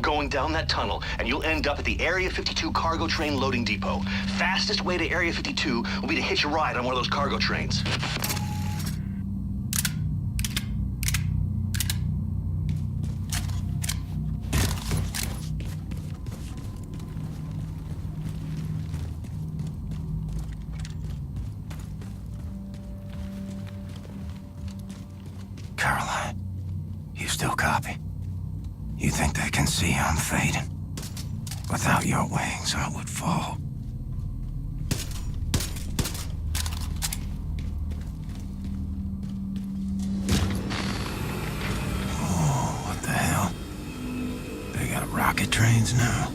going down that tunnel, and you'll end up at the Area 52 cargo train loading depot. Fastest way to Area 52 will be to hitch a ride on one of those cargo trains. Caroline, you still copy? You think they can see I'm fading? Without your wings, I would fall. Oh, what the hell? They got rocket trains now?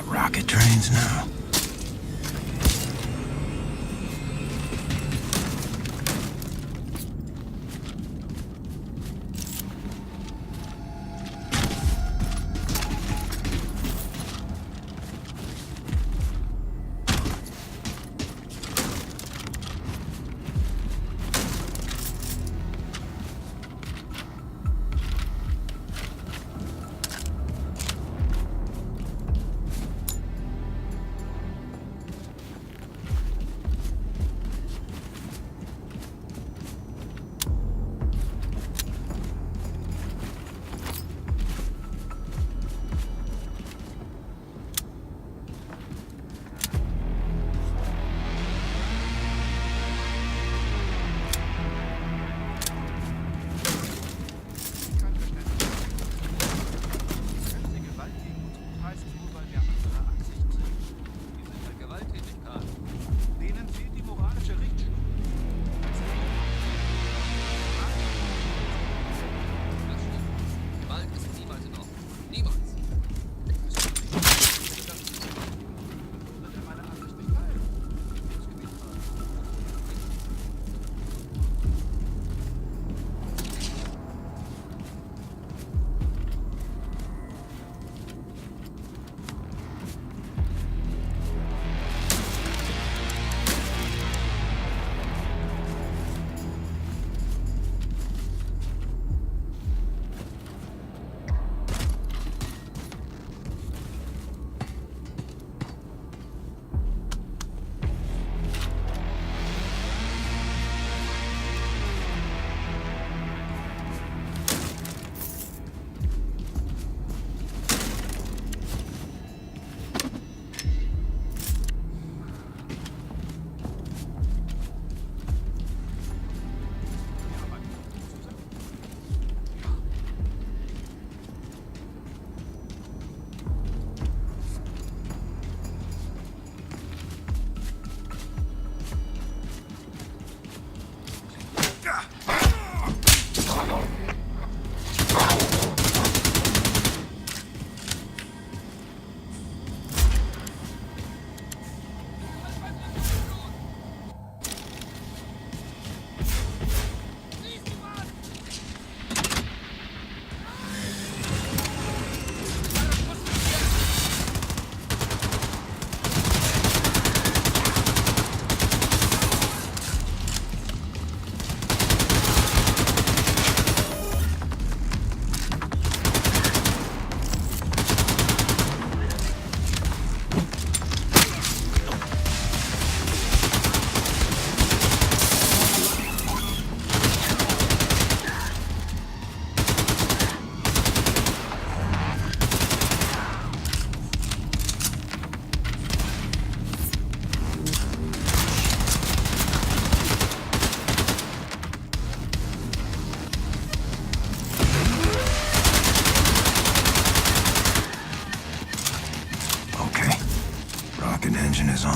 Rocket trains now.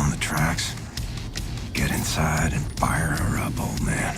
on the tracks. Get inside and fire her up, old man.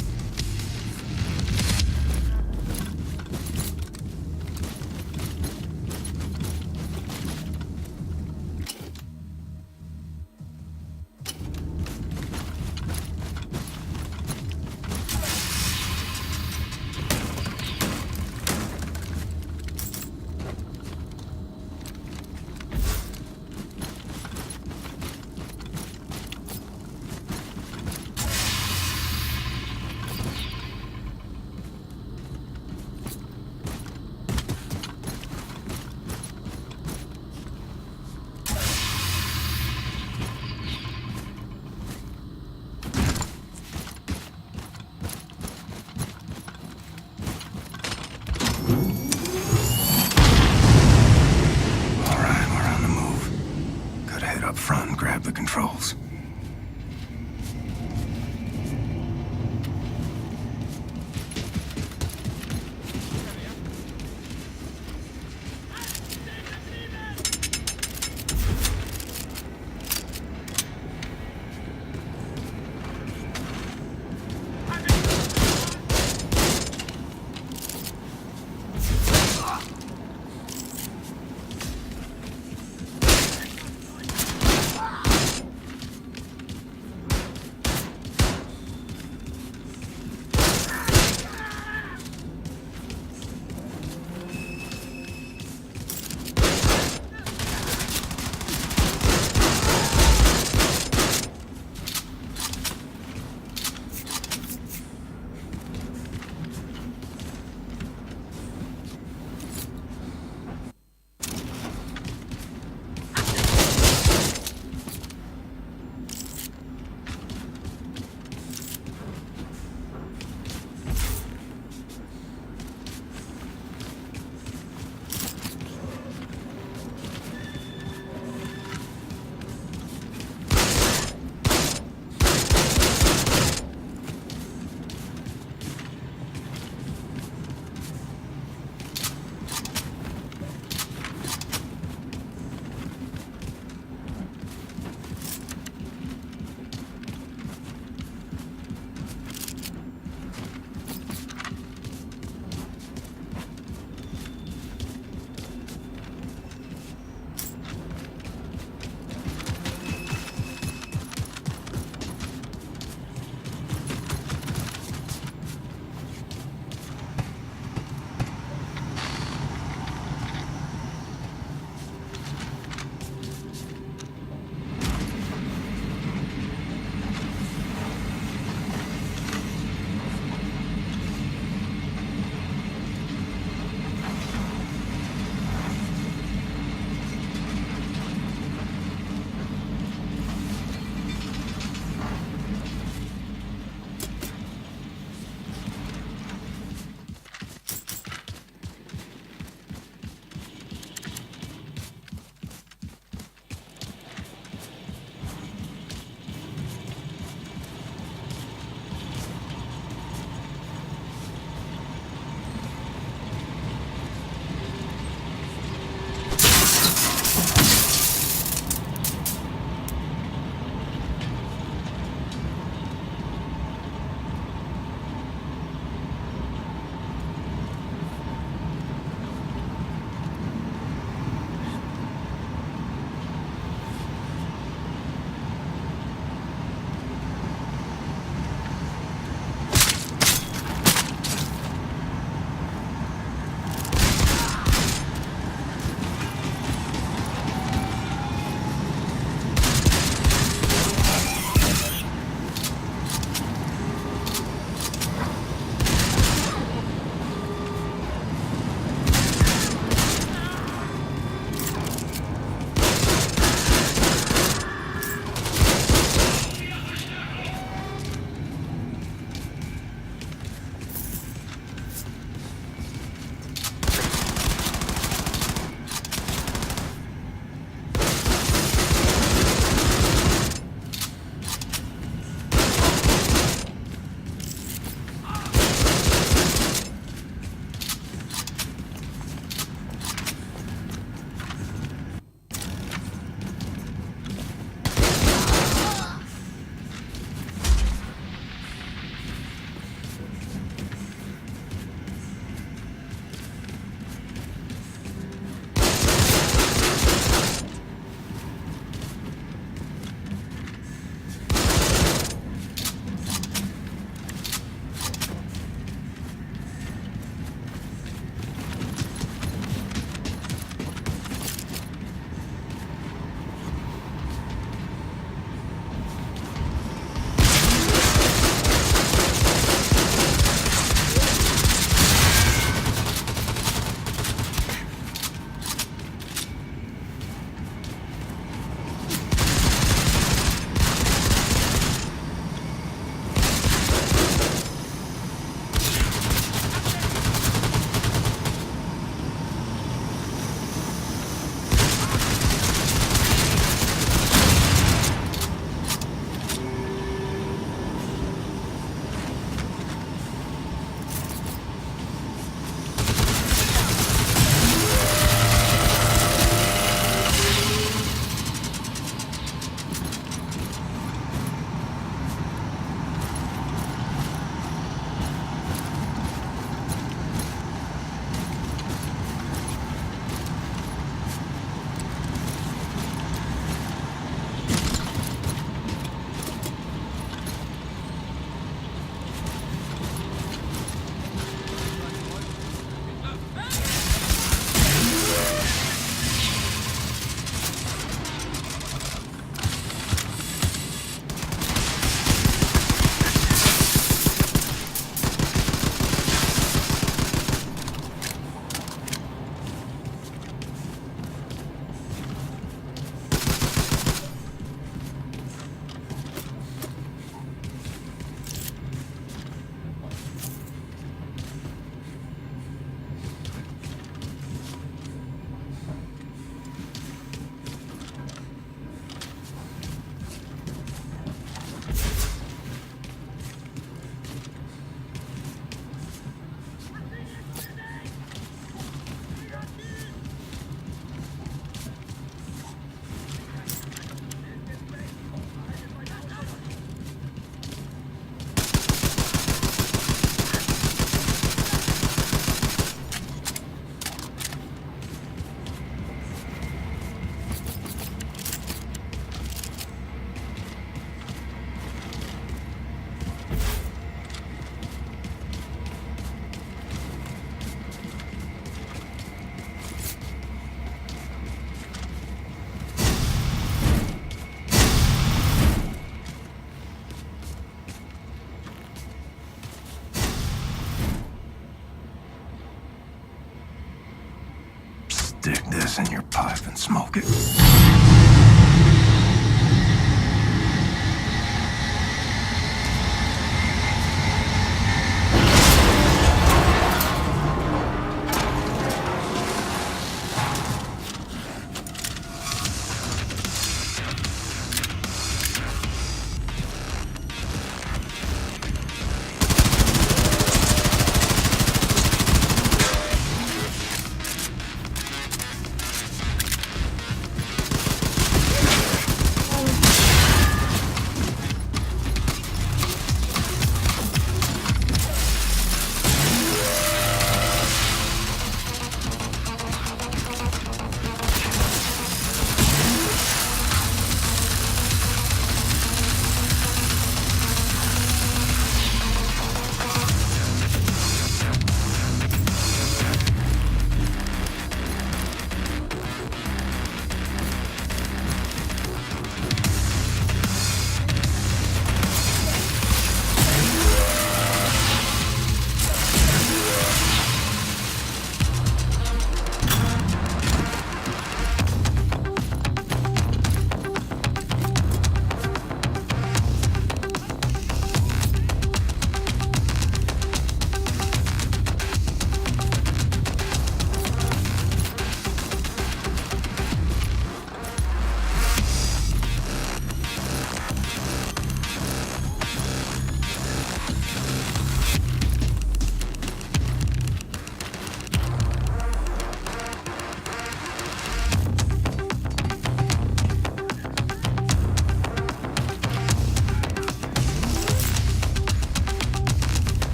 gas in your pipe and smoke it.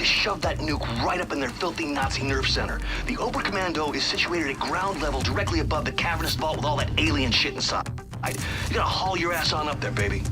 Shove that nuke right up in their filthy Nazi nerve center. The Oberkommando is situated at ground level directly above the cavernous vault with all that alien shit inside. You gotta haul your ass on up there, baby.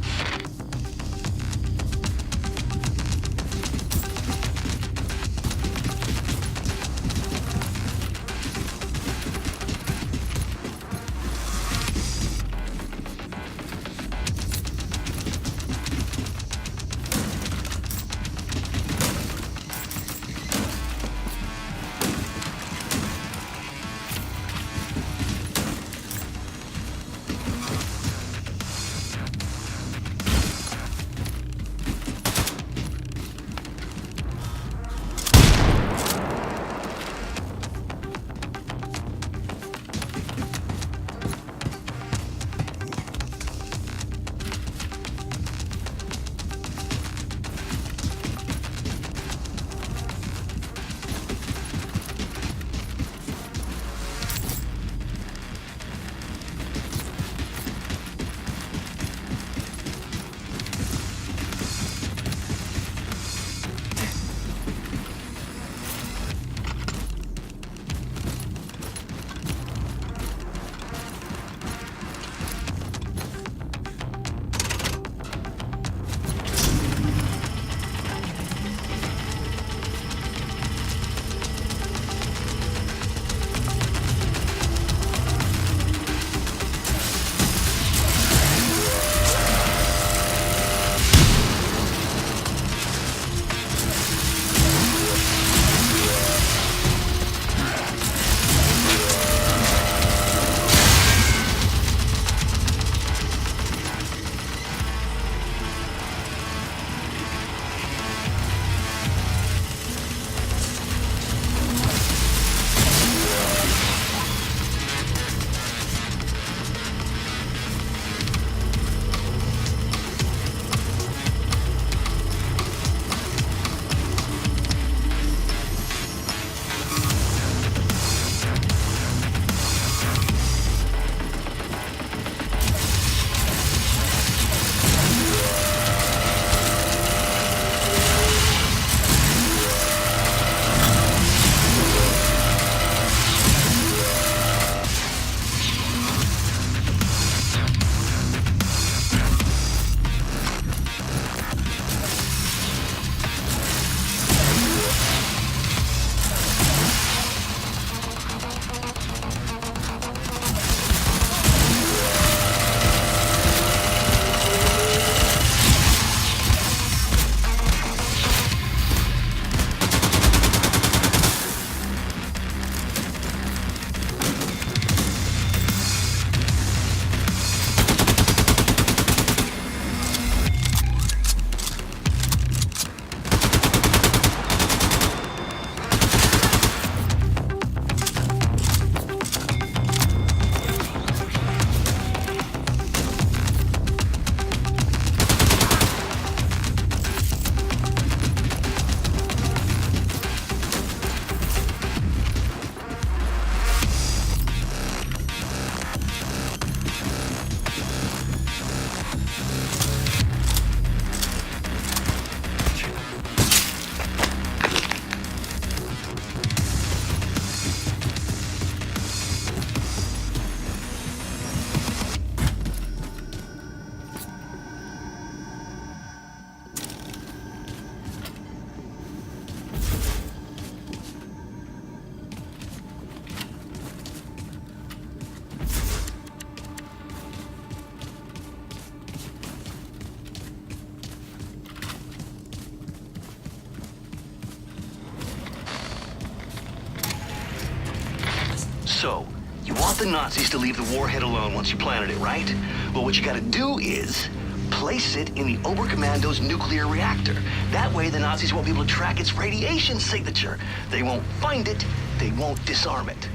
So, you want the Nazis to leave the warhead alone once you planted it, right? Well, what you gotta do is place it in the Oberkommando's nuclear reactor. That way the Nazis won't be able to track its radiation signature. They won't find it, they won't disarm it.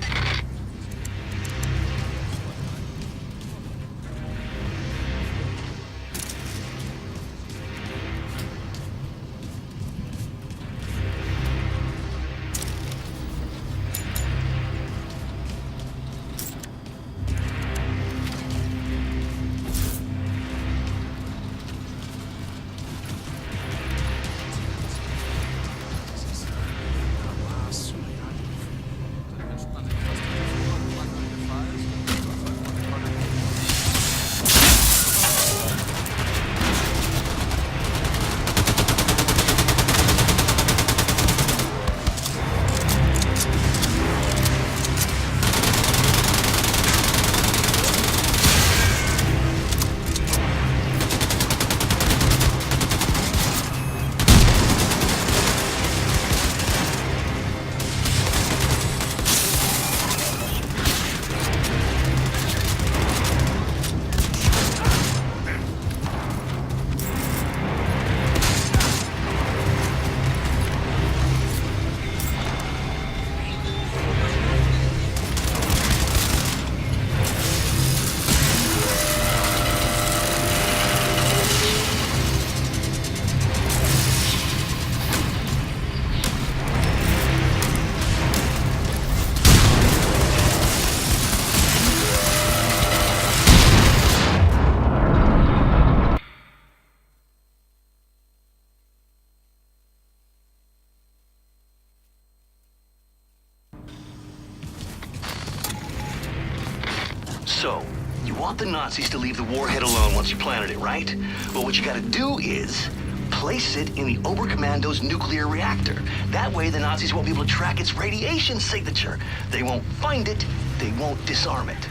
So, you want the Nazis to leave the warhead alone once you planted it, right? Well, what you gotta do is place it in the Oberkommando's nuclear reactor. That way the Nazis won't be able to track its radiation signature. They won't find it, they won't disarm it.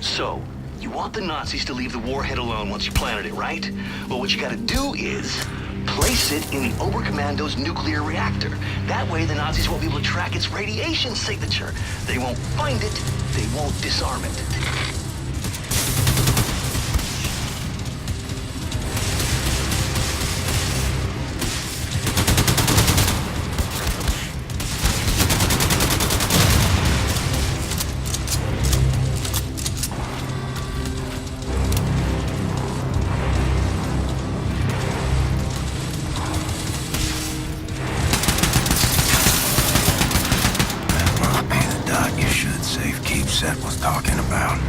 So, you want the Nazis to leave the warhead alone once you planted it, right? Well, what you gotta do is place it in the Oberkommando's nuclear reactor. That way the Nazis won't be able to track its radiation signature. They won't find it, they won't disarm it. Seth was talking about.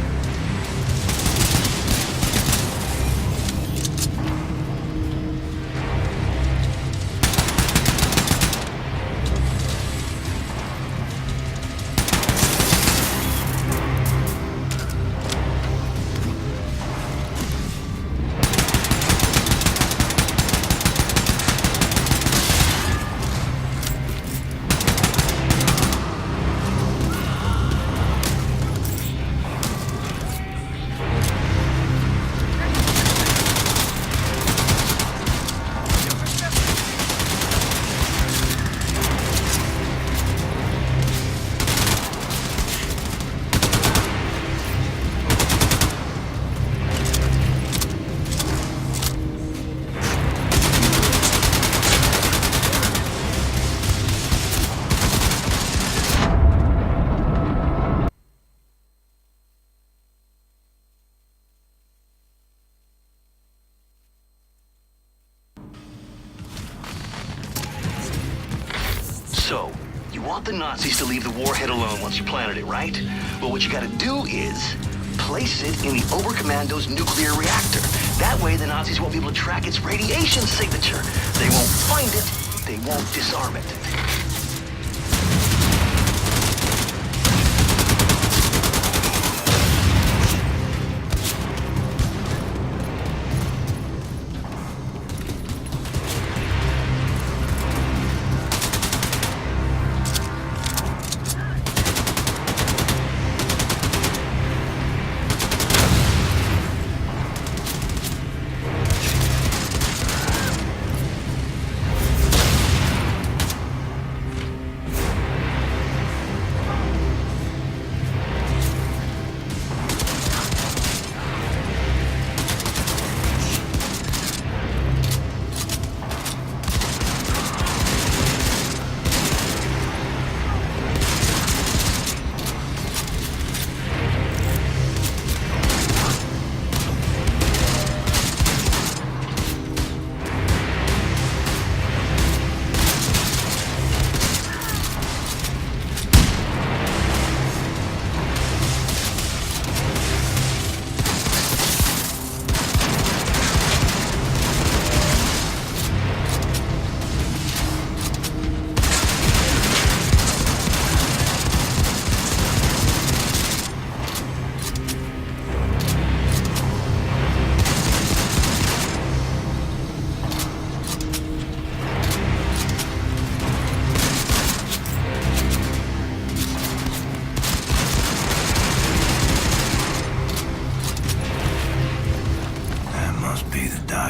So, You want the Nazis to leave the warhead alone once you planted it, right? Well, what you gotta do is place it in the Oberkommando's nuclear reactor. That way the Nazis won't be able to track its radiation signature. They won't find it, they won't disarm it.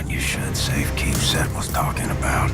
You should safe keep Seth was talking about.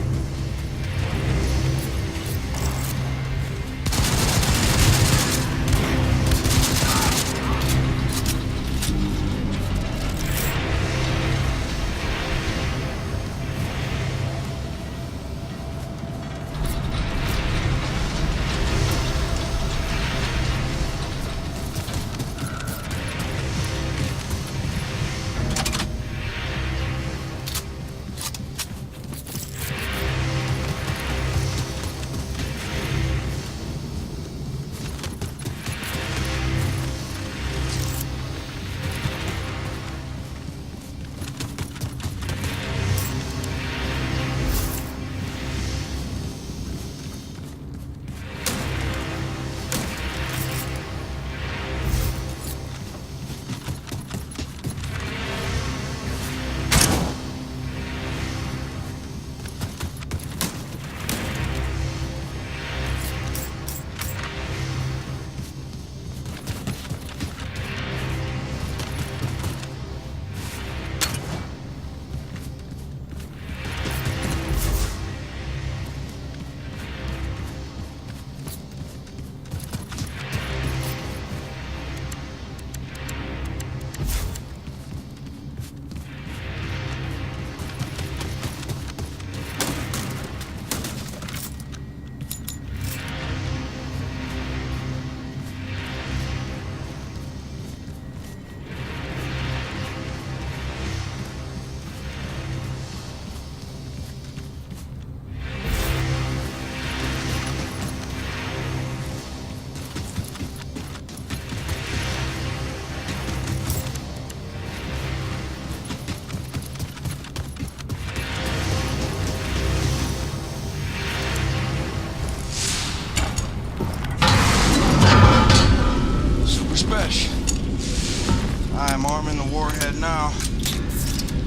I'm arming the warhead now.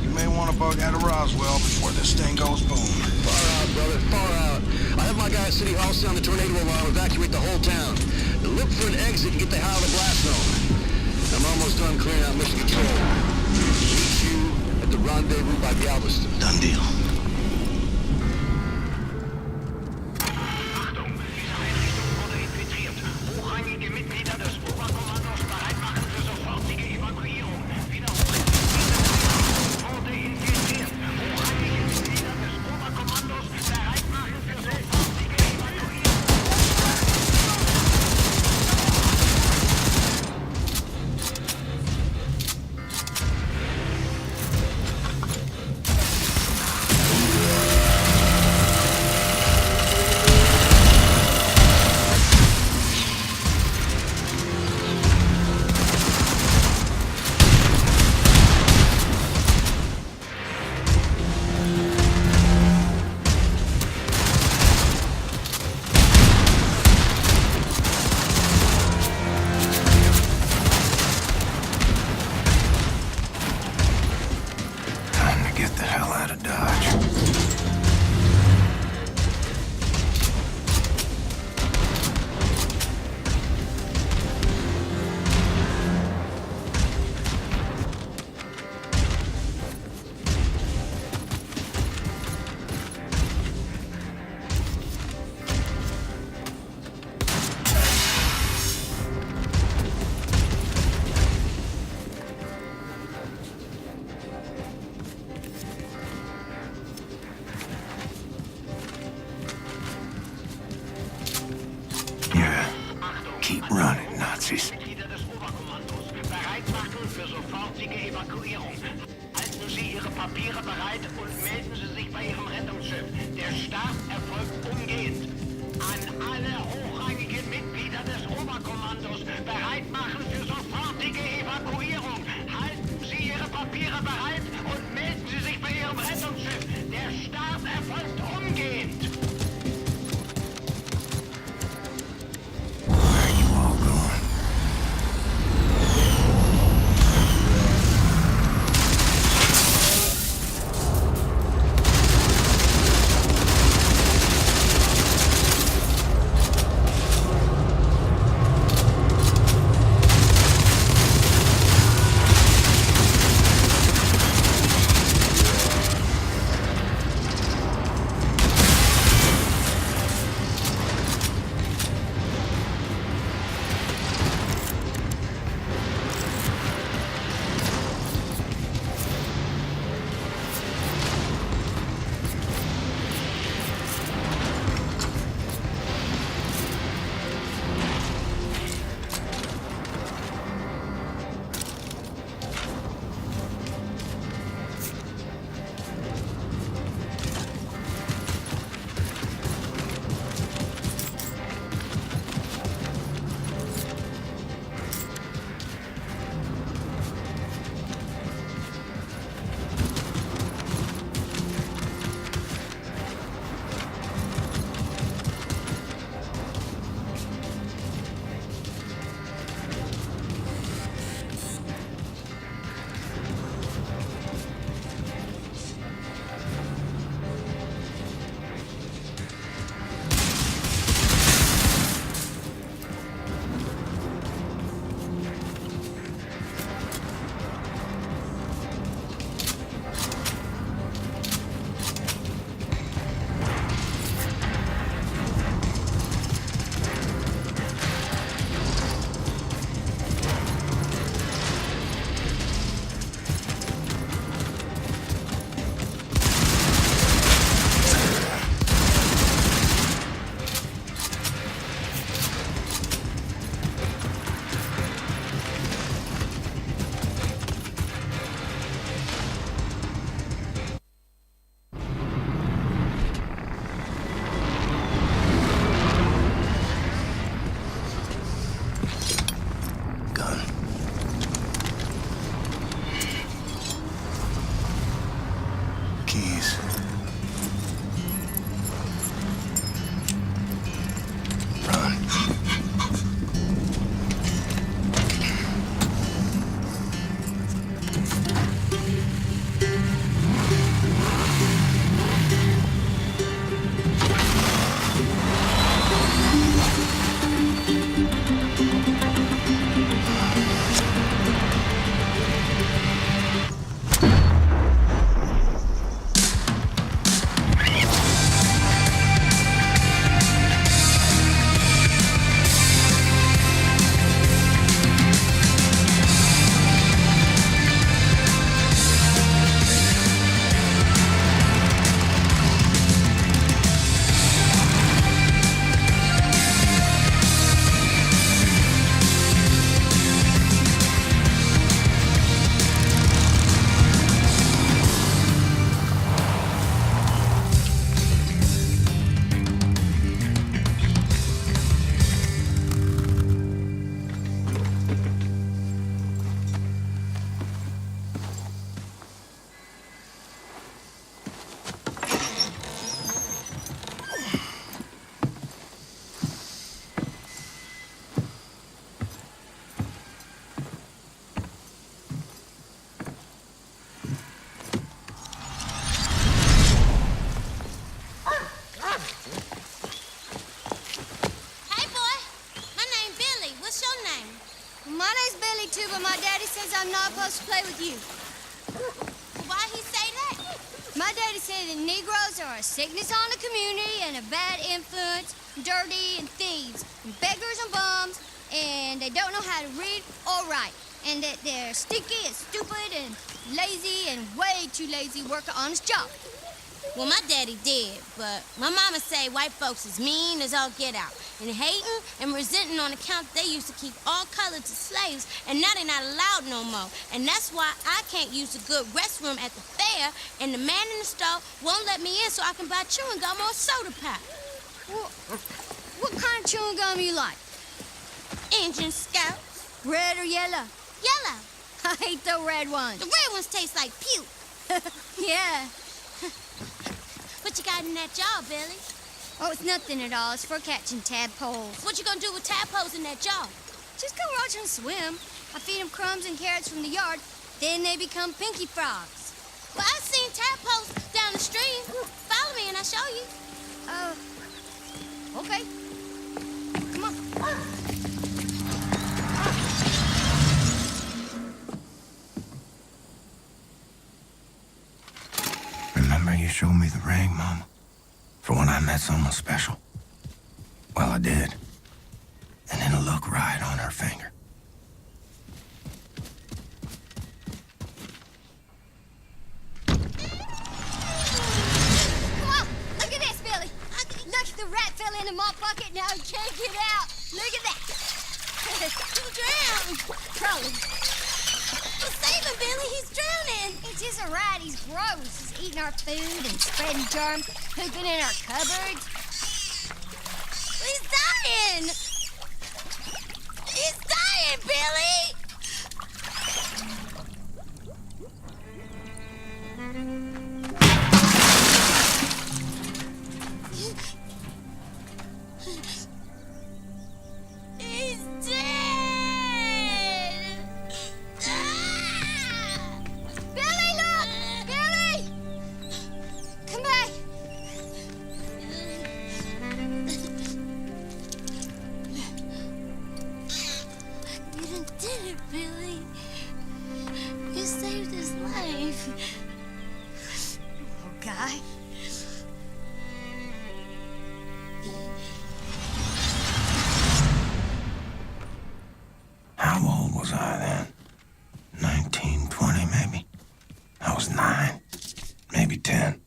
You may want to bug out of Roswell before this thing goes boom. Far out, brother, far out. I have my guy at City Hall sound the tornado alarm, evacuate the whole town. Then look for an exit and get the hell out of the blast zone. I'm almost done clearing out mission control. Meet you at the rendezvous by Galveston. Done deal. Achtung, diese Einrichtung wurde infiltriert. Hochrangige Mitglieder des Oberkommandos bereit machen für sofortige Evakuierung. Wiederholen, diese wurde infiltriert. Hochrangige Mitglieder des Oberkommandos bereit machen für sofortige Evakuierung. Yeah. Keep running, Nazis. Mitglieder des Oberkommandos, bereit machen für sofortige Evakuierung. Halten Sie Ihre Papiere bereit und melden Sie sich bei Ihrem Rettungsschiff. Der Start erfolgt umgehend. An alle hochrangigen Mitglieder des Oberkommandos, bereit machen für sofortige Evakuierung. Halten Sie Ihre Papiere bereit und melden Sie sich bei Ihrem Rettungsschiff. Der Start erfolgt umgehend. Where are you all going? Keys. Run. too, but my daddy says I'm not supposed to play with you. Why he say that? My daddy said that Negroes are a sickness on the community and a bad influence, dirty and thieves, and beggars and bums, and they don't know how to read or write, and that they're stinky and stupid and lazy and way too lazy to work an honest job. Well, my daddy did, but my mama say white folks is mean as all get out, and hating and resenting on account they used to keep all colors of slaves, and now they're not allowed no more. And that's why I can't use a good restroom at the fair, and the man in the store won't let me in so I can buy chewing gum or a soda pop. What kind of chewing gum you like? Engine Scout. Red or yellow? Yellow. I hate the red ones. The red ones taste like puke. Yeah. What you got in that jar, Billy? Oh, it's nothing at all. It's for catching tadpoles. What you gonna do with tadpoles in that jar? Just go watch them swim. I feed them crumbs and carrots from the yard. Then they become pinky frogs. Well, I've seen tadpoles down the stream. Follow me and I'll show you. Okay. Come on. Remember you showed me the ring, Mama? For when I met someone special? Well, I did. And it'll look right on her finger. Come on. Look at this, Billy. Look, the rat fell into my bucket. Now he can't get out. Look at that. He'll drown. Probably. Well, save him, Billy. He's drowning. He's just a rat. He's gross. He's eating our food and spreading germs, pooping in our cupboards. He's dying. He's dying, Billy. He's dead. Billy, look! Billy! Come back. You done did it, Billy. You saved his life. Oh, guy. How old was I then? 19, 20 maybe? I was 9, maybe 10.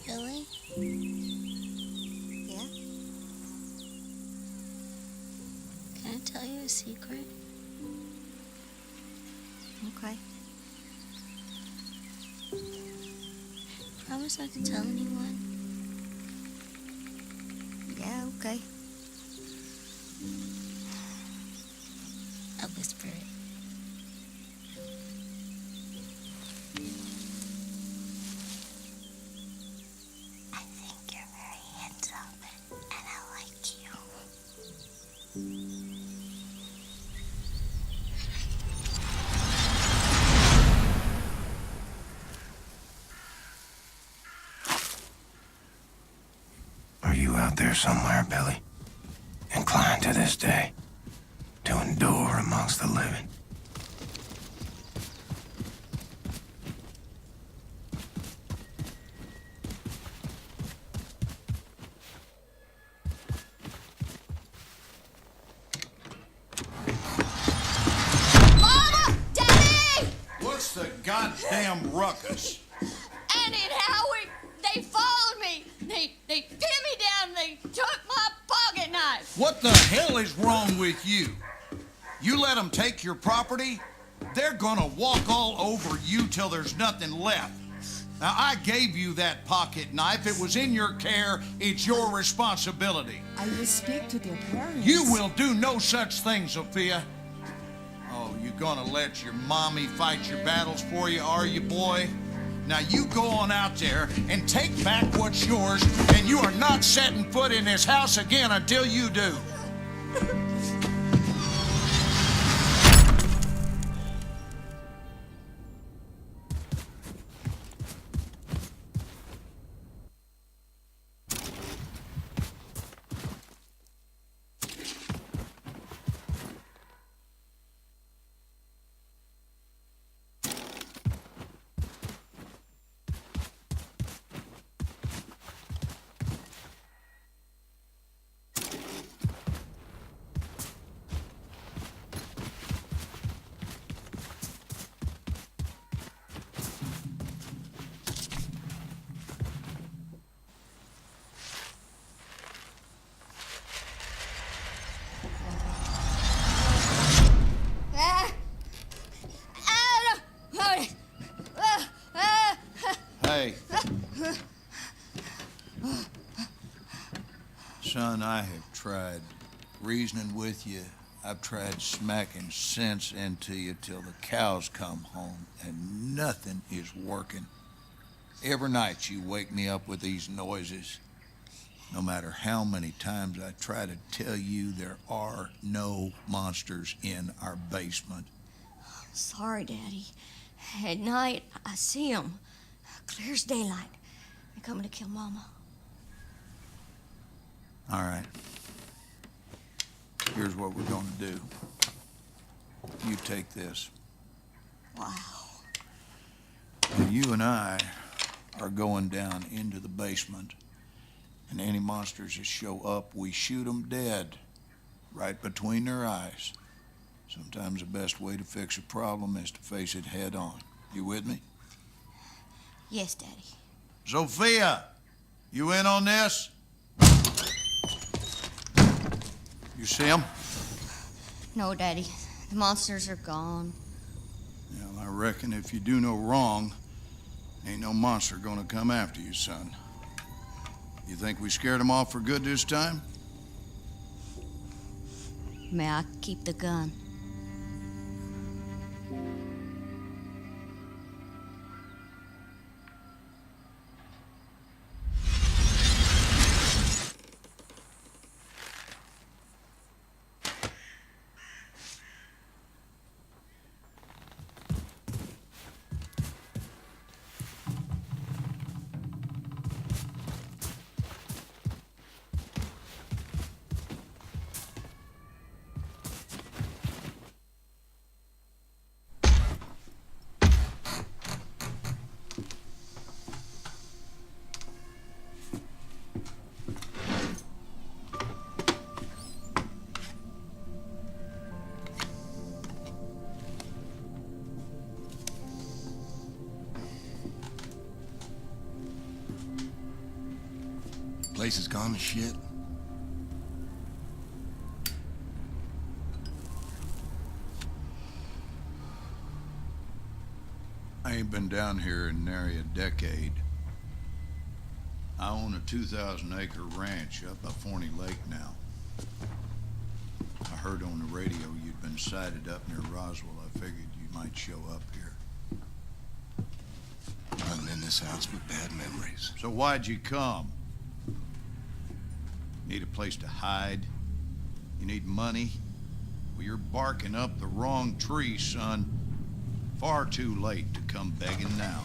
Billy? Yeah? Can I tell you a secret? Okay. Promise not to tell anyone. Yeah, okay. I'll whisper it. I think you're very handsome, and I like you. Are you out there somewhere, Billy? Inclined to this day to endure amongst the living? Mama! Daddy! What's the goddamn ruckus? Annie and Howie, they followed me. They pinned me down. They took my pocket knife. What the hell is wrong with you? You let them take your property, they're gonna walk all over you till there's nothing left. Now, I gave you that pocket knife. It was in your care. It's your responsibility. I will speak to their parents. You will do no such thing, Sophia. Oh, you gonna let your mommy fight your battles for you, are you, boy? Now you go on out there and take back what's yours, and you are not setting foot in this house again until you do. Hey. Son, I have tried reasoning with you. I've tried smacking sense into you till the cows come home, and nothing is working. Every night you wake me up with these noises. No matter how many times I try to tell you there are no monsters in our basement. Sorry, Daddy. At night, I see them. Clear as daylight. They're coming to kill Mama. All right. Here's what we're gonna do. You take this. Wow. Now, you and I are going down into the basement, and any monsters that show up, we shoot them dead, right between their eyes. Sometimes the best way to fix a problem is to face it head on. You with me? Yes, Daddy. Sophia, you in on this? You see him? No, Daddy. The monsters are gone. Well, I reckon if you do no wrong, ain't no monster gonna come after you, son. You think we scared them off for good this time? May I keep the gun? Place is gone to shit. I ain't been down here in nary a decade. I own a 2,000-acre ranch up by Forney Lake now. I heard on the radio you'd been sighted up near Roswell. I figured you might show up here. Running in this house with bad memories. So why'd you come? Need a place to hide? You need money? Well, you're barking up the wrong tree, son. Far too late to come begging now.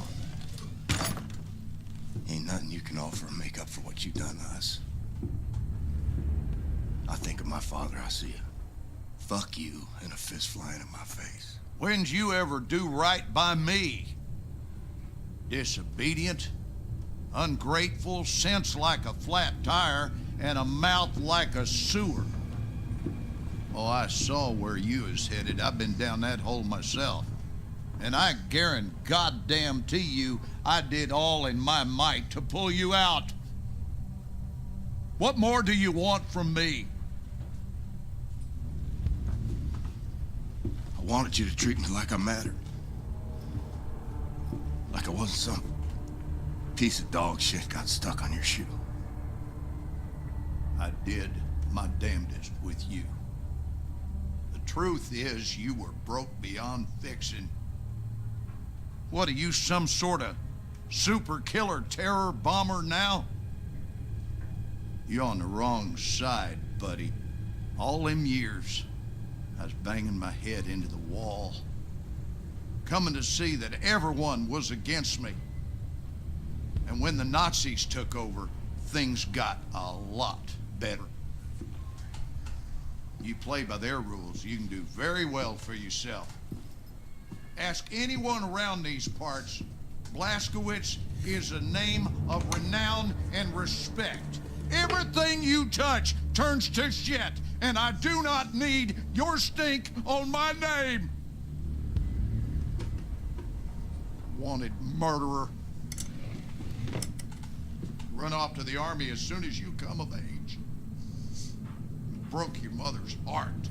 Ain't nothing you can offer to make up for what you done to us. I think of my father, I see a fuck you and a fist flying in my face. When'd you ever do right by me? Disobedient, ungrateful, sense like a flat tire, and a mouth like a sewer. Oh, I saw where you was headed. I've been down that hole myself. And I guarantee you, I did all in my might to pull you out. What more do you want from me? I wanted you to treat me like I mattered. Like I wasn't some piece of dog shit got stuck on your shoe. I did my damnedest with you. The truth is, you were broke beyond fixing. What are you, some sort of super killer terror bomber now? You're on the wrong side, buddy. All them years, I was banging my head into the wall, coming to see that everyone was against me. And when the Nazis took over, things got a lot better. You play by their rules, you can do very well for yourself. Ask anyone around these parts, Blazkowicz is a name of renown and respect. Everything you touch turns to shit, and I do not need your stink on my name. Wanted murderer. Run off to the army as soon as you come of age. Broke your mother's heart.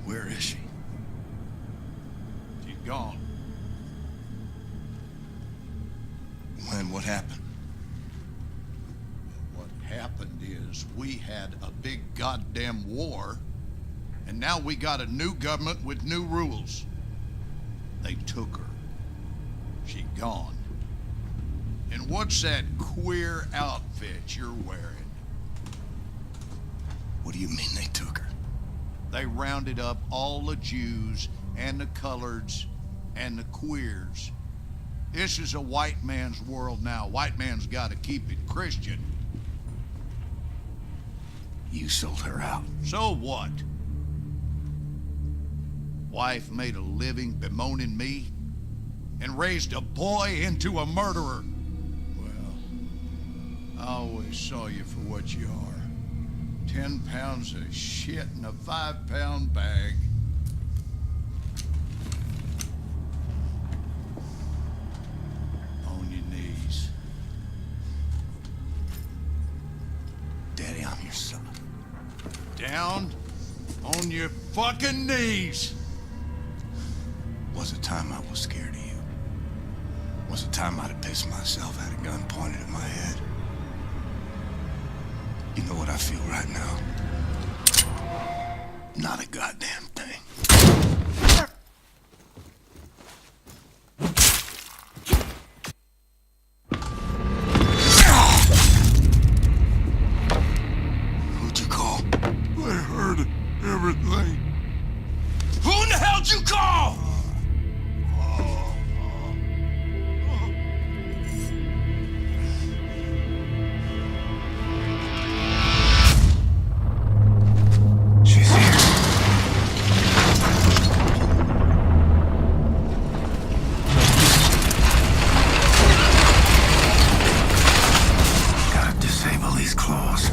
Where is she? She's gone. When? What happened? What happened is we had a big goddamn war, and now we got a new government with new rules. They took her. She gone. And what's that queer outfit you're wearing? What do you mean they took her? They rounded up all the Jews and the coloreds and the queers. This is a white man's world now. White man's got to keep it Christian. You sold her out. So what? Wife made a living bemoaning me and raised a boy into a murderer. Well, I always saw you for what you are. 10 pounds of shit in a 5-pound bag. On your knees. Daddy, I'm your son. Down on your fucking knees. Was a time I was scared of you. Was a time I'd have pissed myself, had a gun pointed at my head. You know what I feel right now? Not a goddamn thing. Who'd you call? I heard everything. Who in the hell'd you call? She's here. Gotta disable these claws.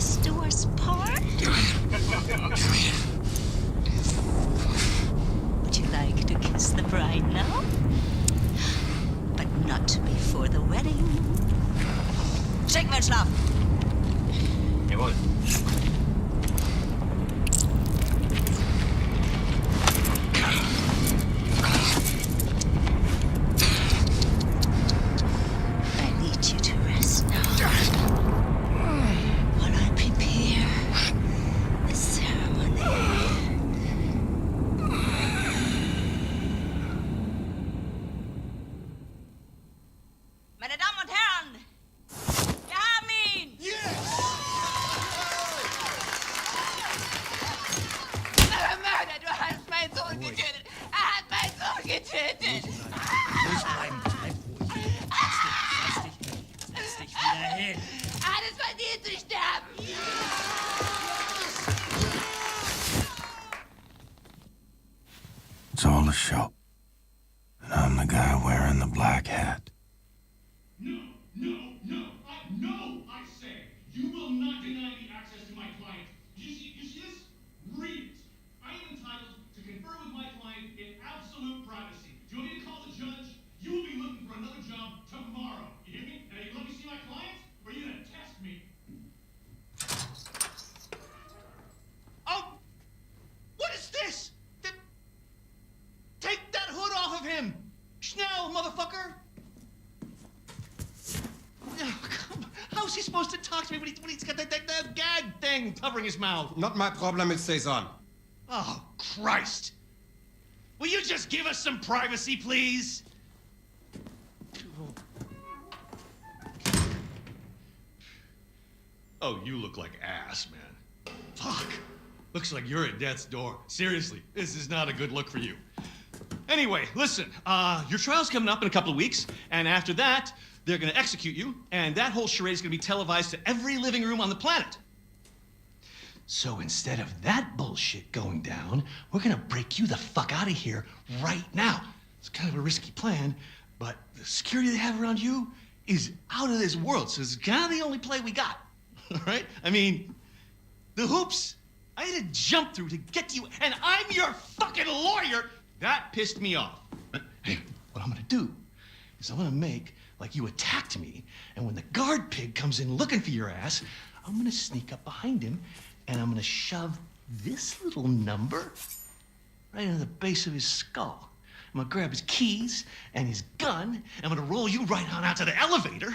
best the worst part? Would you like to kiss the bride now? But not before the wedding. Schicken wir in Schlaf. Jawohl. I need you to rest now. While I prepare the ceremony. Meine Damen und Herren, wir haben ihn! Mörder, du hast meinen Sohn getötet! Er hat meinen Sohn getötet! Ruhig bleiben, bleib ruhig. Setz dich wieder hin. Er hat es verdient zu sterben! It's all a show. And I'm the guy wearing the black hat. No, I say. You will not deny me access to my client. You see this? Read it. I am entitled to confer with my client in absolute privacy. Do you want me to call the judge? You will be looking for another job tomorrow. You hear me? And you let me see my client? Or are you gonna test me? Oh! What is this? Take that hood off of him! Schnell, motherfucker! Oh, come on. How's he supposed to talk to me when he's got that gag thing covering his mouth? Not my problem, it stays on. Oh, Christ! Will you just give us some privacy, please? Oh, you look like ass, man. Fuck. Looks like you're at death's door. Seriously, this is not a good look for you. Anyway, listen, your trial's coming up in a couple of weeks, and after that, they're gonna execute you, and that whole charade is gonna be televised to every living room on the planet. So instead of that bullshit going down, we're gonna break you the fuck out of here right now. It's kind of a risky plan, but the security they have around you is out of this world, so it's kind of the only play we got. All right? I mean, the hoops I had to jump through to get to you, and I'm your fucking lawyer. That pissed me off. Hey, what I'm gonna do is I'm gonna make like you attacked me, and when the guard pig comes in looking for your ass, I'm gonna sneak up behind him, and I'm gonna shove this little number right into the base of his skull. I'm gonna grab his keys and his gun, and I'm gonna roll you right on out to the elevator,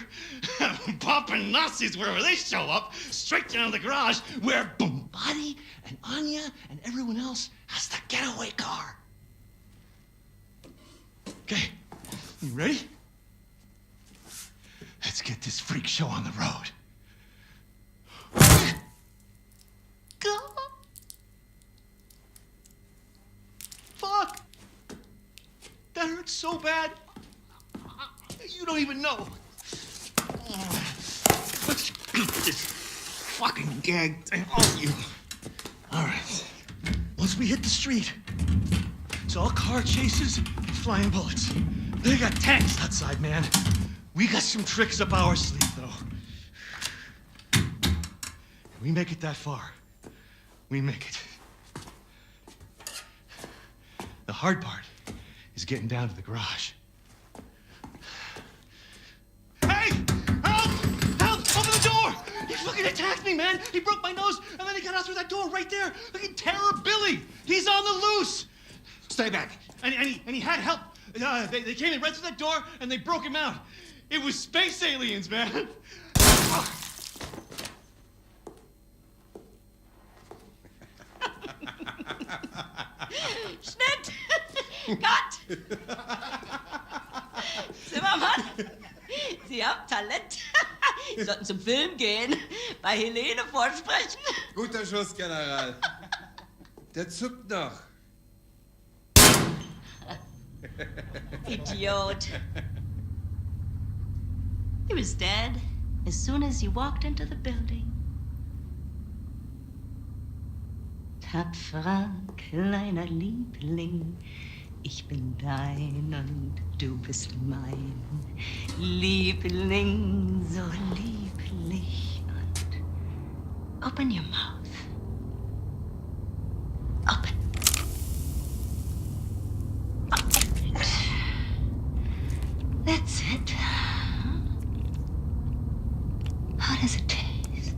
popping Nazis wherever they show up, straight down to the garage where Bombati and Anya and everyone else has the getaway car. Okay, you ready? Let's get this freak show on the road. Go! Fuck! That hurts so bad. You don't even know. Let's beat this fucking gag thing on you. All right. Once we hit the street, it's all car chases and flying bullets. They got tanks outside, man. We got some tricks up our sleeve, though. We make it that far. We make it. The hard part is getting down to the garage. Hey! Help! Help! Open the door! He fucking attacked me, man! He broke my nose, and then he got out through that door right there. Fucking Terror Billy! He's on the loose! Stay back. And he had help. They came in right through that door, and they broke him out. It was space aliens, man. Schnitt! Cut! Zimmermann, Sie haben Talent. Sie sollten zum Film gehen, bei Helene vorsprechen. Guter Schuss, General. Der zuckt noch. Idiot. He was dead as soon as he walked into the building. Tapferer kleiner Liebling, ich bin dein und du bist mein. Liebling, so lieblich und Open your mouth. Open. That's it. How does it taste?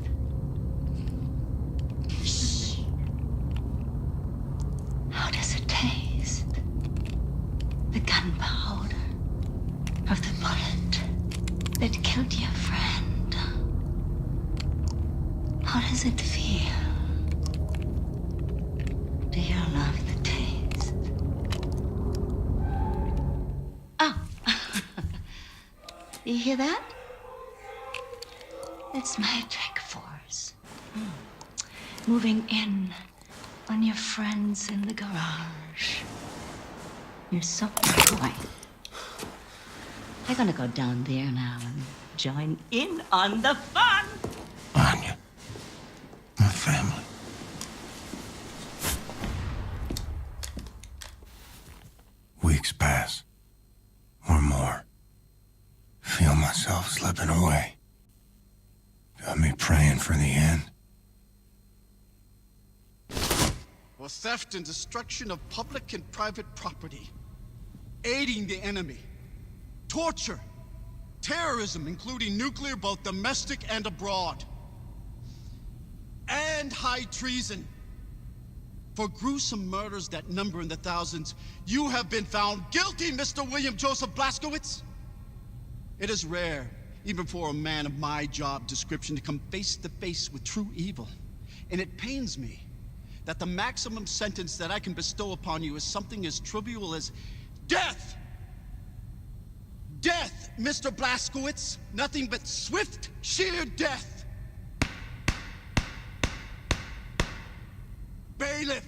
Shh. How does it taste? The gunpowder of the bullet that killed your friend. How does it feel? Do you love the taste? Oh. You hear that? It's magic force. Moving in on your friends in the garage. You're so annoying. They're gonna go down there now and join in on the fun. Anya. My family. Weeks pass. Or more. Feel myself slipping away. Got me praying for the end. For theft and destruction of public and private property, aiding the enemy, torture, terrorism, including nuclear, both domestic and abroad, and high treason. For gruesome murders that number in the thousands, you have been found guilty, Mr. William Joseph Blazkowicz. It is rare, even for a man of my job description, to come face to face with true evil. And it pains me that the maximum sentence that I can bestow upon you is something as trivial as death. Death, Mr. Blazkowicz. Nothing but swift, sheer death. Bailiff.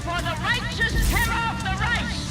for the righteous terror of the Reich!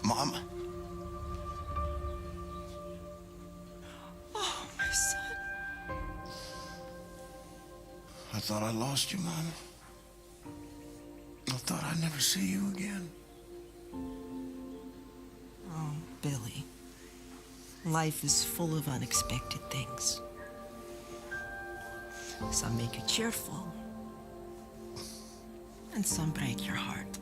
Mom. Oh, my son. I thought I lost you, Mom. I thought I'd never see you again. Oh, Billy. Life is full of unexpected things. Some make you cheerful, and some break your heart.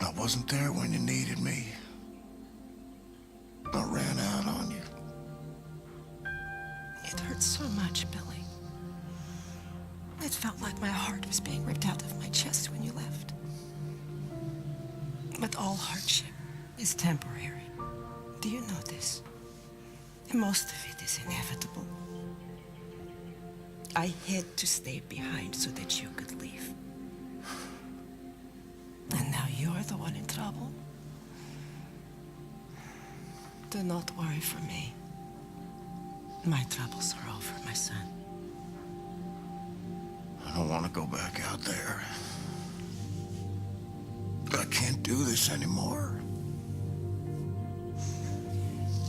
I wasn't there when you needed me. I ran out on you. It hurts so much, Billy. It felt like my heart was being ripped out of my chest when you left. But all hardship is temporary. Do you know this? Most of it is inevitable. I had to stay behind so that you could leave. And now you're the one in trouble. Do not worry for me. My troubles are over, my son. I don't want to go back out there. I can't do this anymore.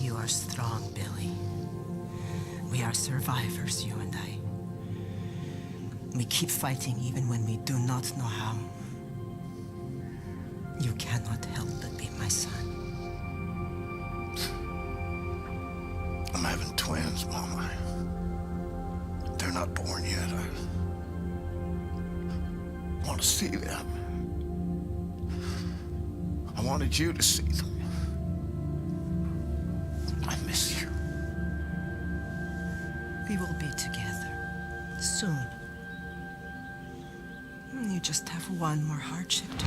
You are strong, Billy. We are survivors, you and I. We keep fighting even when we do not know how. You cannot help but be my son. I'm having twins, Mama. They're not born yet. want to see them. I wanted you to see them. I miss you. We will be together soon. You just have one more hardship to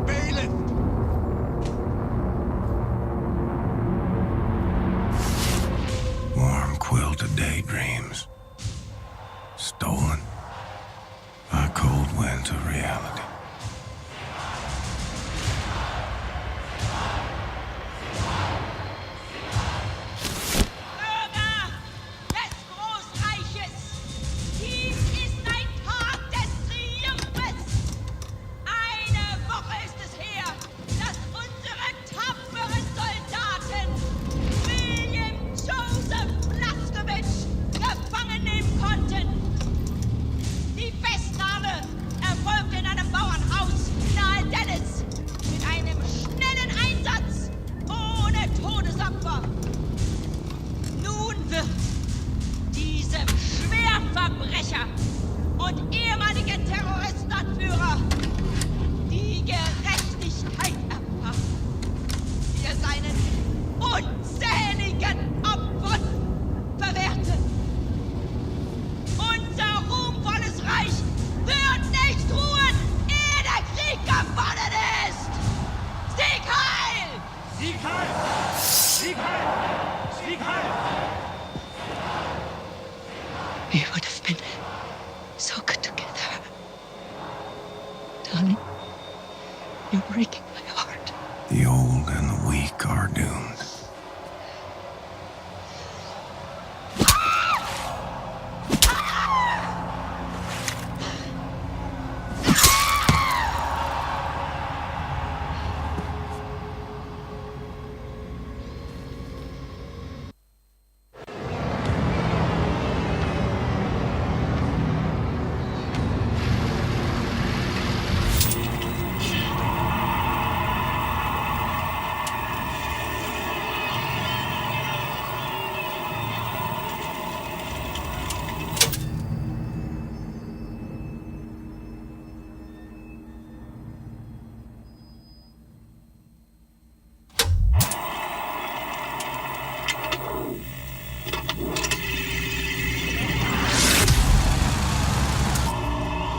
Bailiff! Warm quilted daydreams. Stolen by cold winds of reality. Bürger des Großreiches, dies ist ein Tag des Triumphes. Eine Woche ist es her, dass unsere tapferen Soldaten William Joseph Blazkowicz gefangen nehmen konnten. Die Festnahme erfolgte in einem Bauernhaus nahe Dallas mit einem schnellen Einsatz ohne Todesopfer. Nun wird diesem Schwerverbrecher und ehemaligen Terroristenanführer die Gerechtigkeit erfahren, die er seinen unzähligen Opfern verwehrte. Unser ruhmvolles Reich wird nicht ruhen, ehe der Krieg gewonnen ist! Sieg heil! Sieg heil! Sieg heil! Sieg heil! We would have been so good together. Darling, you're breaking my heart. The old and the weak are doomed.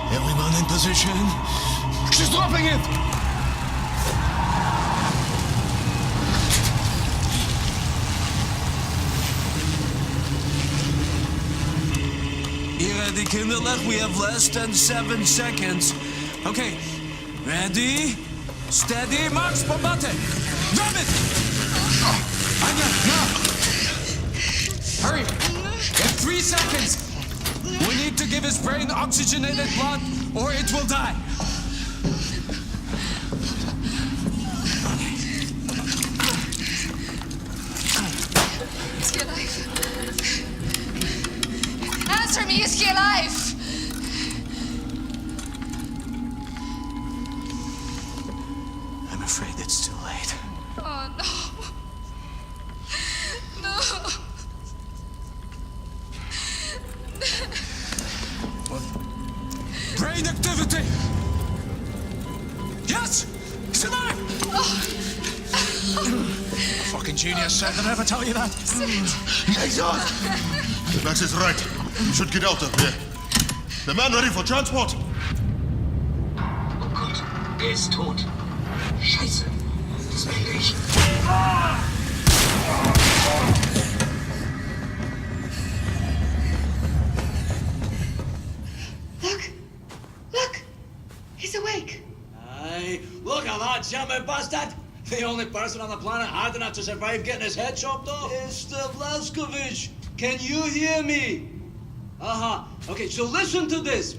Everyone in position. She's dropping it! Hier die kinderlijk, we have less than 7 seconds. Okay, ready, steady, march, bombate. Drop it! Anya, now! Hurry! We have 3 seconds! We need to give his brain oxygenated blood, or it will die. Is he alive? Answer me, is he alive? I'm afraid it's too late. Oh, no. No. Brain activity! Yes! He's alive! Fucking genius, sir. Did I ever tell you that? Exhaust! Max is right. We should get out of here. The man ready for transport? Oh Gott, er ist tot. Scheiße, das will ich. Look! He's awake. Hey, look at that jumping bastard! The only person on the planet hard enough to survive getting his head chopped off. Mr. Blazkowicz, can you hear me? Okay, so listen to this.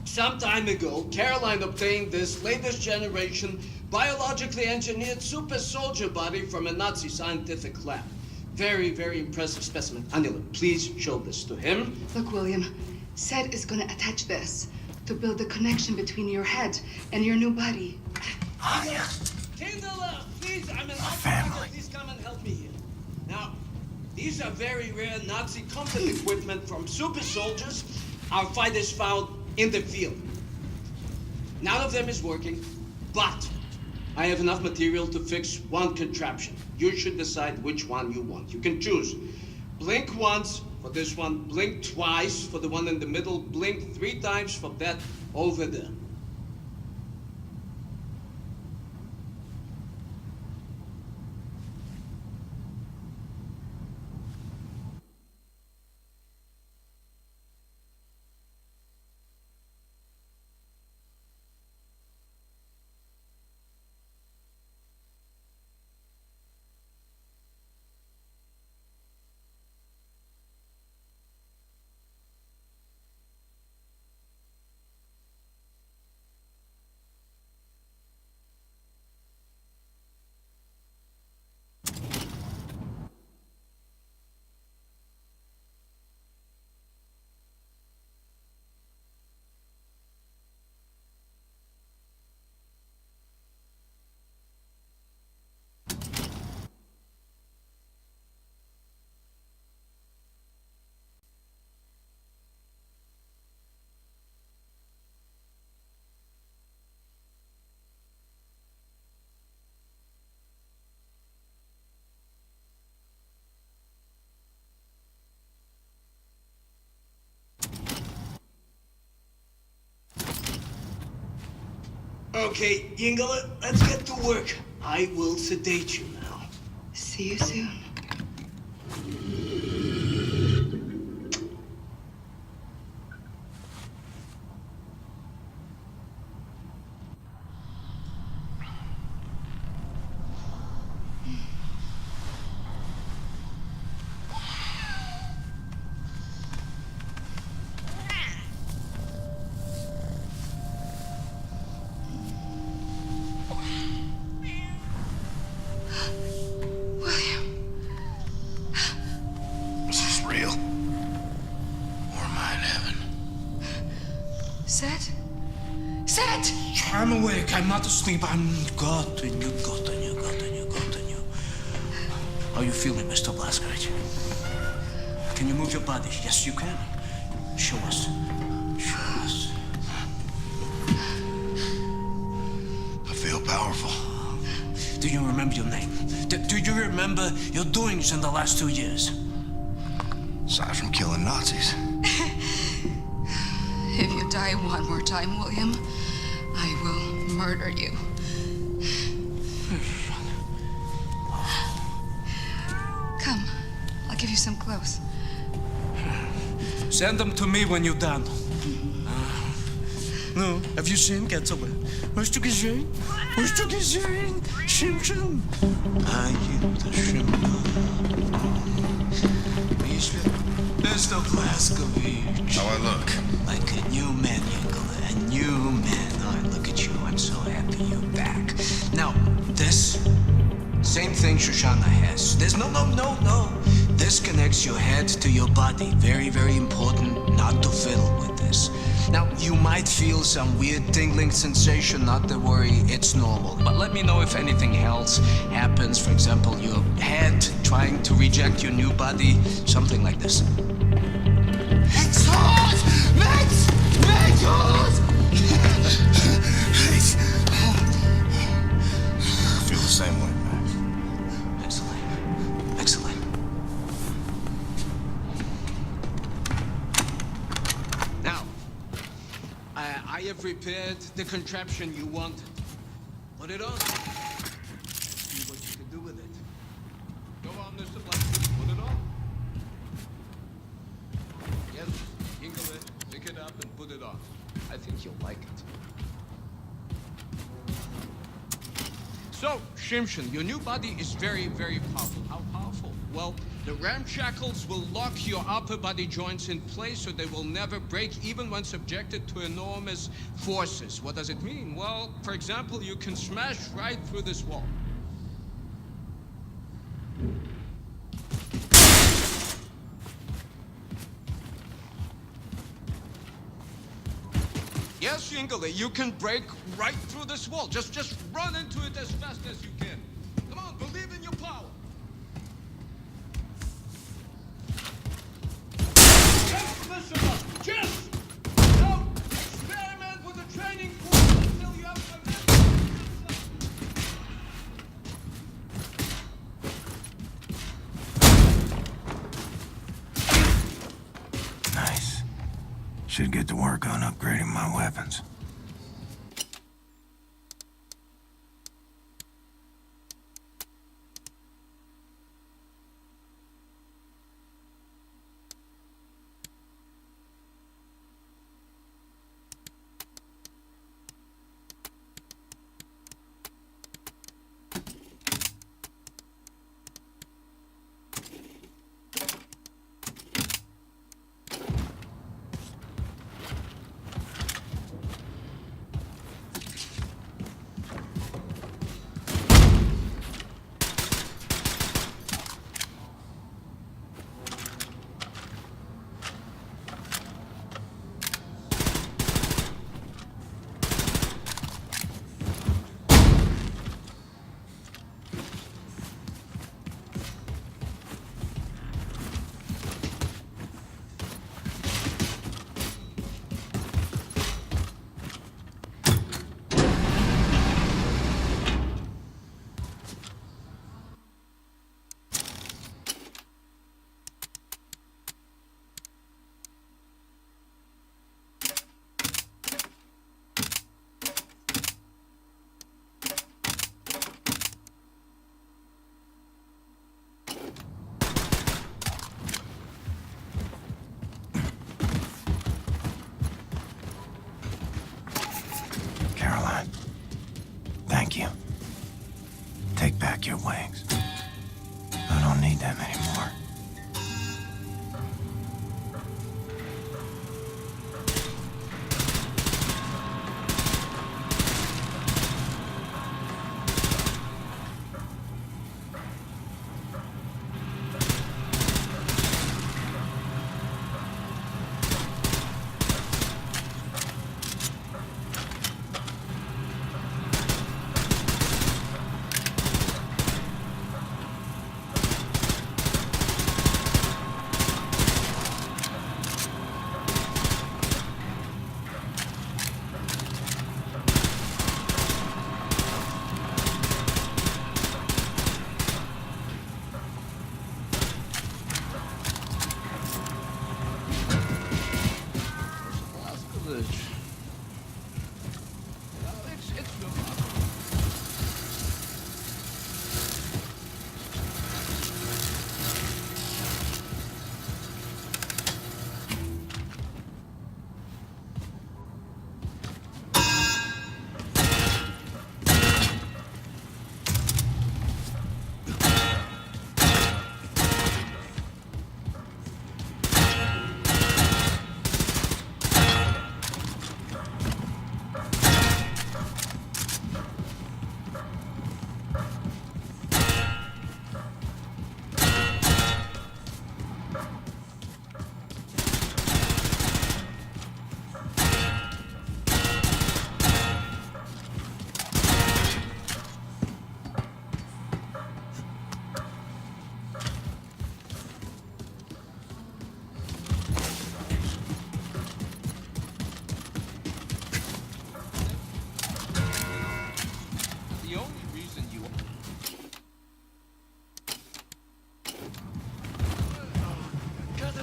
Some time ago, Caroline obtained this latest generation biologically engineered super soldier body from a Nazi scientific lab. Very, very impressive specimen. Anila, please show this to him. Look, William, Seth is gonna attach this to build the connection between your head and your new body. Kindle, please, I'm an family. Please come and help me here. Now, These are very rare Nazi comfort equipment from super soldiers our fighters found in the field. None of them is working, but I have enough material to fix one contraption. You should decide which one you want. You can choose. Blink once for this one, blink twice for the one in the middle, blink 3 times for that over there. Okay, Yingala, let's get to work. I will sedate you now. See you soon. Set? Set! I'm awake. I'm not asleep. I'm got you. How are you feeling, Mr. Blazkowicz? Can you move your body? Yes, you can. Show us. Show us. I feel powerful. Do you remember your name? Do you remember your doings in the last 2 years? Aside from killing Nazis. If you die one more time, William, I will murder you. Come, I'll give you some clothes. Send them to me when you're done. No, have you seen Getaway? Hast du gesehen? Hast du gesehen? Shim. Are you the Shim? Mr. Blazkowicz. How I look? Like a new man, Yingala. A new man. Oh, look at you. I'm so happy you're back. Now, this same thing Shoshana has. There's no. This connects your head to your body. Very, very important not to fiddle with this. Now, you might feel some weird tingling sensation. Not to worry, it's normal. But let me know if anything else happens. For example, your head trying to reject your new body. Something like this. It's hot! Max! I feel the same way, Max. Excellent. Now, I have repaired the contraption you wanted. Put it on. See what you can do with it. Go on, Mr. Blazkowicz. Put it on. Yes, Yingala, pick it up and put it on. I think you'll like it. So, Shimshon, your new body is very, very powerful. How powerful? Well, the ramshackles will lock your upper body joints in place so they will never break even when subjected to enormous forces. What does it mean? Well, for example, you can smash right through this wall. Yes, Yingala, you can break right through this wall. Just run into it as fast as you can. Come on, believe in your power. Should get to work on upgrading my weapons. Caroline, thank you. Take back your wings. I don't need them anymore.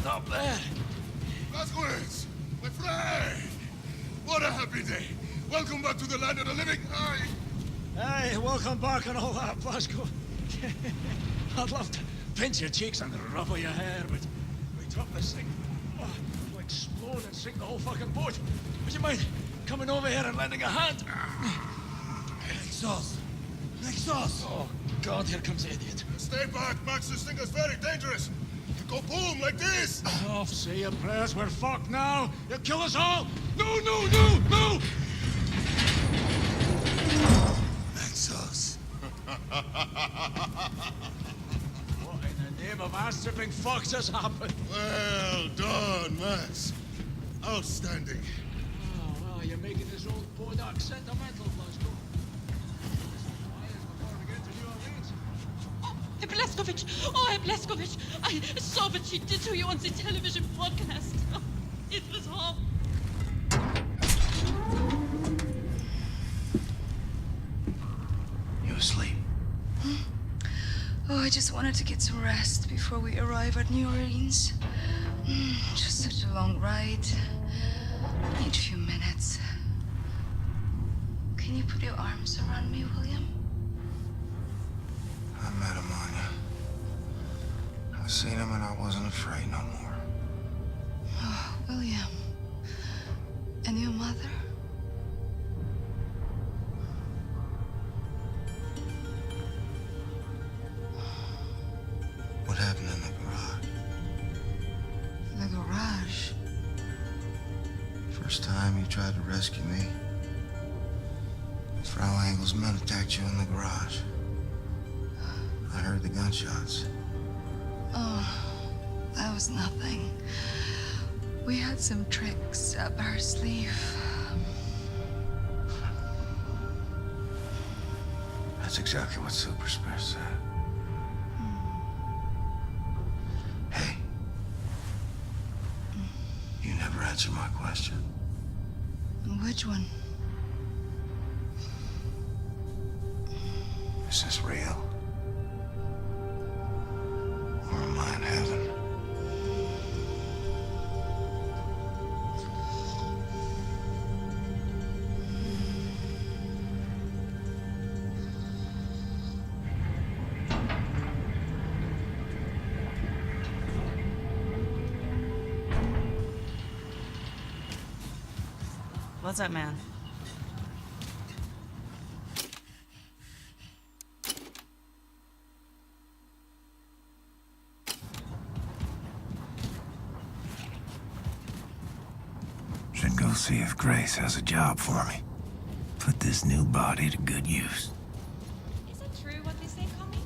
Up there! Blazkowicz! My friend! What a happy day! Welcome back to the land of the living! Hey, welcome back and all that, Blazko. I'd love to pinch your cheeks and ruffle your hair, but we dropped this thing. Oh, it'll explode and sink the whole fucking boat. Would you mind coming over here and lending a hand? Exhaust! Exhaust! Oh, God, here comes the idiot. Stay back, Max. This thing is very dangerous. You go boom like this. Oh, say your prayers. We're fucked now. You'll kill us all. No, no, no, no! Exhaust. What in the name of ass-tripping fucks has happened? Well done, Max. Outstanding. Oh, well, you're making this old Bodak sentimental, Blazko. Herr Blazkowicz! Oh, Herr Blazkowicz! I saw what she did to you on the television broadcast. It was horrible. You asleep? Oh, I just wanted to get some rest before we arrive at New Orleans. Just such a long ride. I need a few minutes. Can you put your arms around me, William? I met him, Anya. I seen him and I wasn't afraid no more. Oh, William. And your mother? What happened in the garage? The garage? First time you tried to rescue me, Frau Engel's men attacked you in the garage. I heard the gunshots. Oh, that was nothing. We had some tricks up our sleeve. That's exactly what Super Spare said. Hey. You never answered my question. Which one? Is this real? Or am I in heaven? What's up, man? Should go see if Grace has a job for me. Put this new body to good use. Is it true what they say, Connie?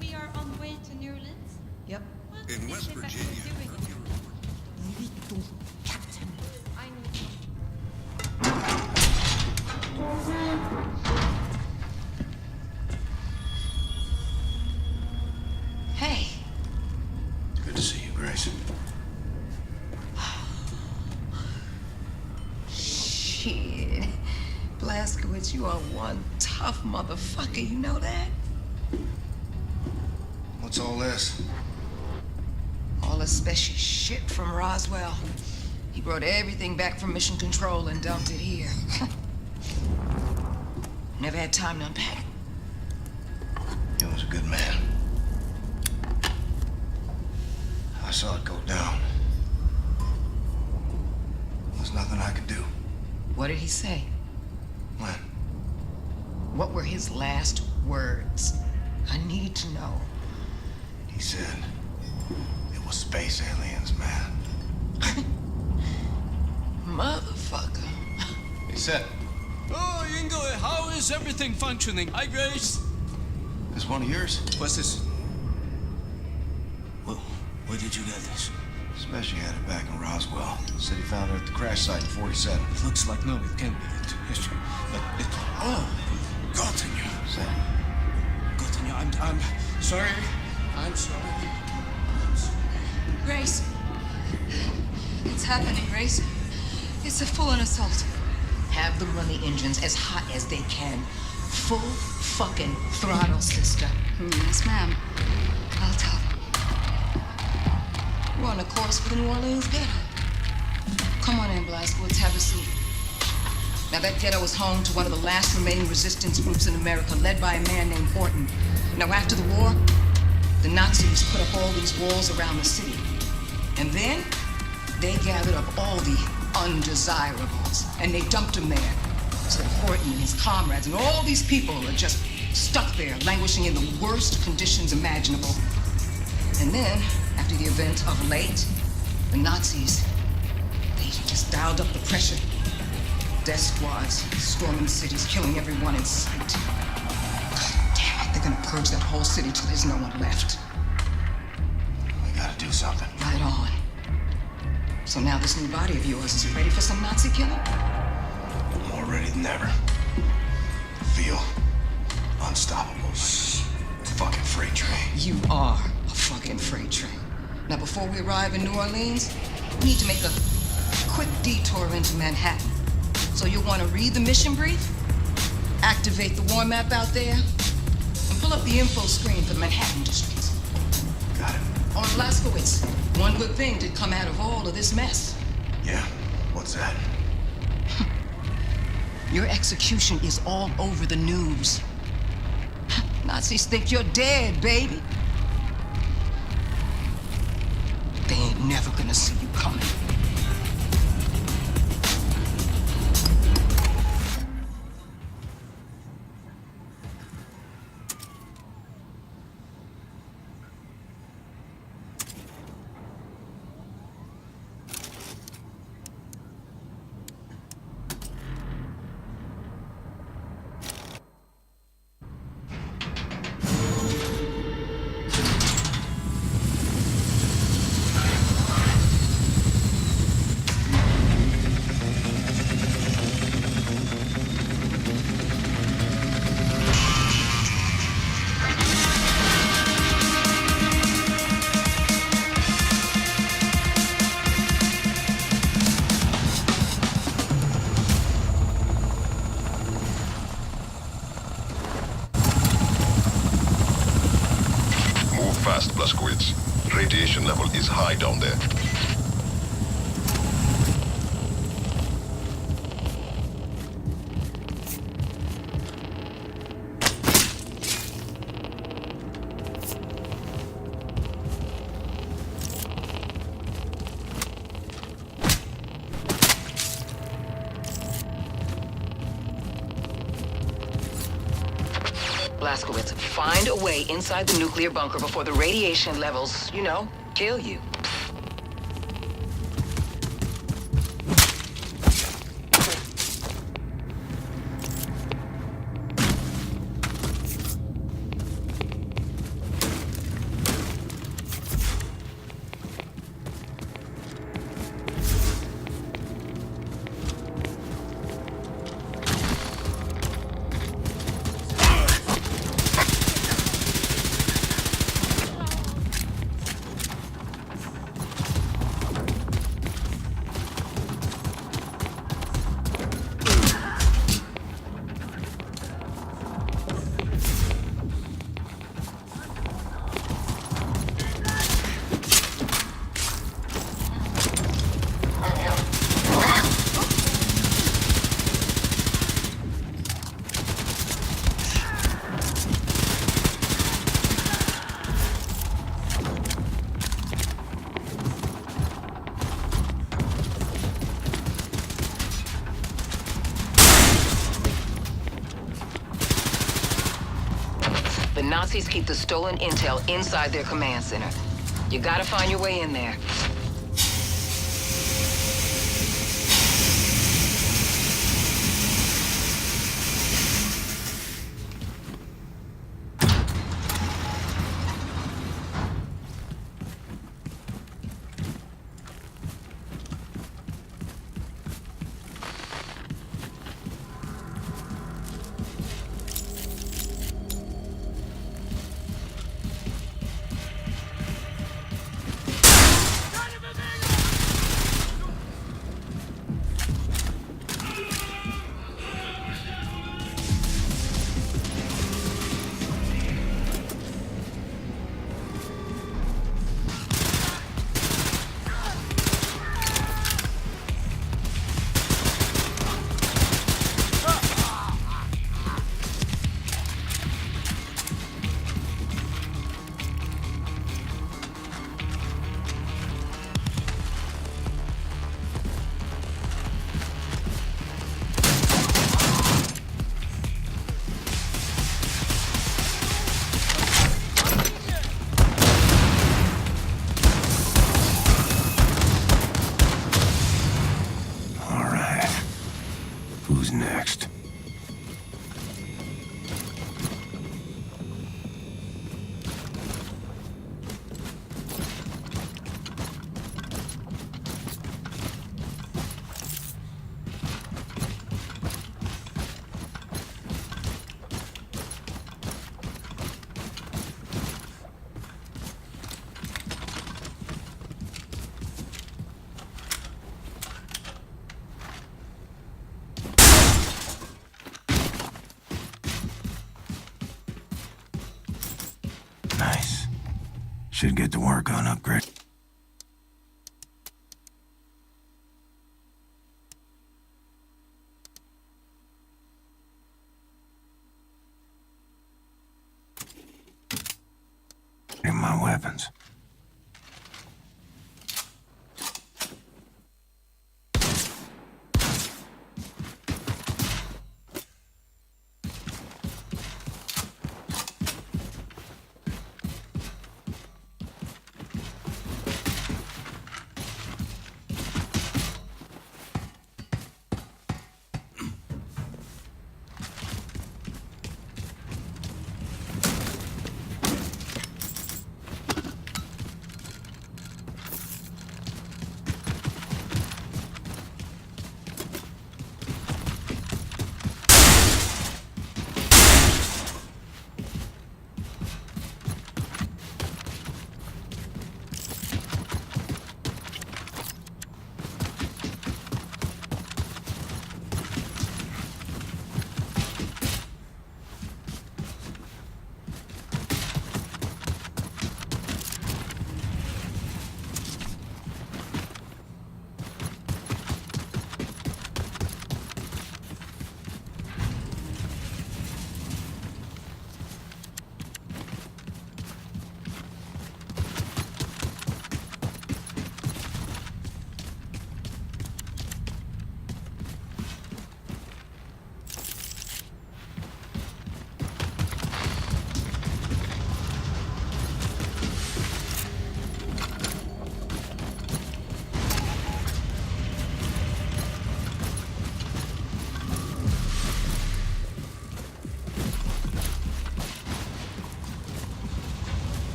We are on way to New Orleans? Yep. In West Virginia. Captain. I know. Hey. Good to see you, Grace. Shit. Blazkowicz, you are one tough motherfucker, you know that? What's all this? All the special shit from Roswell. He brought everything back from Mission Control and dumped it here. Never had time to unpack. He was a good man. I saw it go down. There's nothing I could do. What did he say? When? What were his last words? I need to know. He said it was space aliens, man. Motherfucker. He said, Oh, Ingo, how is everything functioning? Hi, Grace. this one of yours? What's this? Where did you get this? Special had it back in Roswell. Said he found it at the crash site in 47. It looks like no, it can't be it. History. But it. Oh, continue. Say. Continue. I'm sorry. I'm sorry. Grace. It's happening, Grace. It's a full-on assault. Have them run the engines as hot as they can. Full fucking throttle, sister. Yes, ma'am. I'll tell them. We're on a course for the New Orleans ghetto. Come on in, Blazkowicz. Have a seat. Now, that ghetto was home to one of the last remaining resistance groups in America, led by a man named Horton. Now, after the war, the Nazis put up all these walls around the city. And then, they gathered up all the undesirables, and they dumped them there. So that Horton and his comrades and all these people are just stuck there, languishing in the worst conditions imaginable. And then, after the event of late, the Nazis, they just dialed up the pressure. Death squads storming cities, killing everyone in sight. God damn it, they're gonna purge that whole city till there's no one left. We gotta do something. Right on. So now this new body of yours, is it ready for some Nazi killing? More ready than ever. Feel unstoppable. Fucking freight train. You are a fucking freight train. Now, before we arrive in New Orleans, we need to make a quick detour into Manhattan. So you'll want to read the mission brief, activate the war map out there, and pull up the info screen for the Manhattan district. Got it. On Blazkowicz, one good thing did come out of all of this mess. Yeah? What's that? Your execution is all over the news. Nazis think you're dead, baby. They ain't never gonna see you coming. Fast, Blazkowicz. Radiation level is high down there. Blazkowicz, find a way inside the nuclear bunker before the radiation levels, you know, kill you. The Nazis keep the stolen intel inside their command center. You gotta find your way in there. Who's next? Nice. Should get to work on upgrade. happens.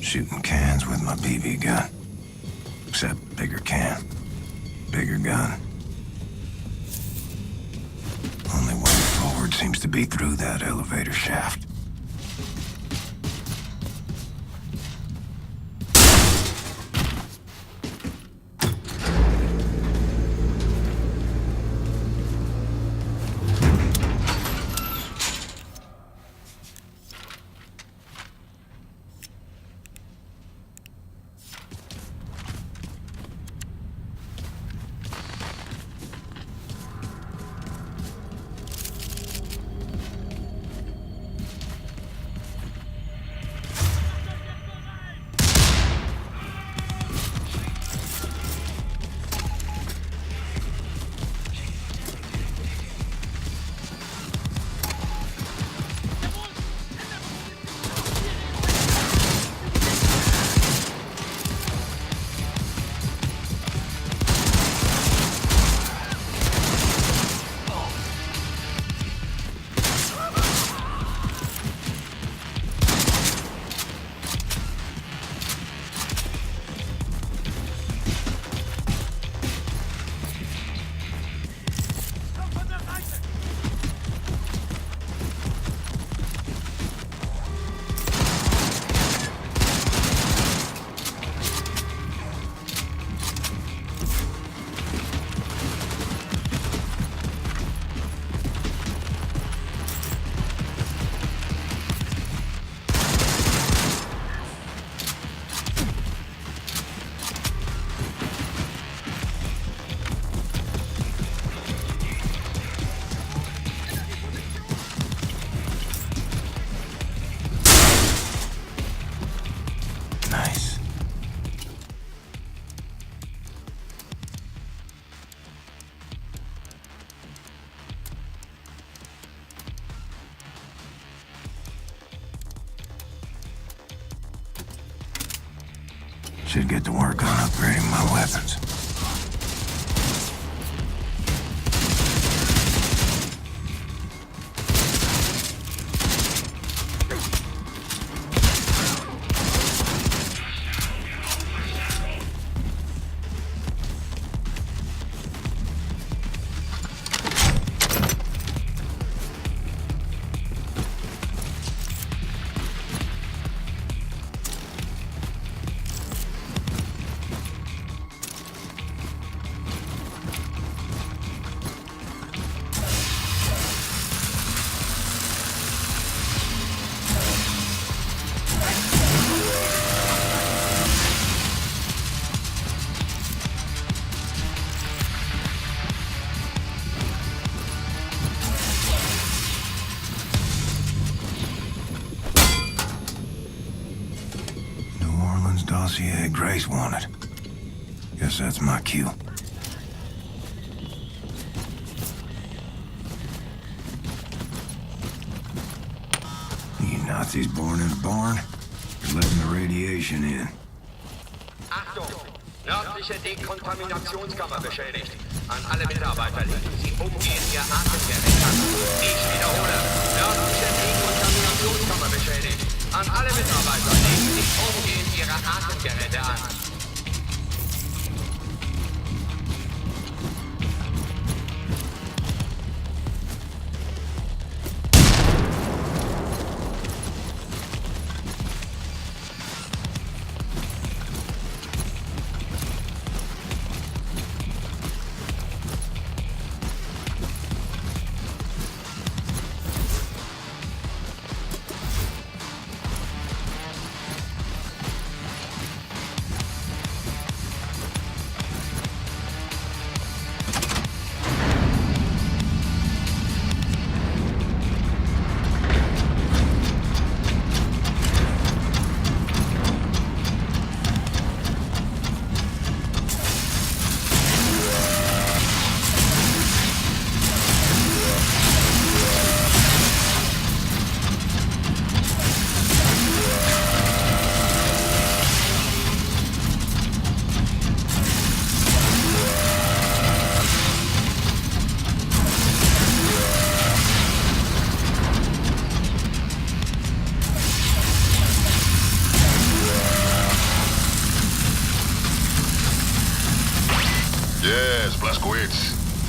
Shooting cans with my BB gun. Except bigger can, bigger gun. Only way forward seems to be through that elevator shaft. Should get to work on upgrading my weapons. Dossier Grace wanted. Guess that's my cue. You Nazis born in a barn? You're letting the radiation in. Achtung! Nördliche Dekontaminationskammer beschädigt. An alle Mitarbeiter legen Sie umgehend Ihr Atemgerät an. Ich wiederhole. Nördliche Dekontaminationskammer beschädigt. An alle Mitarbeiter legen Sie umgehend Ihre Atemgeräte an.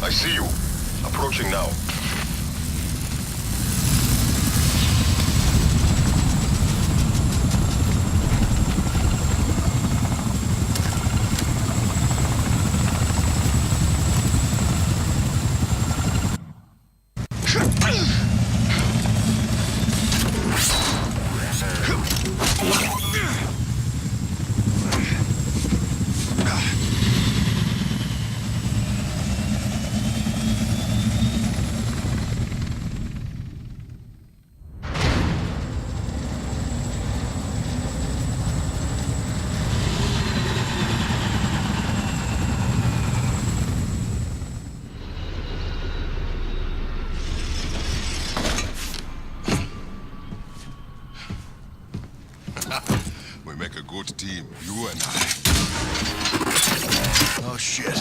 I see you. Approaching now. We make a good team, you and I. Oh, shit.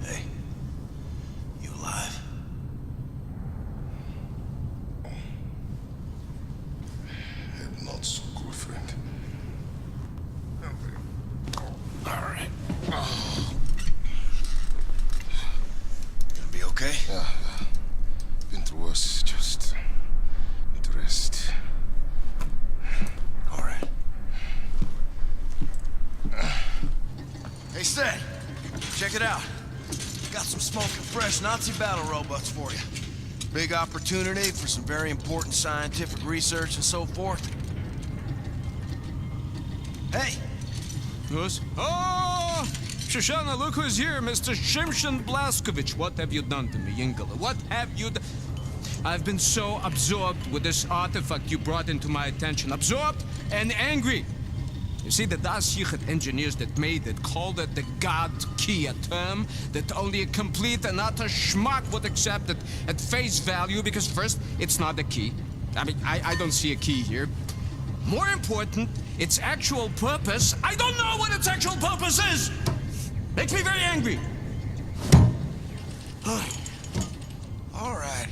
Hey, you alive? Not so good, friend. All right. Gonna be okay? Yeah. Been through worse. Just need to rest. All right. Hey, Stan, check it out. Got some smoking fresh Nazi battle robots for you. Big opportunity for some very important scientific research and so forth. Hey! Yes? Oh! Shoshana, look who's here, Mr. Shimshon Blazkowicz. What have you done to me, Ingela? What have you done? I've been so absorbed with this artifact you brought into my attention. Absorbed and angry. You see, the Das Yichud engineers that made it called it the God Key, a term that only a complete and utter schmuck would accept it at face value, because first, it's not a key. I mean, I don't see a key here. More important, its actual purpose. I don't know what its actual purpose is! Makes me very angry. All right.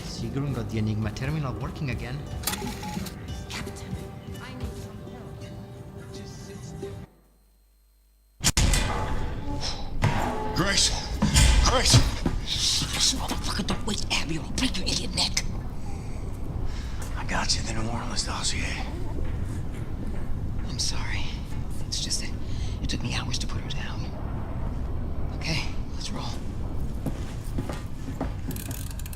Sigrun got the Enigma terminal working again. Grace! Grace! This motherfucker, don't waste ammo, or I'll break your idiot neck. I got you the New Orleans dossier. I'm sorry. It's just that it took me hours to put her down. Okay, let's roll.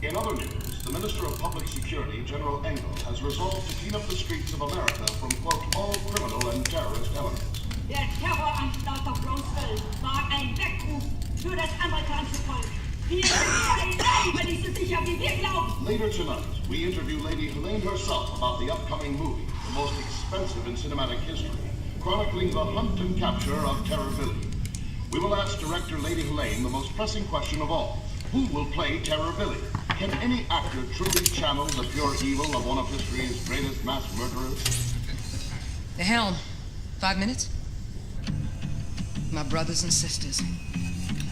In other news, the Minister of Public Security, General Engel, has resolved to clean up the streets of America from, quote, all criminal and terrorist elements. Der Terroranschlag auf Roswell war ein Weckruf für das amerikanische Volk. Wir sind überließen sicher, wie wir glauben. Later tonight, we interview Lady Helene herself about the upcoming movie, the most expensive in cinematic history, chronicling the hunt and capture of Terror Billy. We will ask director Lady Helene the most pressing question of all. Who will play Terror Billy? Can any actor truly channel the pure evil of one of history's greatest mass murderers? The helm. 5 minutes? My brothers and sisters.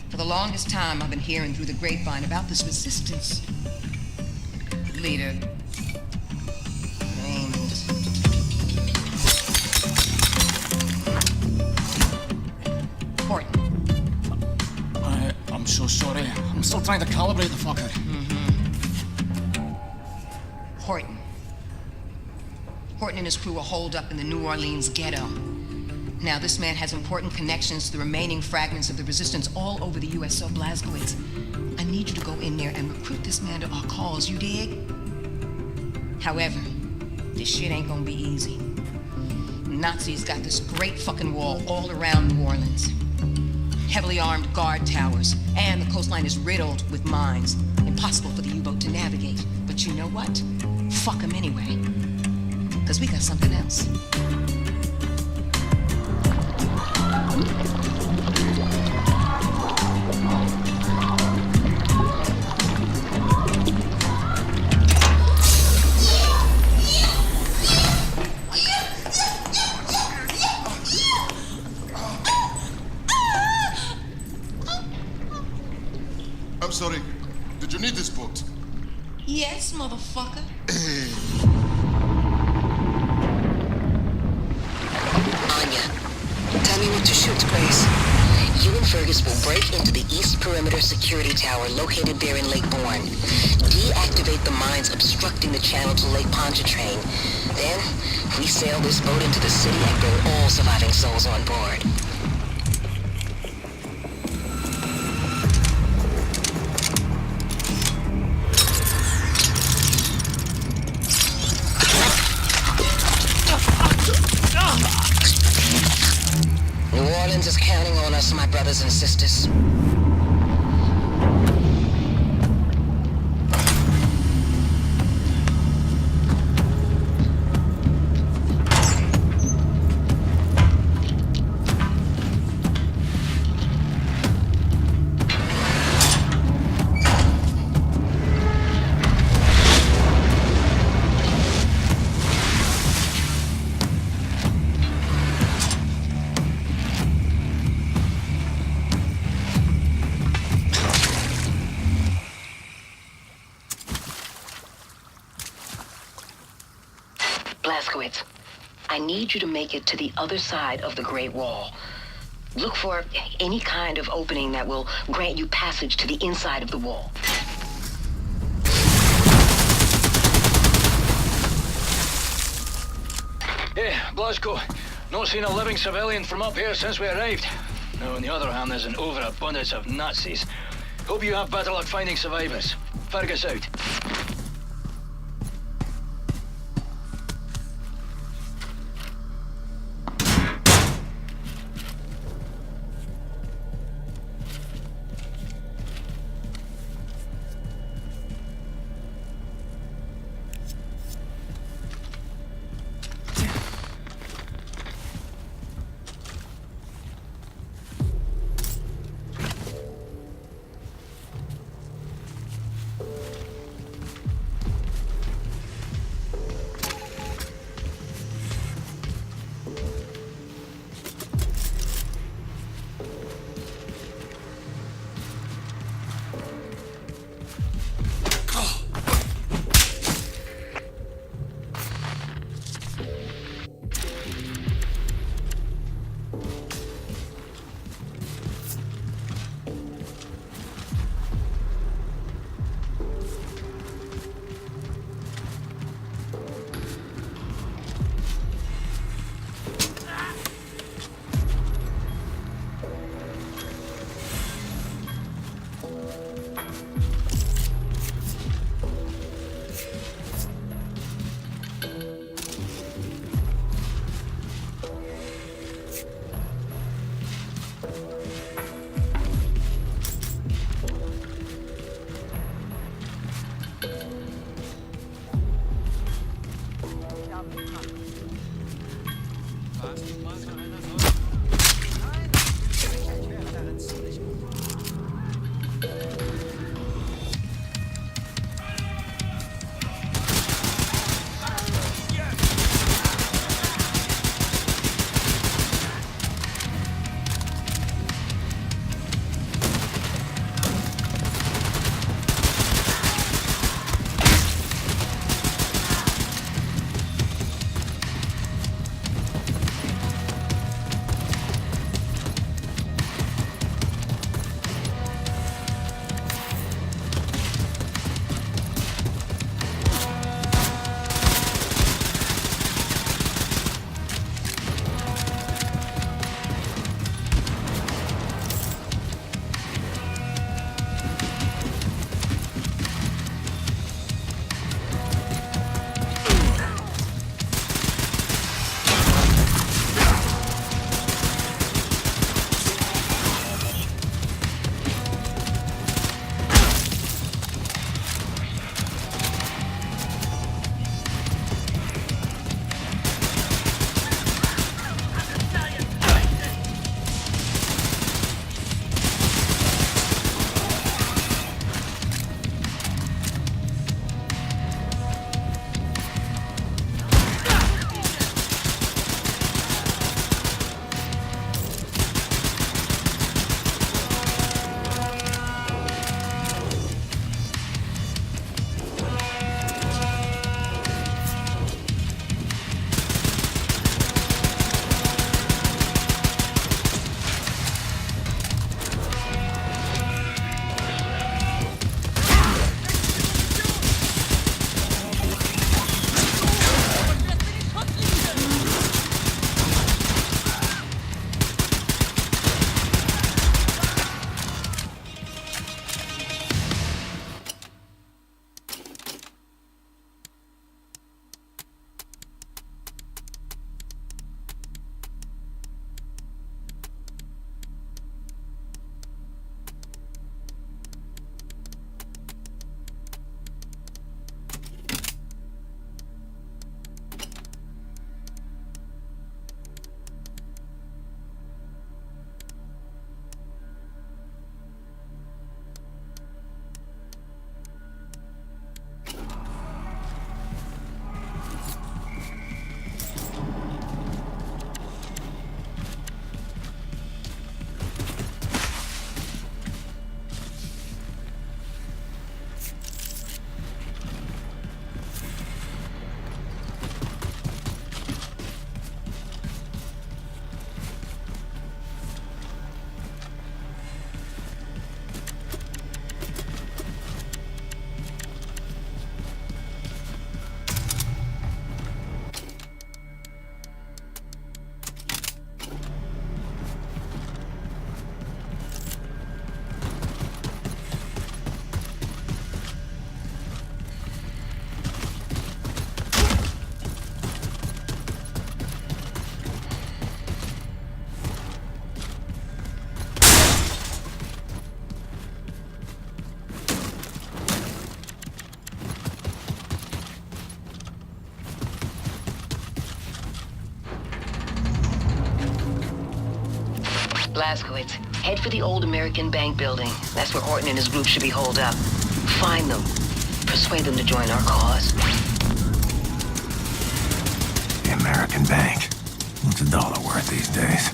For the longest time, I've been hearing through the grapevine about this resistance. Leader. Named... Horton. I'm so sorry. I'm still trying to calibrate the fucker. Horton. Horton and his crew are holed up in the New Orleans ghetto. Now, this man has important connections to the remaining fragments of the resistance all over the U.S., so Blazkowicz, I need you to go in there and recruit this man to our cause, you dig? However, this shit ain't gonna be easy. The Nazis got this great fucking wall all around New Orleans. Heavily armed guard towers, and the coastline is riddled with mines. Impossible for the U-boat to navigate. But you know what? Fuck them anyway. Because we got something else. motherfucker. Anya, tell me what to shoot, Grace. You and Fergus will break into the East Perimeter Security Tower located there in Lake Bourne. Deactivate the mines obstructing the channel to Lake Pontchartrain. Then, we sail this boat into the city and bring all surviving souls on board. New Orleans is counting on us, my brothers and sisters. Blazkowicz, I need you to make it to the other side of the Great Wall. Look for any kind of opening that will grant you passage to the inside of the wall. Hey, Blazko. Not seen a living civilian from up here since we arrived. Now, on the other hand, there's an overabundance of Nazis. Hope you have better luck finding survivors. Fergus out. Blazkowicz, head for the old American Bank building. That's where Horton and his group should be holed up. Find them. Persuade them to join our cause. The American Bank. What's a dollar worth these days?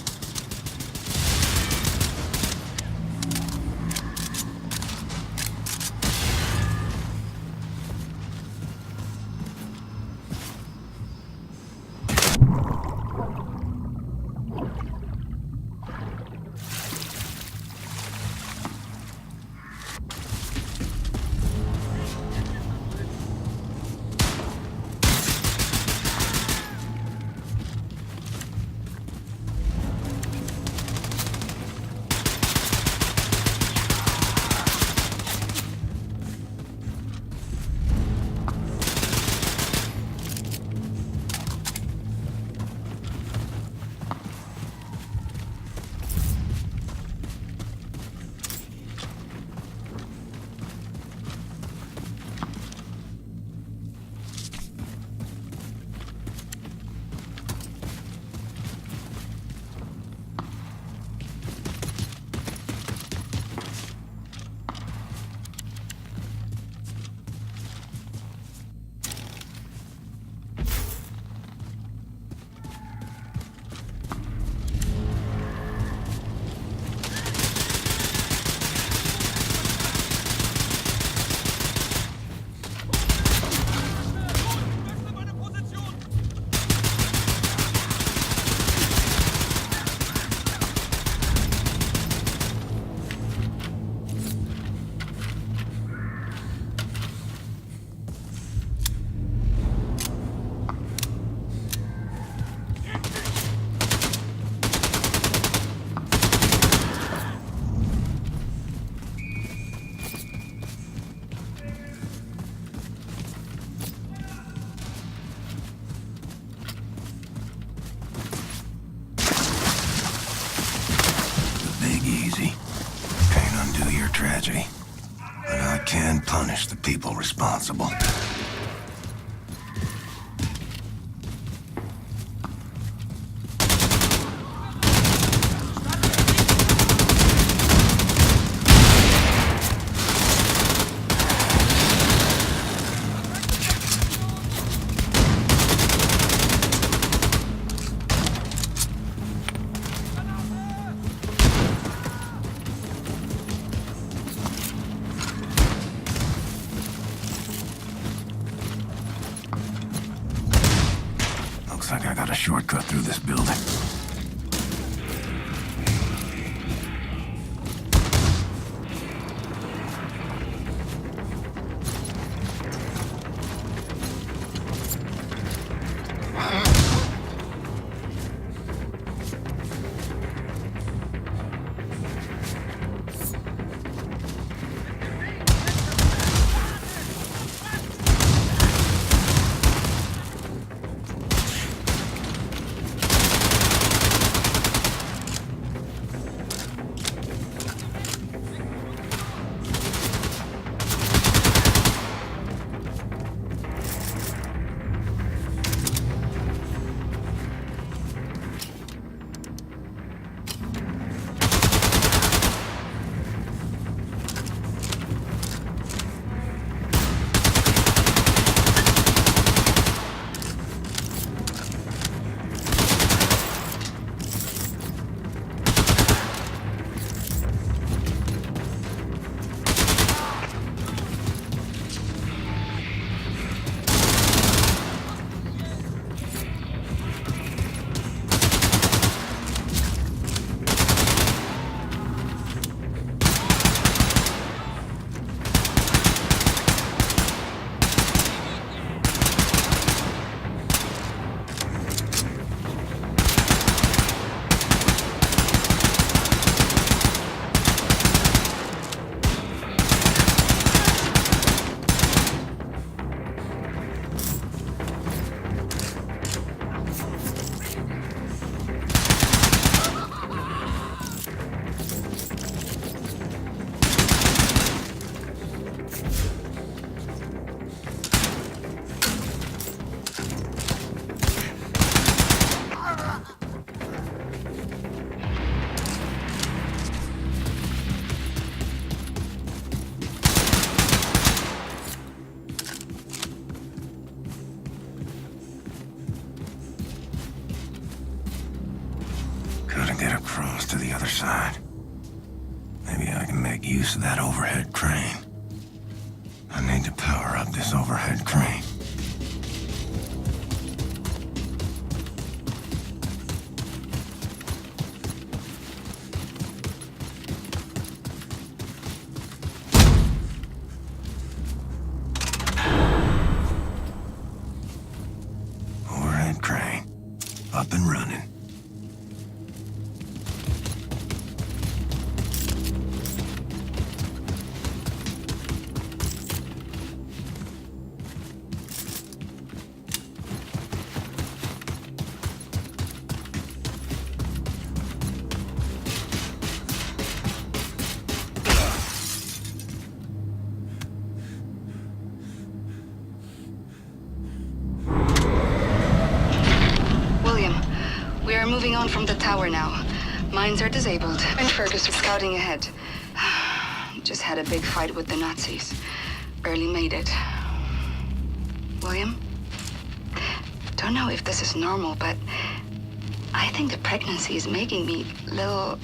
Tragedy. But I can punish the people responsible. Looks like I got a shortcut through this building. get across to the other side. Maybe I can make use of that overhead crane. I need to power up this overhead crane. Overhead crane. Up and running. We are moving on from the tower now. Mines are disabled, and Fergus is scouting ahead. Just had a big fight with the Nazis. Barely made it. William? Don't know if this is normal, but I think the pregnancy is making me a little,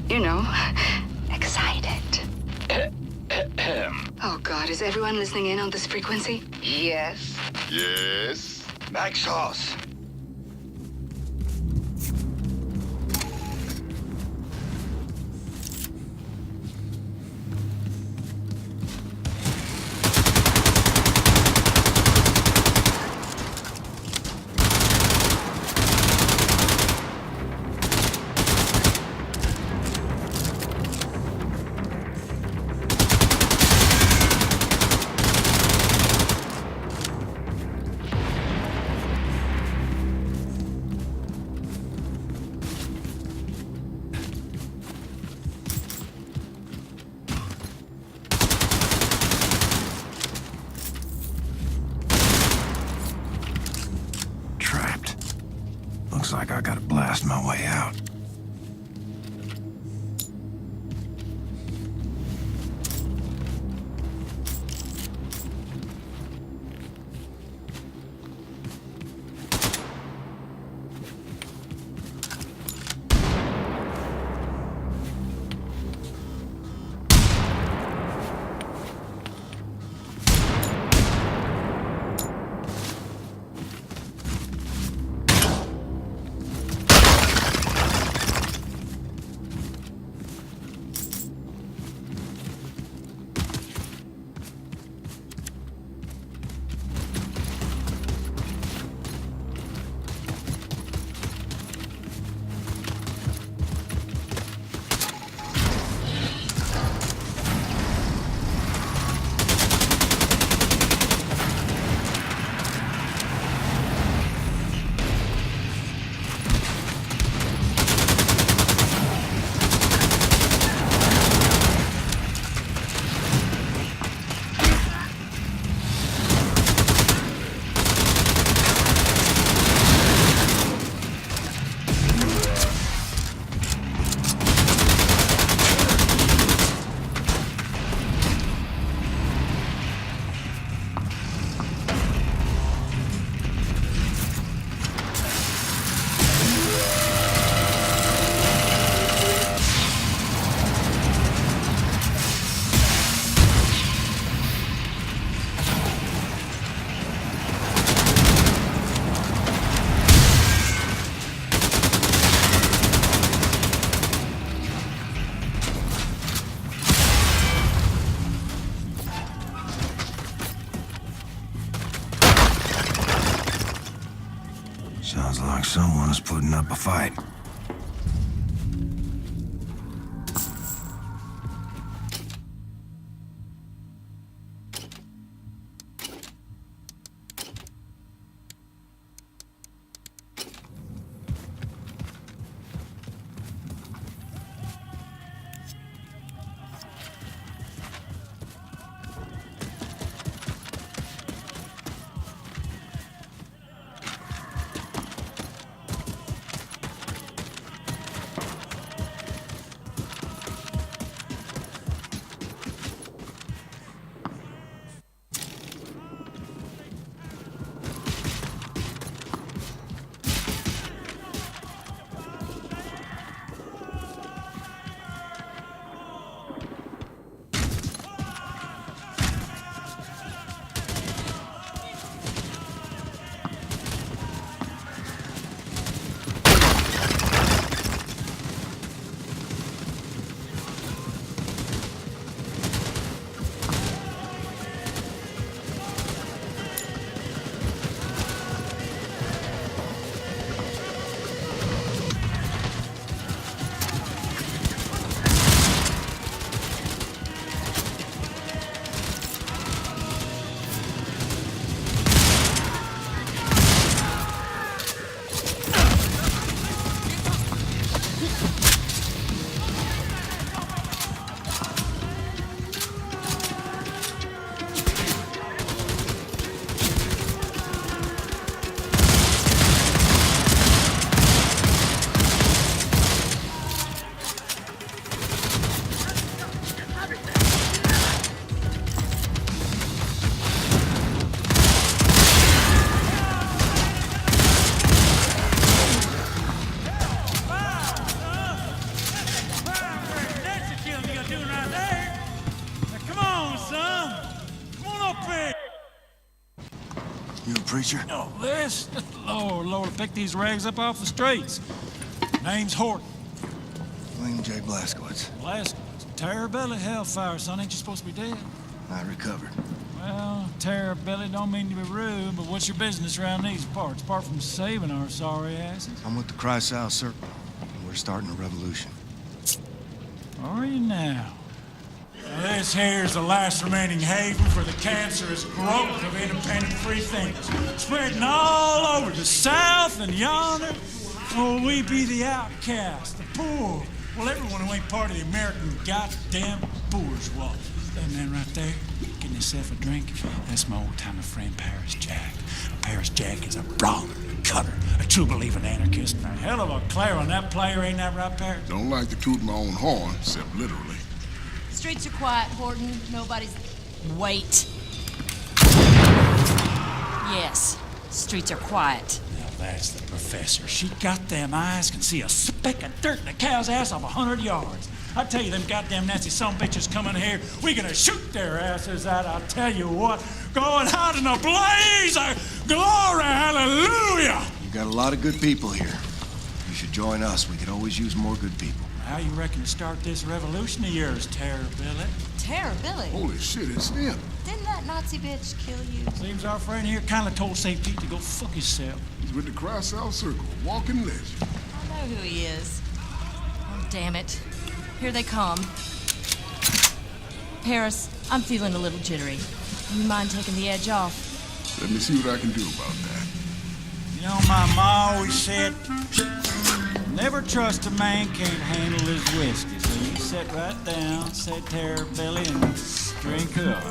you know, excited. Oh God, is everyone listening in on this frequency? Yes. Yes? Max Hoss. Looks like I gotta blast my way out. Sounds like someone's putting up a fight. preacher? Oh, this? Lord, pick these rags up off the streets. Name's Horton. William J. Blazkowicz. Blazkowicz. Terror-belly hellfire, son. Ain't you supposed to be dead? I recovered. Well, terror-belly don't mean to be rude, but what's your business around these parts, apart from saving our sorry asses? I'm with the Cry-South Circle. We're starting a revolution. Are you now? This here's the last remaining haven for the cancerous growth of independent free thinkers, spreading all over the South and yonder. Oh, we be the outcast, the poor. Well, everyone who ain't part of the American goddamn bourgeois. That man right there, getting himself a drink, that's my old-timer friend Paris Jack. Paris Jack is a brawler, a cutter, a true-believing anarchist, and a hell of a clarion that player, ain't that right, Paris? Don't like to toot my own horn, except literally. Streets are quiet, Horton. Nobody's... Wait. Yes, streets are quiet. Now that's the professor. She got them eyes, can see a speck of dirt in a cow's ass off 100 yards. I tell you, them goddamn Nazi sumbitches coming here, we gonna shoot their asses out, I'll tell you what. Going out in a blaze of glory, hallelujah! You got a lot of good people here. You should join us. We could always use more good people. How you reckon to start this revolution of yours, Terror-Billy? Terror-Billy? Holy shit, it's him. Didn't that Nazi bitch kill you? Seems our friend here kinda told St. Pete to go fuck himself. He's with the Cry-South Circle, walking legend. I know who he is. Oh, damn it. Here they come. Paris, I'm feeling a little jittery. You mind taking the edge off? Let me see what I can do about that. You know, my ma always said, never trust a man can't handle his whiskey. So you sit right down, say Terror-Billy, and drink up.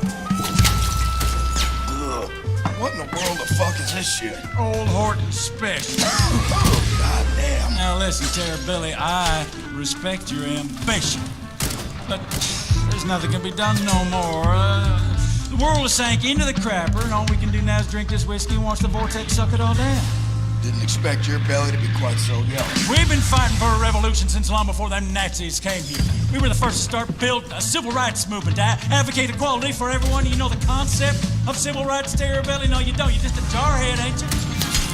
Ugh. What in the world the fuck is this shit? Old Horton special. Oh, goddamn. Now listen, Terror-Billy, I respect your ambition. But there's nothing can be done no more. The world has sank into the crapper, and all we can do now is drink this whiskey and watch the vortex suck it all down. Didn't expect your belly to be quite so young. We've been fighting for a revolution since long before them Nazis came here. We were the first to start building a civil rights movement to advocate equality for everyone. You know the concept of civil rights, Terror-Billy? No, you don't. You're just a jarhead, ain't you?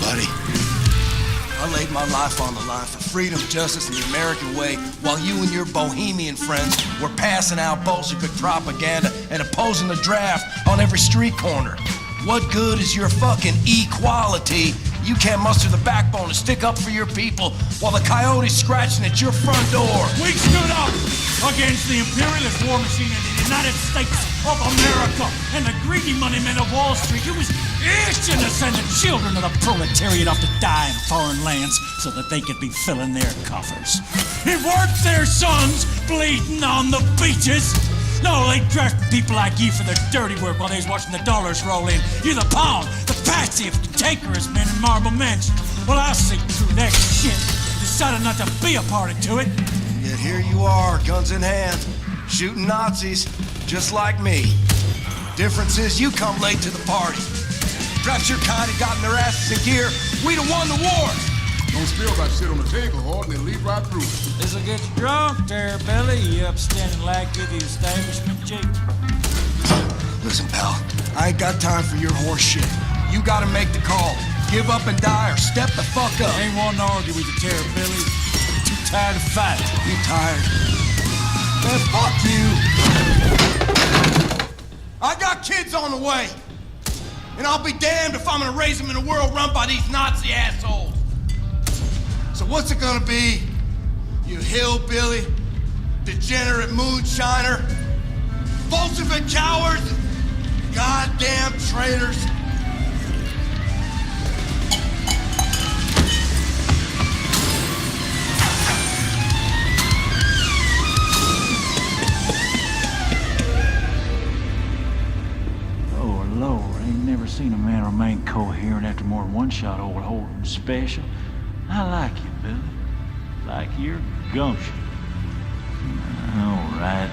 Buddy, I laid my life on the line for freedom, justice, and the American way while you and your bohemian friends were passing out Bolshevik propaganda and opposing the draft on every street corner. What good is your fucking equality? You can't muster the backbone to stick up for your people while the coyote's scratching at your front door. We stood up against the imperialist war machine in the United States of America and the greedy money men of Wall Street who was itching to send the children of the proletariat off to die in foreign lands so that they could be filling their coffers. It weren't their sons bleeding on the beaches. No, they drafted people like you for their dirty work while they was watching the dollars roll in. You're the pawn, the passive, the tankerous men in marble mansion. Well, I see through that shit. Decided not to be a party to it. Yet here you are, guns in hand, shooting Nazis, just like me. Difference is you come late to the party. Perhaps your kind had gotten their asses in gear. We'd have won the war. Don't spill that shit on the table, Horton, and leave right through. This'll get you drunk, Terror-Billy, you upstanding lackey of the establishment, Jake. Listen, pal, I ain't got time for your horse shit. You gotta make the call. Give up and die or step the fuck up. I ain't wanting to argue with you, Terror-Billy. I'm too tired to fight. You tired? Man, fuck you. I got kids on the way. And I'll be damned if I'm gonna raise them in a world run by these Nazi assholes. So what's it gonna be? You hillbilly, degenerate moonshiner, Bolshevik cowards, goddamn traitors. Oh, Lord, I ain't never seen a man remain coherent after more than one shot old Horton special. I like you, Billy. Like your gumption. All right,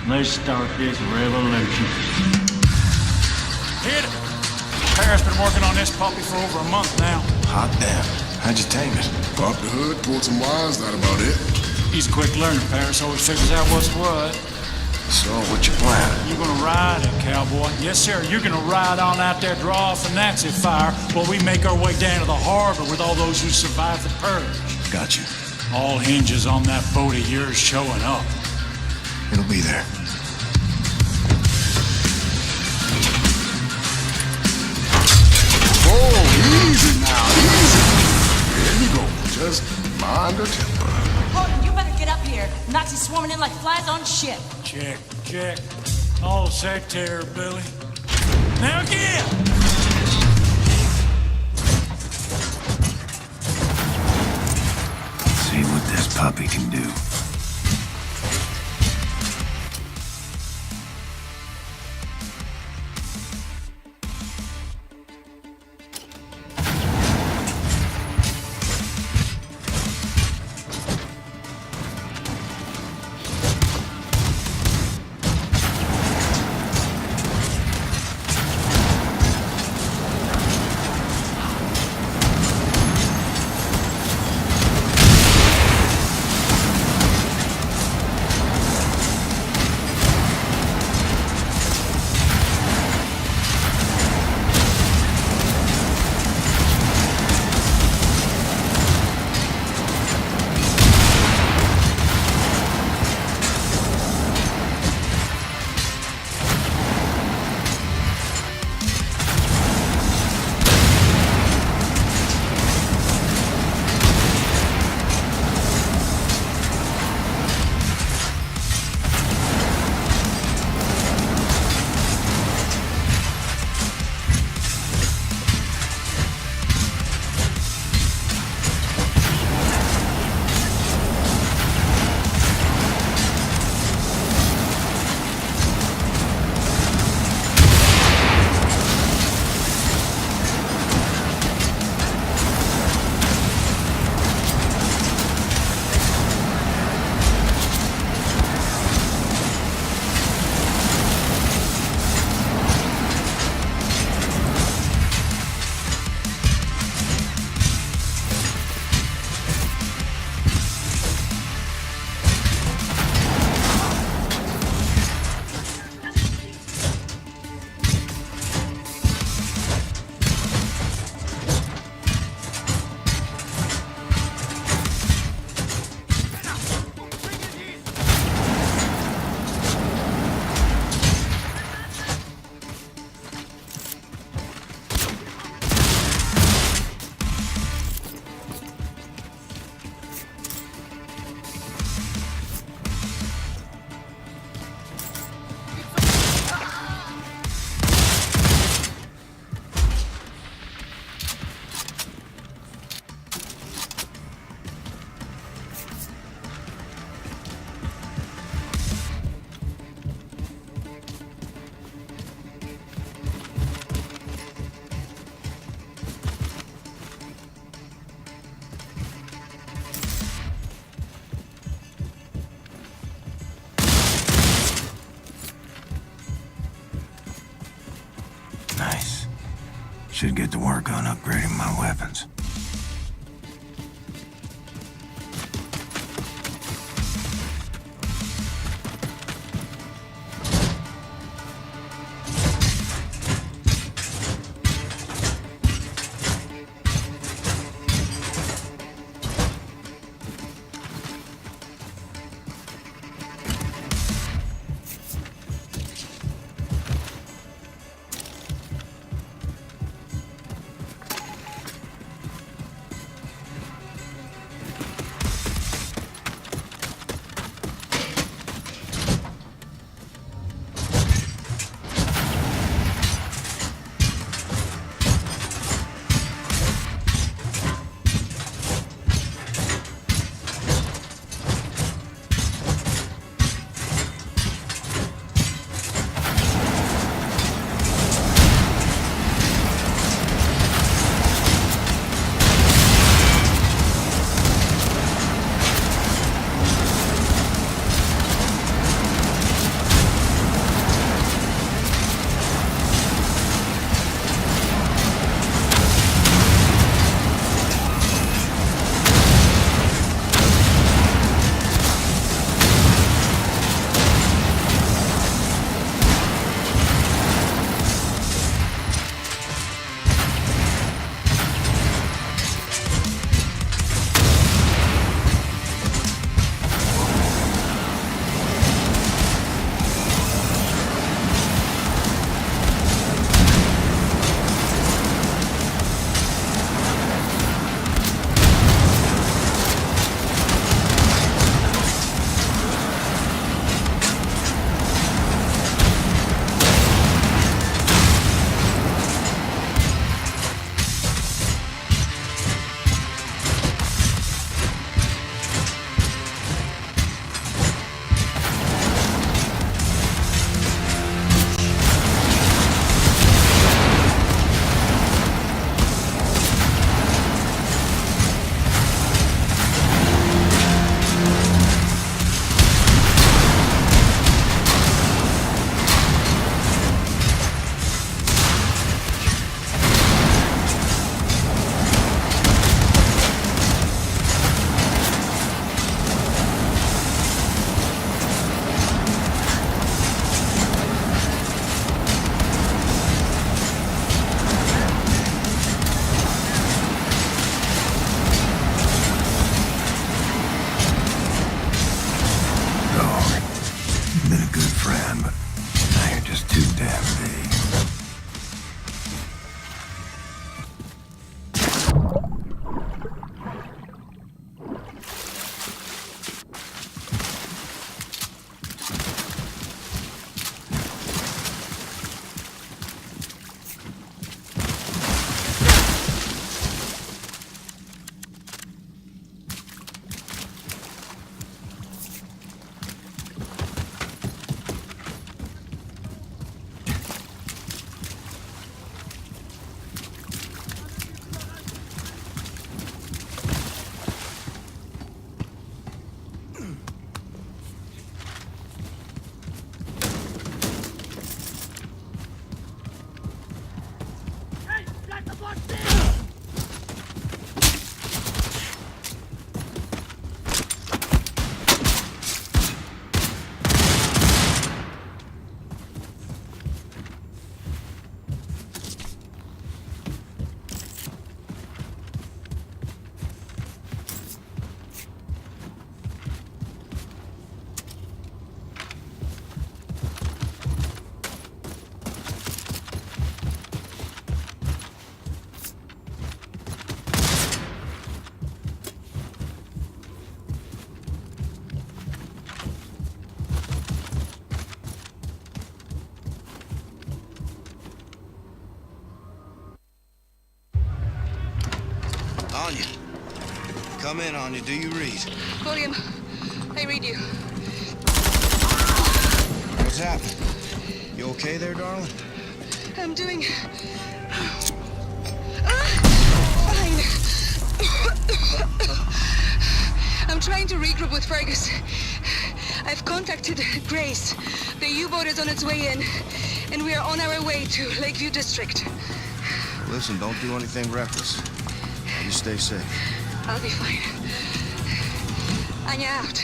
let's start this revolution. Hit it! Paris been working on this puppy for over a month now. Hot damn. How'd you tame it? Popped the hood, pulled some wires, that about it. He's a quick learner, Paris. Always figures out what's what. So, what's your plan? You're gonna ride it, cowboy. Yes, sir. You're gonna ride on out there, draw off a Nazi fire while we make our way down to the harbor with all those who survived the purge. Gotcha. All hinges on that boat of yours showing up. It'll be there. Oh, easy now, easy. There you go. Just mind the temper. Horton, you better get up here. Nazis swarming in like flies on shit. Check, check. All set there, Billy. Now get! See what this puppy can do. Nice. Should get to work on upgrading my weapons. Anya. Come in, Anya. Do you read? William, I read you. What's happening? You okay there, darling? I'm doing... fine. I'm trying to regroup with Fergus. I've contacted Grace. The U-boat is on its way in, and we are on our way to Lakeview District. Listen, don't do anything reckless. You stay safe. I'll be fine. Anya out.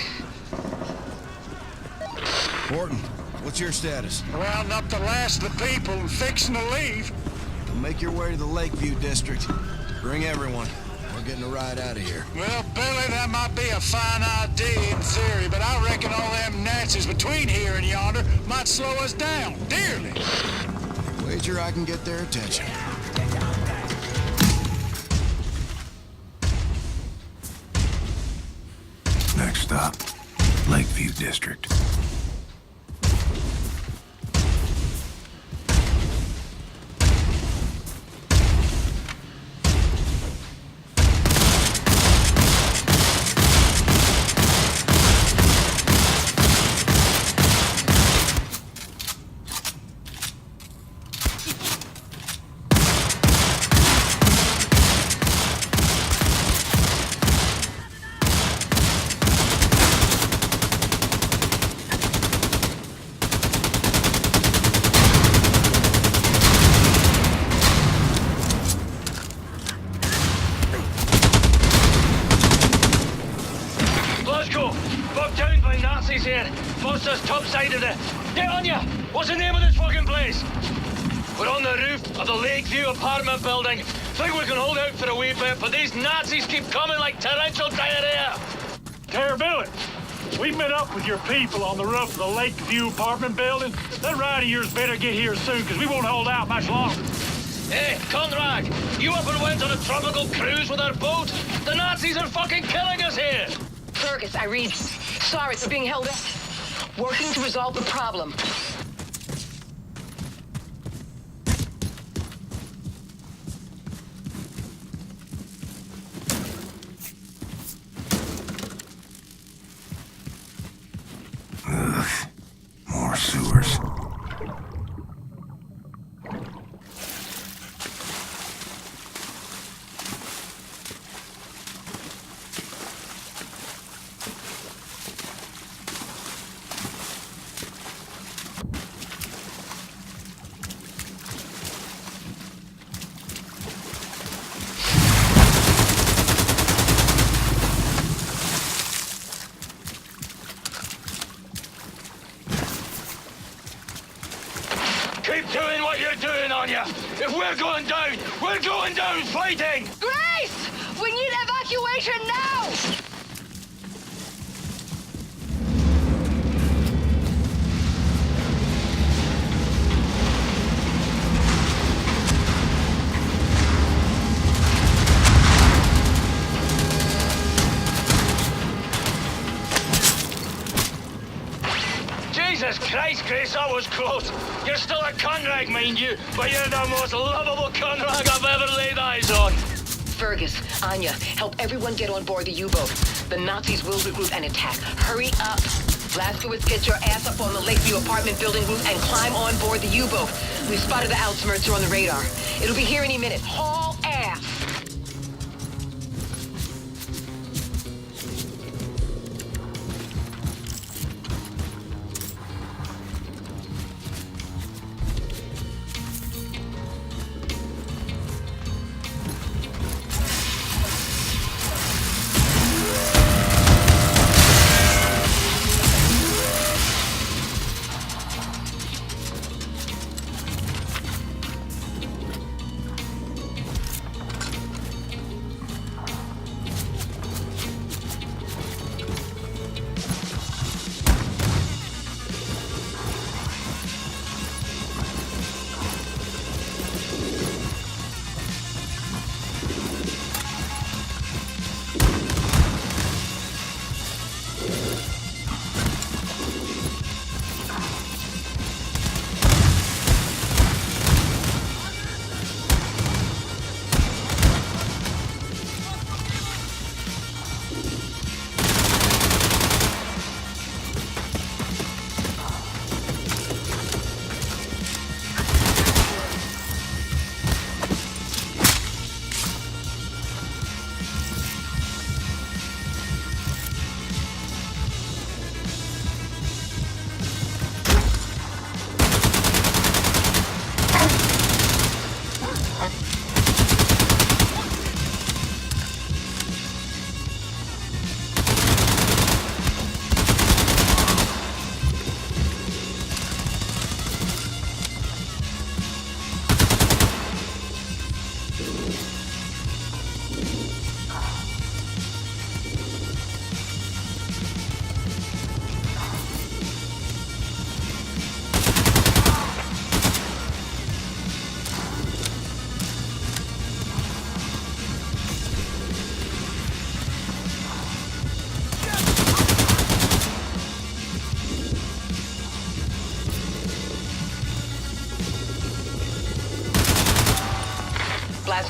Horton, what's your status? Rounding up the last of the people and fixing to leave. Then make your way to the Lakeview District. Bring everyone. We're getting a ride out of here. Well, Billy, that might be a fine idea in theory, but I reckon all them Nazis between here and yonder might slow us down, dearly. Wager I can get their attention. Next stop, Lakeview District. Get on ya! What's the name of this fucking place? We're on the roof of the Lakeview apartment building. Think we can hold out for a wee bit, but these Nazis keep coming like torrential diarrhea. Billy, we've met up with your people on the roof of the Lakeview apartment building. That ride of yours better get here soon, because we won't hold out much longer. Hey, Conrad, you up and went on a tropical cruise with our boat? The Nazis are fucking killing us here! Fergus, I read. Sorry, we're being held up. Working to resolve the problem. Ugh, more sewers. Keep doing what you're doing, Anya! If we're going down fighting! Grace! We need evacuation now! Jesus Christ, Grace, that was close. You're still a Conrad, mind you, but you're the most lovable Conrad I've ever laid eyes on. Fergus, Anya, help everyone get on board the U-boat. The Nazis will regroup and attack. Hurry up. Blazkowicz, get your ass up on the Lakeview apartment building roof and climb on board the U-boat. We've spotted the Outsmirts on the radar. It'll be here any minute. Haul ass!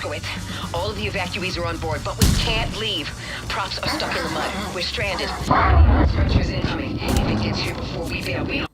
Blazkowicz, all of the evacuees are on board, but we can't leave. Props are stuck in the mud. We're stranded. Searchers incoming. If it gets here before we bail, we...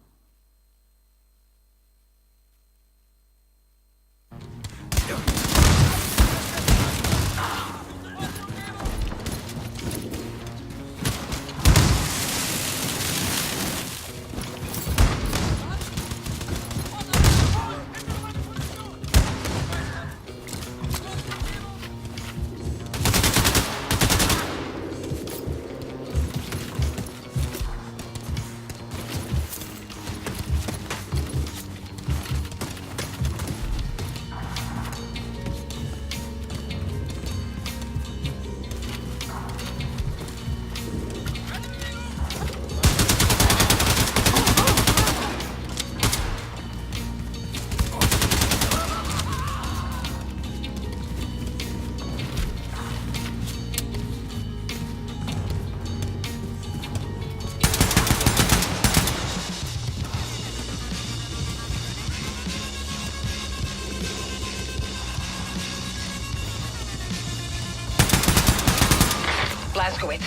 Blazkowicz,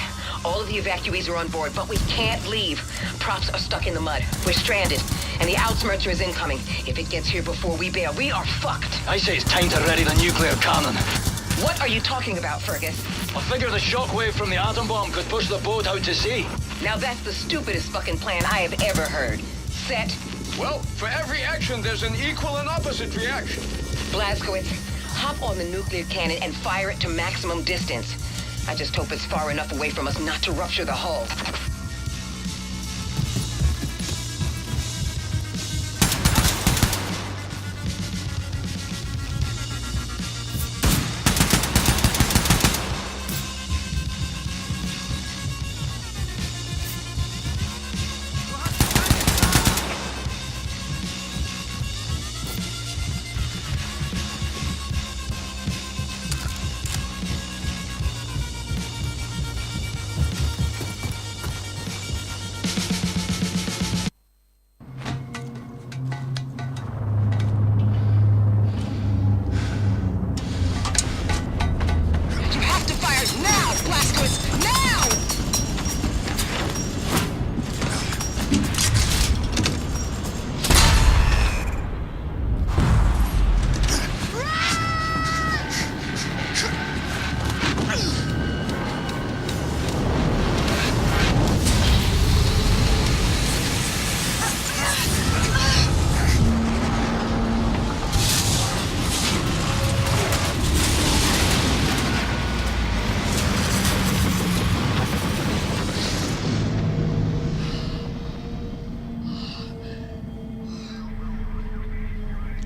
all of the evacuees are on board, but we can't leave. Props are stuck in the mud. We're stranded, and the Outsmercher is incoming. If it gets here before we bail, we are fucked. I say it's time to ready the nuclear cannon. What are you talking about, Fergus? I figure the shockwave from the atom bomb could push the boat out to sea. Now that's the stupidest fucking plan I have ever heard. Set. Well, for every action, there's an equal and opposite reaction. Blazkowicz, hop on the nuclear cannon and fire it to maximum distance. I just hope it's far enough away from us not to rupture the hull.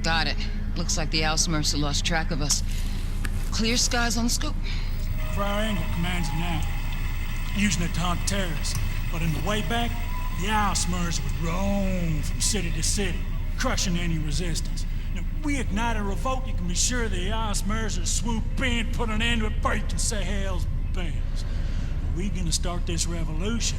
Got it. Looks like the Outsmercer lost track of us. Clear skies on the scope. For our angle commands it now. Using it to hunt terrorists. But in the way back, the Outsmercer would roam from city to city, crushing any resistance. Now, if we ignite a revolt, you can be sure the Outsmercer swoop in, put an end to it before you can say hell's bells. If we're gonna start this revolution,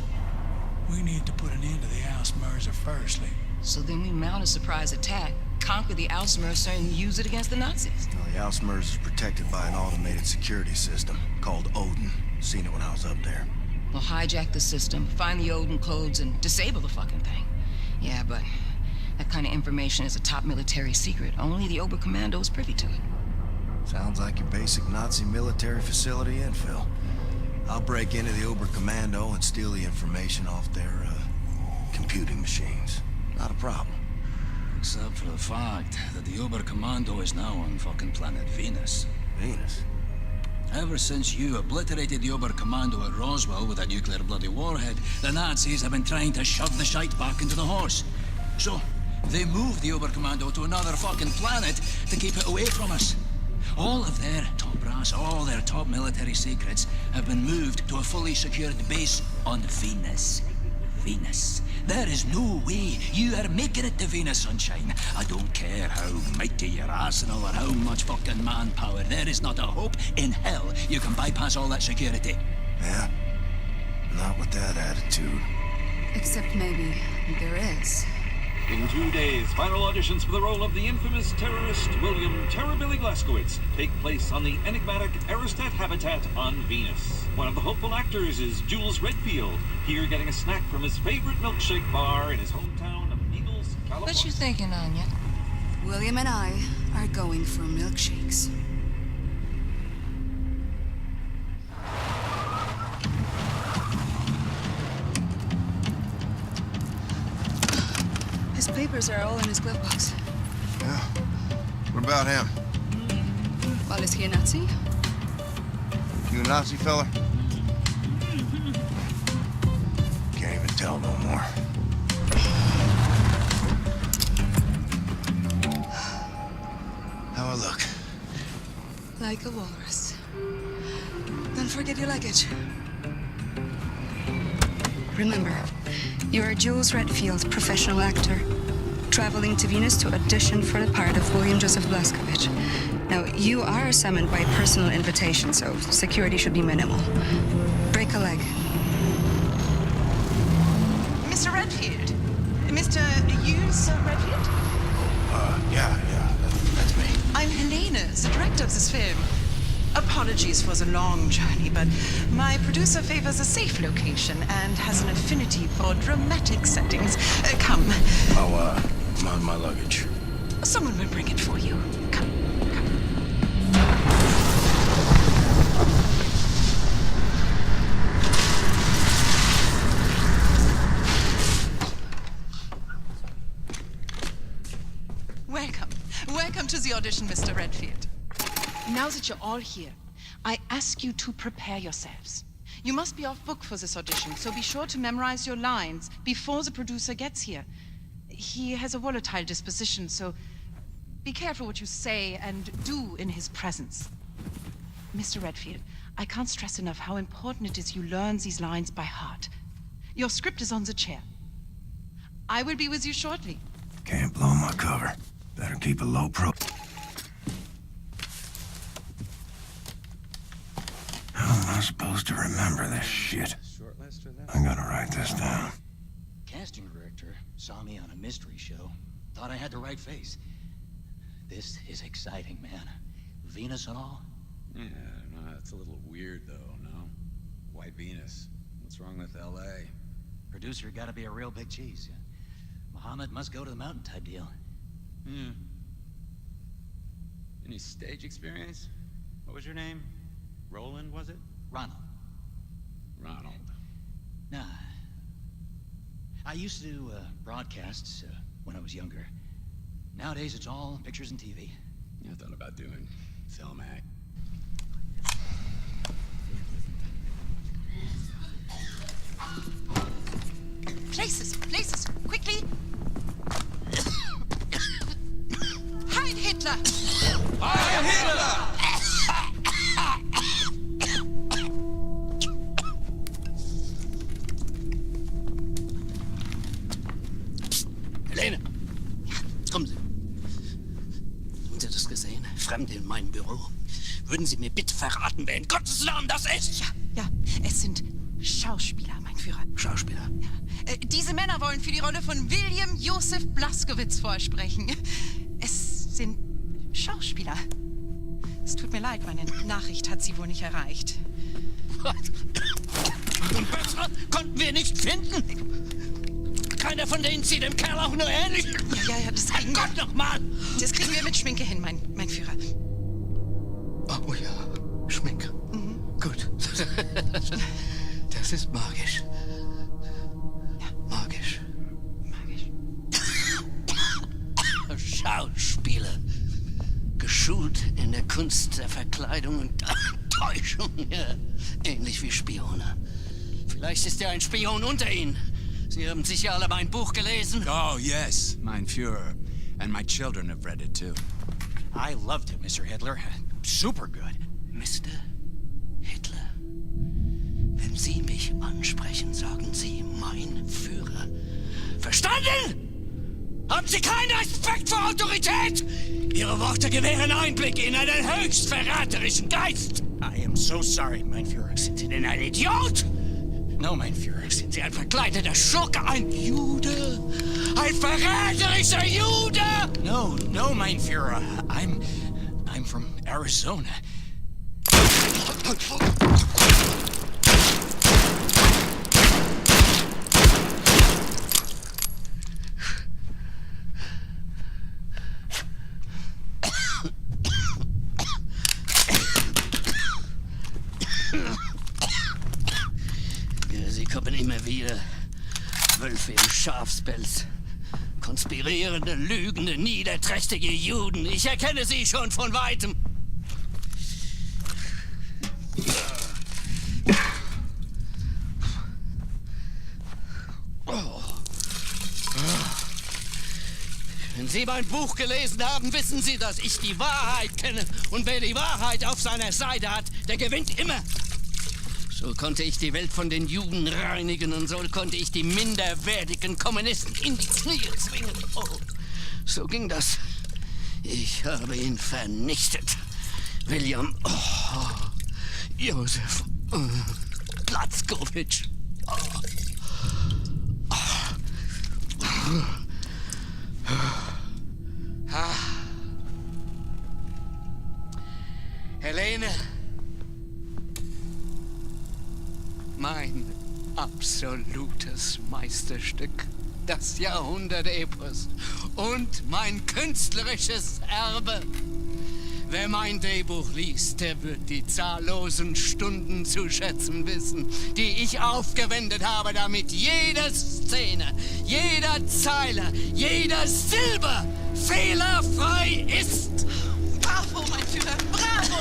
we need to put an end to the Outsmercer firstly. So then we mount a surprise attack, conquer the Outsmercer, and use it against the Nazis. Well, the Outsmercer is protected by an automated security system called Odin. Seen it when I was up there. We'll hijack the system, find the Odin codes, and disable the fucking thing. Yeah, but that kind of information is a top military secret. Only the Oberkommando is privy to it. Sounds like your basic Nazi military facility infill. I'll break into the Oberkommando and steal the information off their, computing machines. Not a problem. Except for the fact that the Oberkommando is now on fucking planet Venus. Venus? Ever since you obliterated the Oberkommando at Roswell with a nuclear bloody warhead, the Nazis have been trying to shove the shite back into the horse. So, they moved the Oberkommando to another fucking planet to keep it away from us. All of their top brass, all their top military secrets have been moved to a fully secured base on Venus. Venus. There is no way you are making it to Venus, sunshine. I don't care how mighty your arsenal or how much fucking manpower. There is not a hope in hell you can bypass all that security. Yeah? Not with that attitude. Except maybe there is. In 2 days, final auditions for the role of the infamous terrorist William Terrorbilly Blazkowicz take place on the enigmatic Aristat habitat on Venus. One of the hopeful actors is Jules Redfield, here getting a snack from his favorite milkshake bar in his hometown of Eagles, California. What you thinking, Anya? William and I are going for milkshakes. His papers are all in his glove box. Yeah. What about him? Well, is he a Nazi? You a Nazi fella? Can't even tell no more. How I look? Like a walrus. Don't forget your luggage. Remember, you're Jules Redfield, professional actor, traveling to Venus to audition for the part of William Joseph Blazkowicz. Now, you are summoned by personal invitation, so security should be minimal. Break a leg. Mr. Redfield? Mr. Jules Redfield? Yeah, that's me. I'm Helena, the director of this film. Apologies for the long journey, but my producer favors a safe location and has an affinity for dramatic settings. Come. Oh, my luggage. Someone will bring it for you. Come. Welcome to the audition, Mr. Redfield. Now that you're all here, I ask you to prepare yourselves. You must be off book for this audition, so be sure to memorize your lines before the producer gets here. He has a volatile disposition, so be careful what you say and do in his presence. Mr. Redfield, I can't stress enough how important it is you learn these lines by heart. Your script is on the chair. I will be with you shortly. Can't blow my cover. Better keep a low pro. How am I supposed to remember this shit? I gotta write this down. Casting director saw me on a mystery show. Thought I had the right face. This is exciting, man. Venus and all? Yeah, no, it's a little weird, though, no? Why Venus? What's wrong with L.A.? Producer gotta be a real big cheese. Muhammad must go to the mountain type deal. Yeah. Any stage experience? What was your name? Roland, was it? Ronald. Ronald. Nah. I used to do broadcasts when I was younger. Nowadays, it's all pictures and TV. Yeah, I thought about doing film act. Places, quickly! Heil Hitler! Heil Hitler! Helene! Jetzt kommen Sie. Haben Sie das gesehen? Fremde in meinem Büro. Würden Sie mir bitte verraten, wer in Gottes Namen das ist? Ja, es sind Schauspieler, mein Führer. Schauspieler? Ja. Diese Männer wollen für die Rolle von William Joseph Blazkowicz vorsprechen. Es sind Schauspieler. Es tut mir leid, meine Nachricht hat sie wohl nicht erreicht. Was? Und bessere konnten wir nicht finden? Keiner von denen sieht dem Kerl auch nur ähnlich. Ja, das kriegen wir. Gott nochmal! Das kriegen wir mit Schminke hin, mein Führer. Oh ja, Schminke. Mhm. Gut. Das ist magisch. Ja. Magisch. Schauspieler. Geschult in der Kunst der Verkleidung und Täuschung. Ja. Ähnlich wie Spione. Vielleicht ist ja ein Spion unter Ihnen. Sie haben sicher alle mein Buch gelesen. Oh, yes, mein Führer. And my children have read it too. I loved it, Mr. Hitler. Super good. Mr. Hitler. Wenn Sie mich ansprechen, sagen Sie mein Führer. Verstanden? Haben Sie keinen Respekt vor Autorität? Ihre Worte gewähren Einblick in einen höchst verräterischen Geist. I am so sorry, mein Führer. Sind Sie denn ein Idiot? No, mein Führer. Sind Sie ein verkleideter Schurke, ein Jude? Ein verräterischer Jude? No, mein Führer. I'm from Arizona. Sie kommen immer wieder. Wölfe im Schafspelz. Konspirierende, lügende, niederträchtige Juden. Ich erkenne sie schon von Weitem. Wenn Sie mein Buch gelesen haben, wissen Sie, dass ich die Wahrheit kenne. Und wer die Wahrheit auf seiner Seite hat, der gewinnt immer. So konnte ich die Welt von den Juden reinigen und so konnte ich die minderwertigen Kommunisten in die Knie zwingen. Oh, so ging das. Ich habe ihn vernichtet. William Josef Blazkowicz. Helene. Mein absolutes Meisterstück, das Jahrhundert-Epos und mein künstlerisches Erbe. Wer mein Drehbuch liest, der wird die zahllosen Stunden zu schätzen wissen, die ich aufgewendet habe, damit jede Szene, jeder Zeile, jeder Silbe fehlerfrei ist. Bravo, mein Führer, bravo!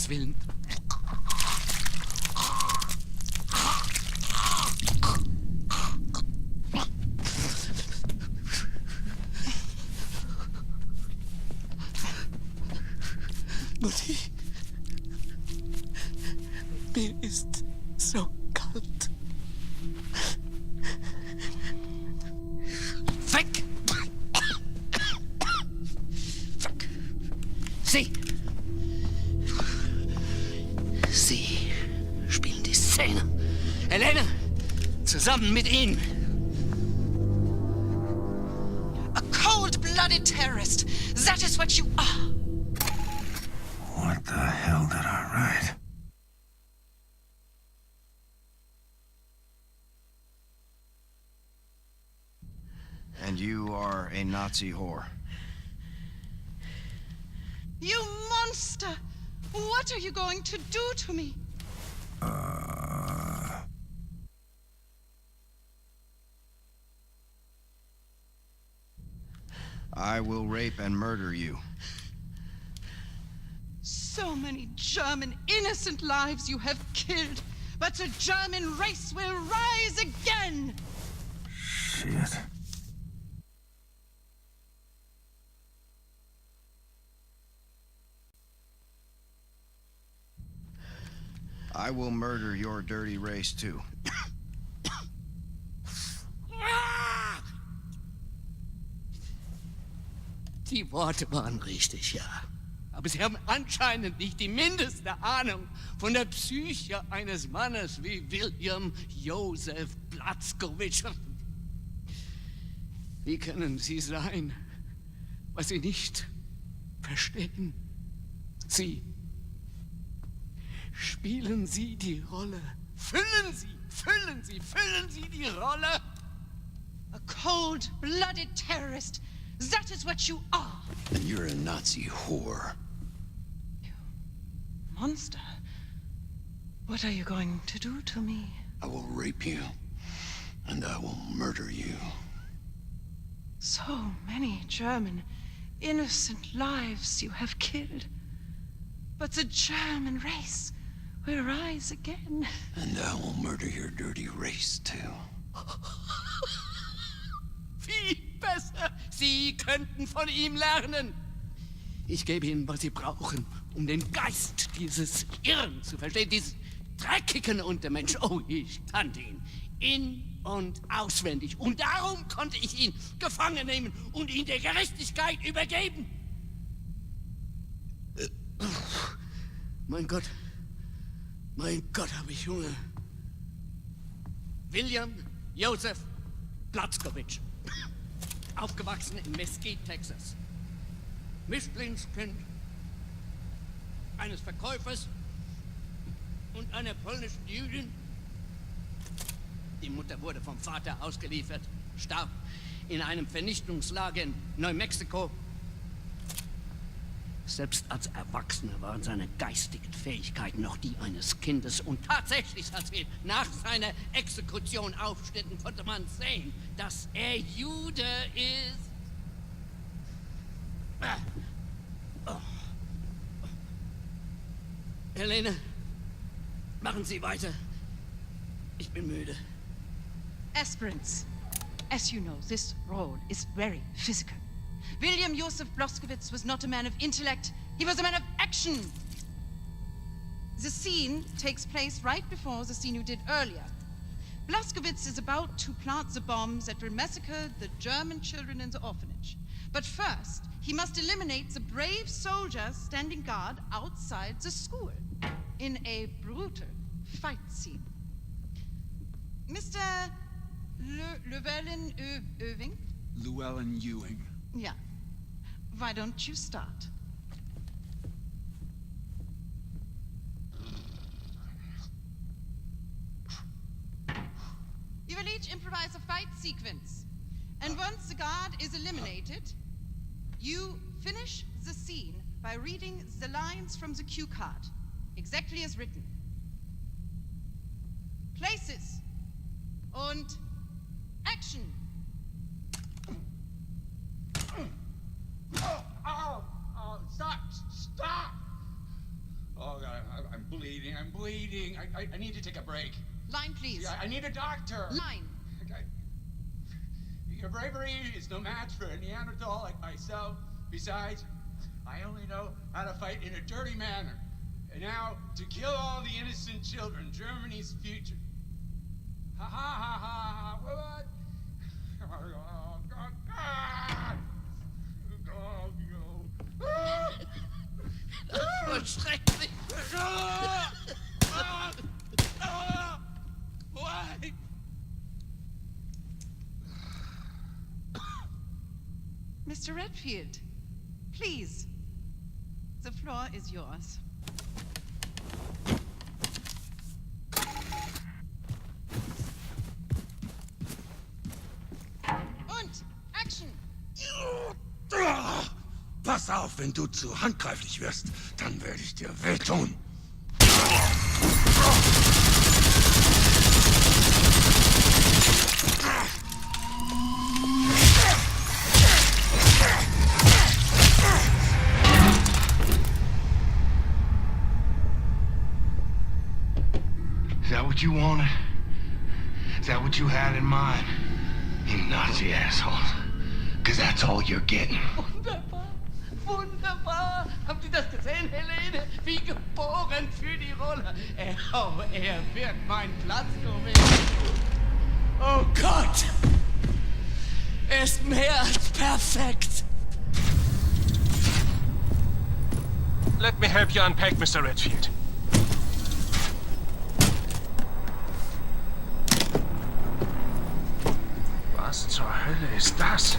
Willen. Mutti, mir ist so kalt. Weg! Weg! Sie! Sie spielen die Szene. Helene, zusammen mit Ihnen. A cold-blooded terrorist. That is what you are. What the hell did I write? And you are a Nazi whore. You monster! What are you going to do to me? I will rape and murder you. So many German innocent lives you have killed, but the German race will rise again! Shit. I will murder your dirty race too. Die Worte waren richtig, ja. Aber Sie haben anscheinend nicht die mindeste Ahnung von der Psyche eines Mannes wie William Josef Blazkowicz. Wie können Sie sein, was Sie nicht verstehen? Sie spielen Sie die Rolle. Füllen Sie die Rolle. A cold-blooded terrorist. That is what you are. And you're a Nazi whore. You monster. What are you going to do to me? I will rape you, and I will murder you. So many German, innocent lives you have killed. But the German race will rise again. And I will murder your dirty race, too. Viel besser. Sie könnten von ihm lernen. Ich gebe Ihnen, was Sie brauchen, um den Geist dieses Irren zu verstehen, dieses dreckigen Untermensch. Oh, ich kannte ihn in- und auswendig. Und darum konnte ich ihn gefangen nehmen und ihn der Gerechtigkeit übergeben. Mein Gott, habe ich Hunger. William Joseph Blazkowicz. Aufgewachsen in Mesquite, Texas. Mischlingskind eines Verkäufers und einer polnischen Jüdin. Die Mutter wurde vom Vater ausgeliefert, starb in einem Vernichtungslager in Neumexiko. Selbst als Erwachsener waren seine geistigen Fähigkeiten noch die eines Kindes. Und tatsächlich, als wir nach seiner Exekution aufschnitten, konnte man sehen, dass er Jude ist. Oh. Helene, machen Sie weiter. Ich bin müde. Aspirants, as you know, this role is very physical. William Joseph Blazkowicz was not a man of intellect, he was a man of action. The scene takes place right before the scene you did earlier. Blazkowicz is about to plant the bombs that will massacre the German children in the orphanage. But first, he must eliminate the brave soldiers standing guard outside the school in a brutal fight scene. Mr. Llewellyn-Ewing? Llewellyn-Ewing. Yeah. Why don't you start? You will each improvise a fight sequence. And once the guard is eliminated, you finish the scene by reading the lines from the cue card, exactly as written. Places und action. Stop! Oh, God, I'm bleeding. I need to take a break. Line, please. I need a doctor. Line. Okay. Your bravery is no match for a Neanderthal like myself. Besides, I only know how to fight in a dirty manner. And now, to kill all the innocent children, Germany's future. Ha ha ha ha! What? Oh, God! Das war schrecklich. Why? Mr. Redfield, please. The floor is yours. Und action! Pass auf, wenn du zu handgreiflich wirst, dann werde ich dir wehtun. Is that what you wanted? Is that what you had in mind? You Nazi assholes. Because that's all you're getting. Wunderbar, wunderbar. Haben Sie das gesehen, Helene? Wie geboren für die Rolle. Er wird mein Blazkowicz. Oh Gott! Er ist mehr als perfekt. Let me help you unpack, Mr. Redfield. Was zur Hölle ist das?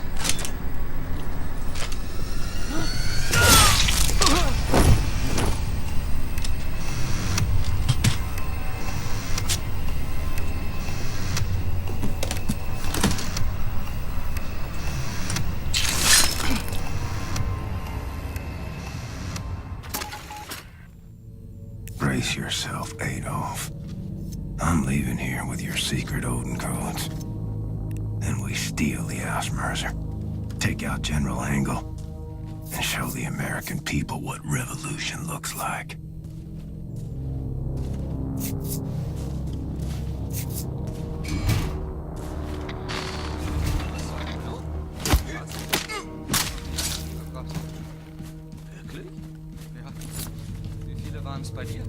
Brace yourself, Adolf. I'm leaving here with your secret Odin codes. Then we steal the Ausmerzer, take out General Angle, and show the American people what revolution looks like. Wirklich? Ja. Wie viele waren es bei dir?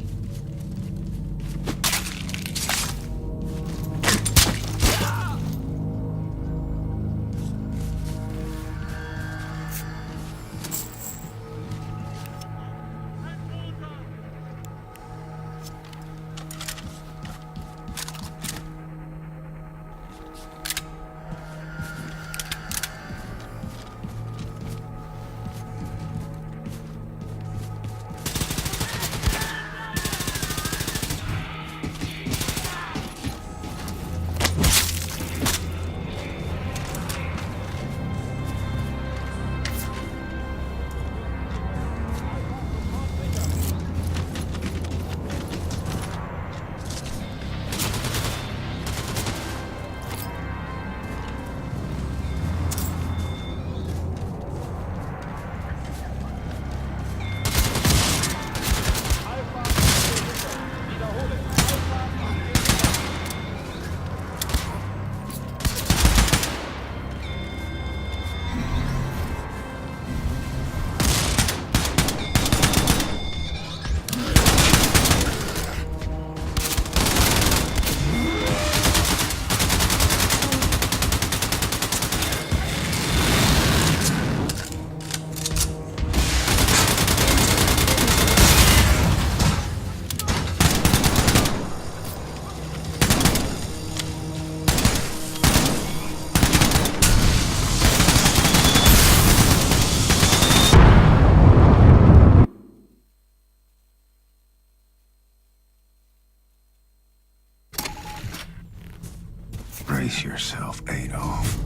Brace yourself, Adolf.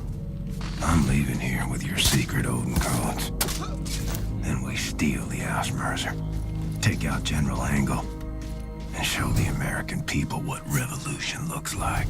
I'm leaving here with your secret Odin codes. Then we steal the Ausmerzer, take out General Angle, and show the American people what revolution looks like.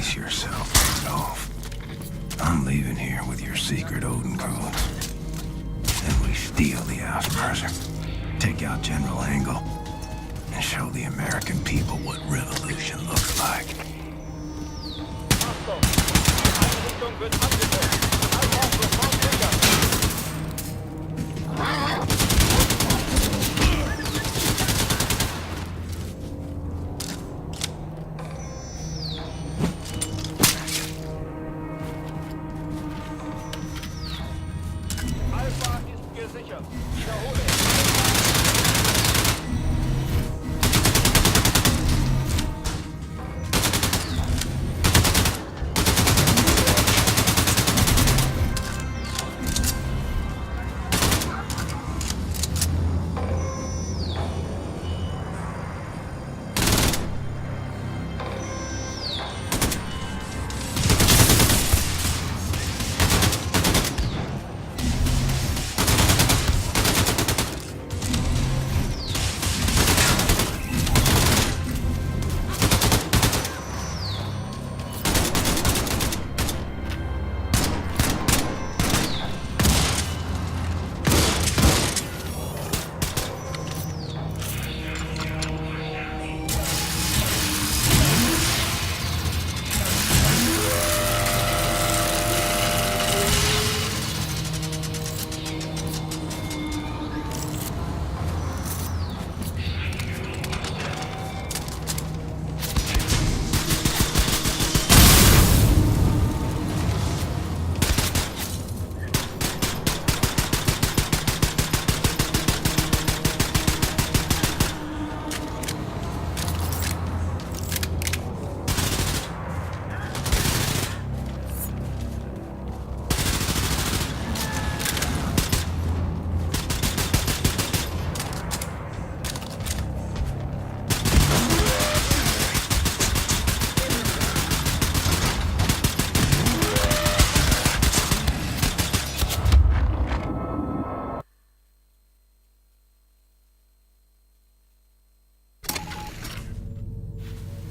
Brace yourself, Adolf. I'm leaving here with your secret Odin codes. Then we steal the Ausmerzer, take out General Angle, and show the American people what revolution looks like.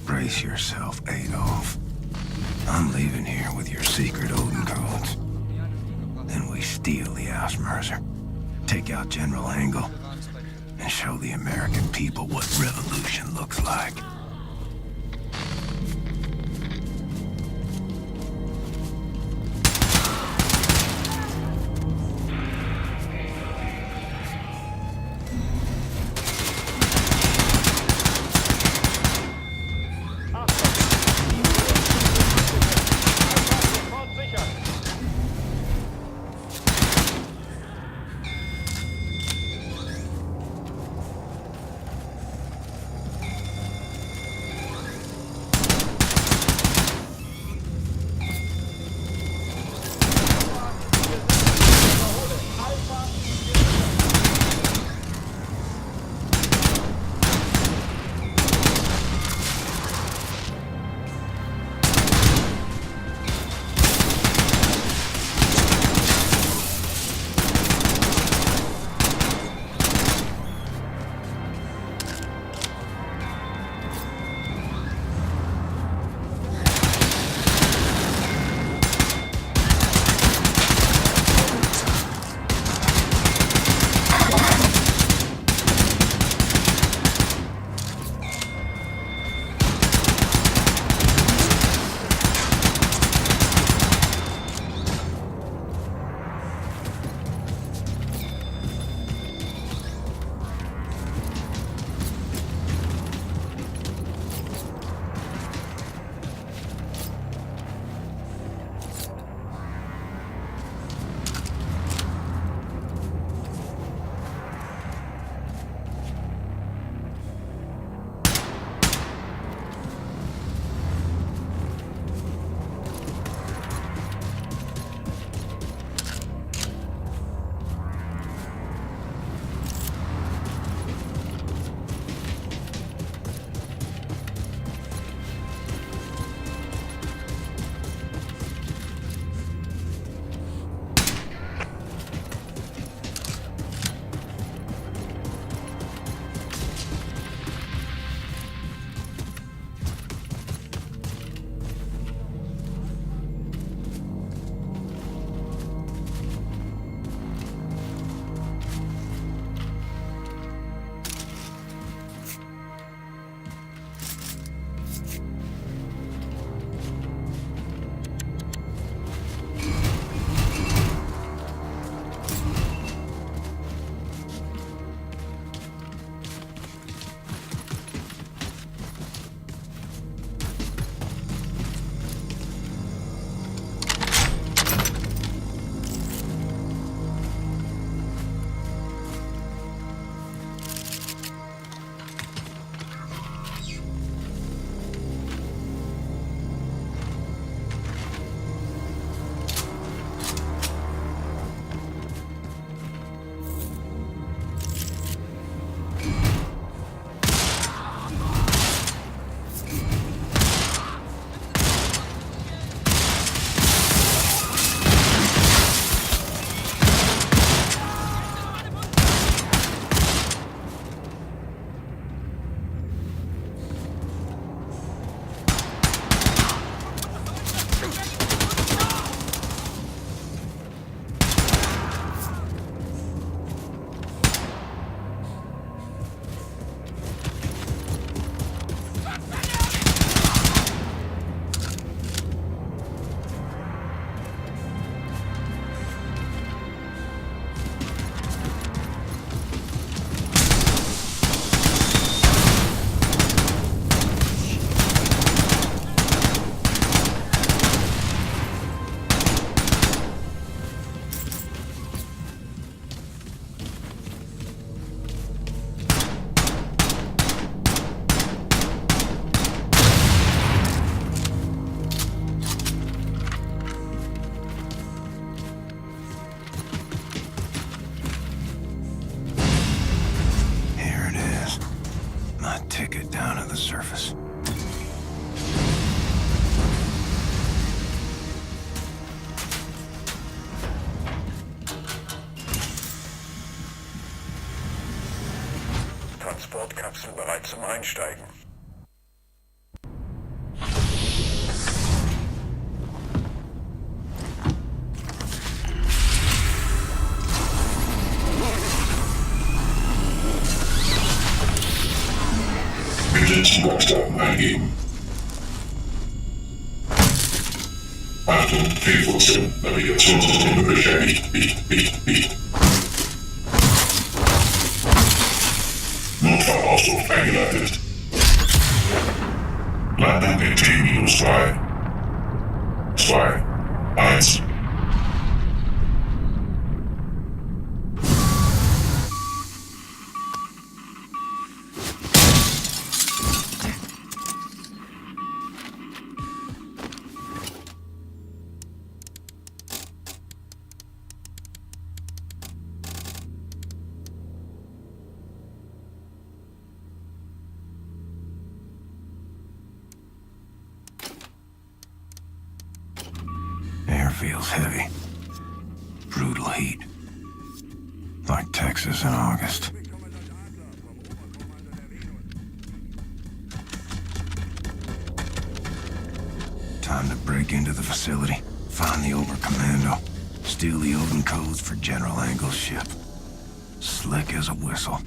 Brace yourself, Adolf. I'm leaving here with your secret Odin codes. Then we steal the Ausmerzer, take out General Angle, and show the American people what revolution looks like. get down to the surface. Transportkapsel bereit zum Einsteigen. Bitte Zugangsdaten eingeben. Achtung, Fehlfunktion. Navigationssysteme beschädigt. Notfallausruf eingeleitet. Landung in T-3. 2, 1. Air feels heavy. Brutal heat. Like Texas in August. Time to break into the facility, find the Oberkommando, steal the Odin codes for General Engel's ship. Slick as a whistle.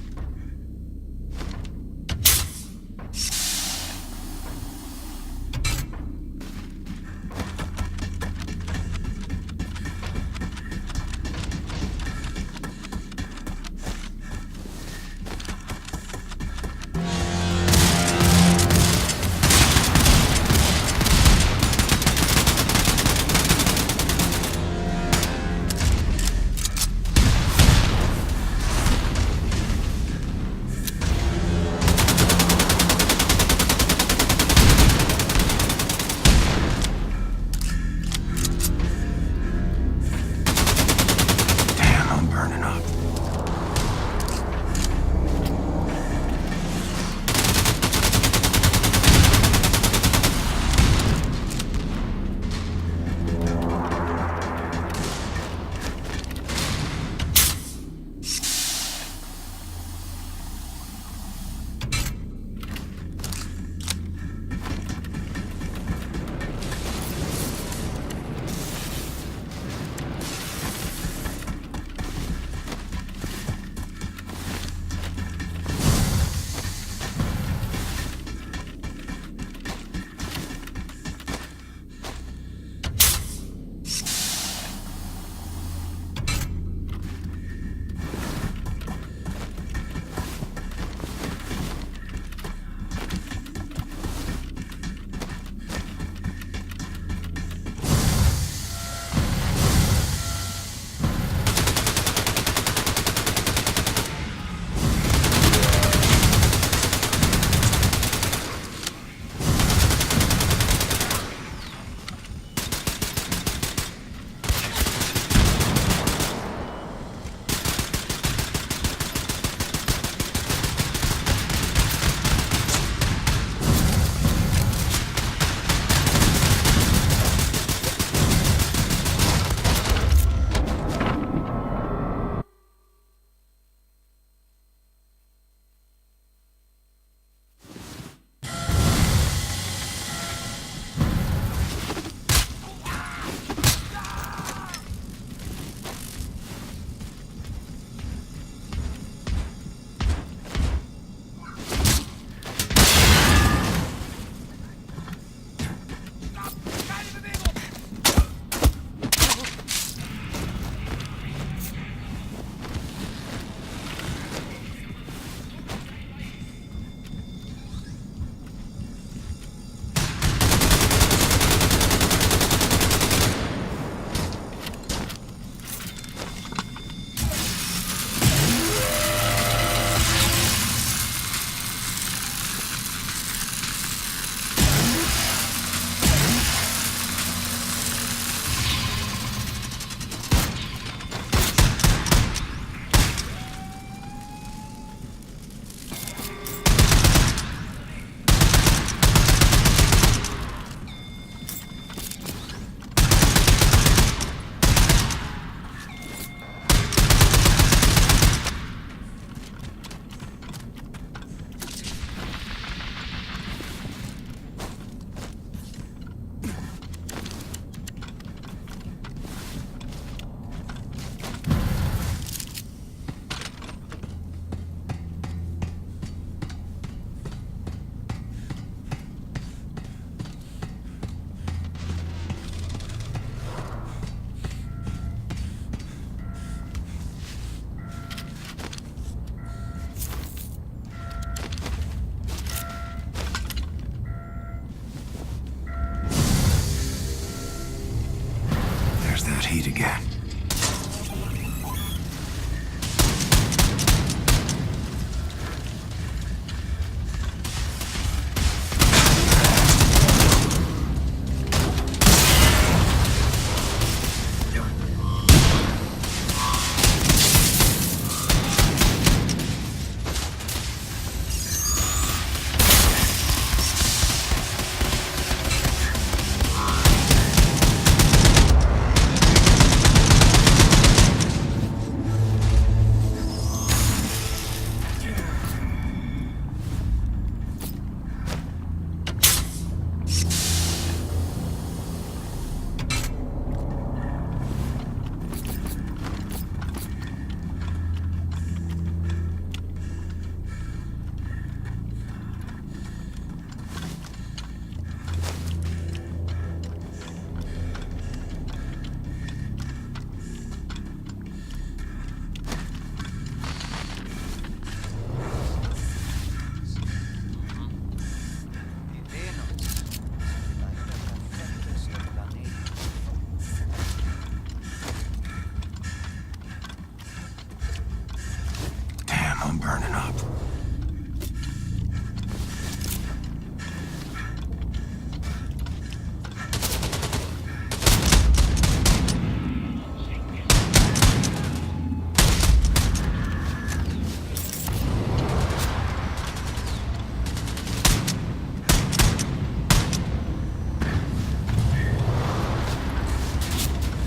burning up.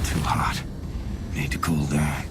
Too hot. Need to cool down.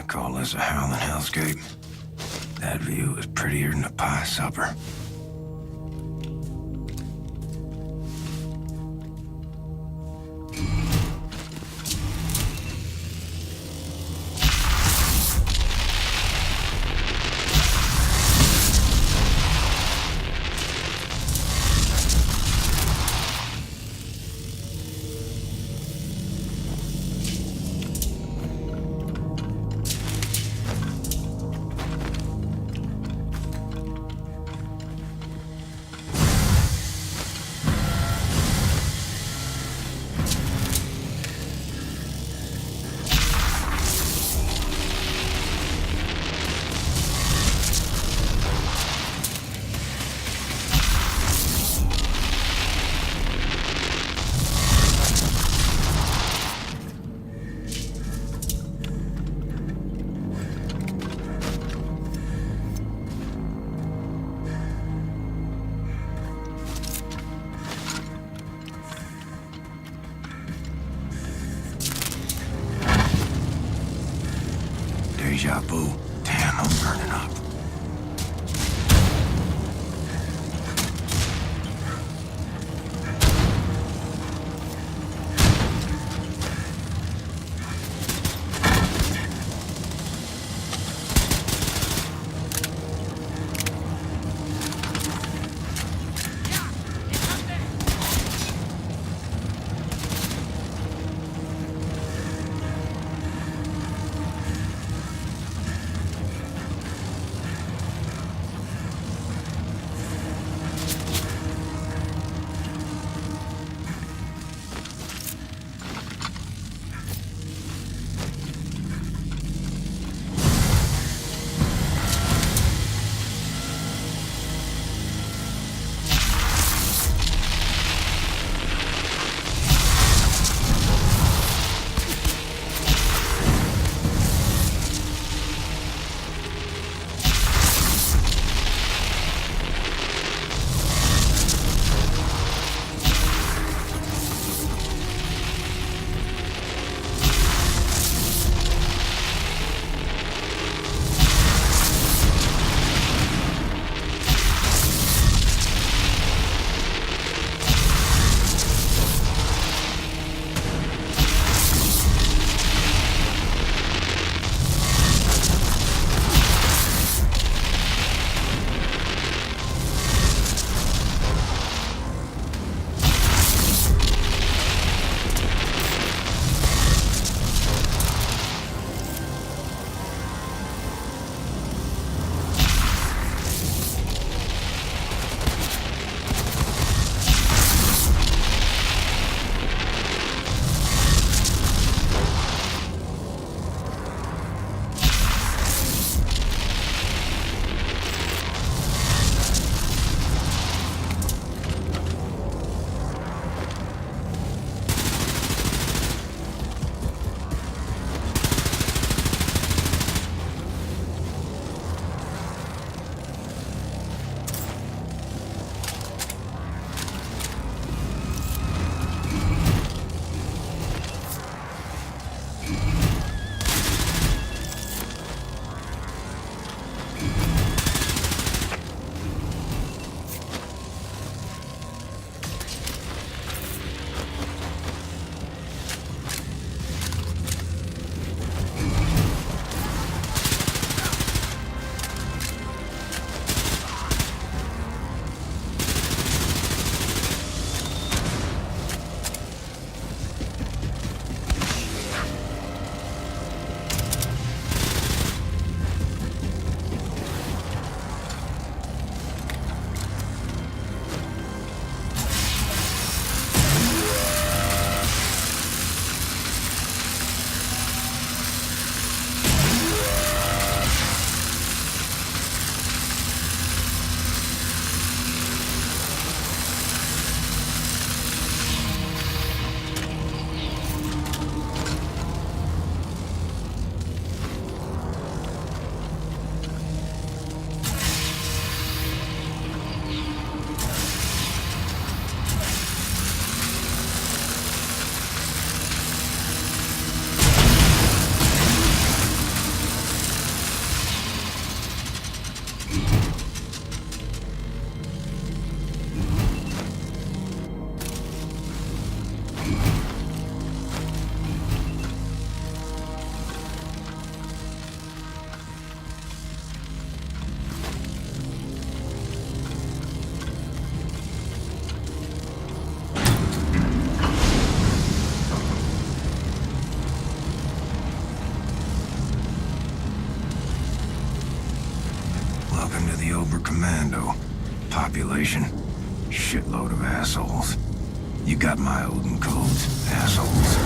Call this a howling hellscape. That view is prettier than a pie supper. Deja vu. Damn, I'm burning up. Oberkommando. Population, shitload of assholes. You got my Odin codes, assholes.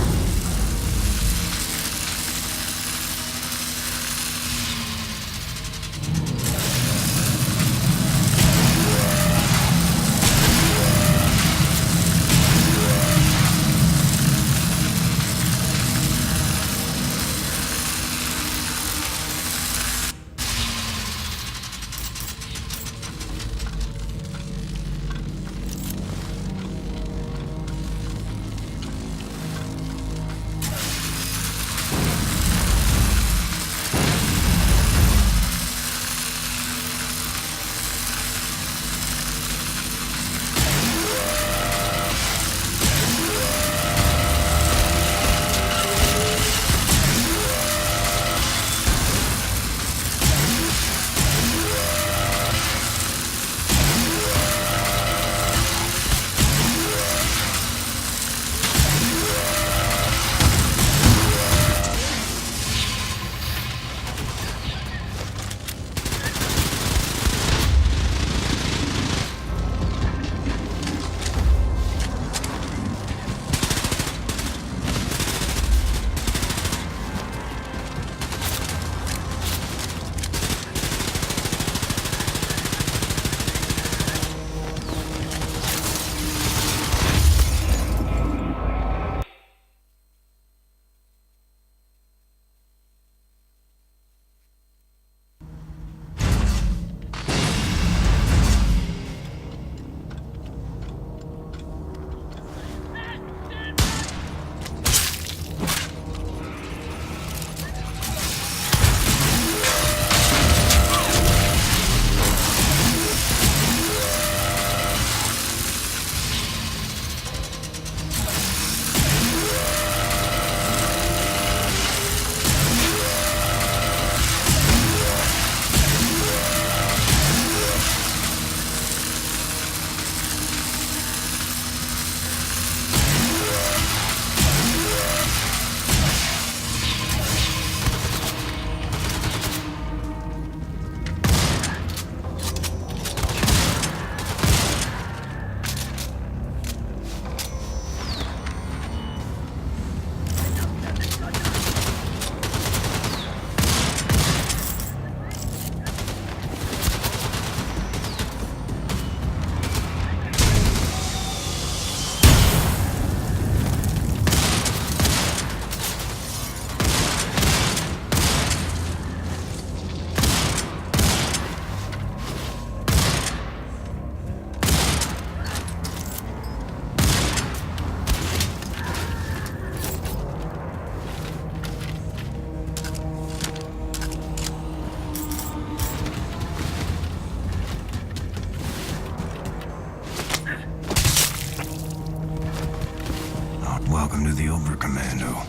Welcome to the Oberkommando.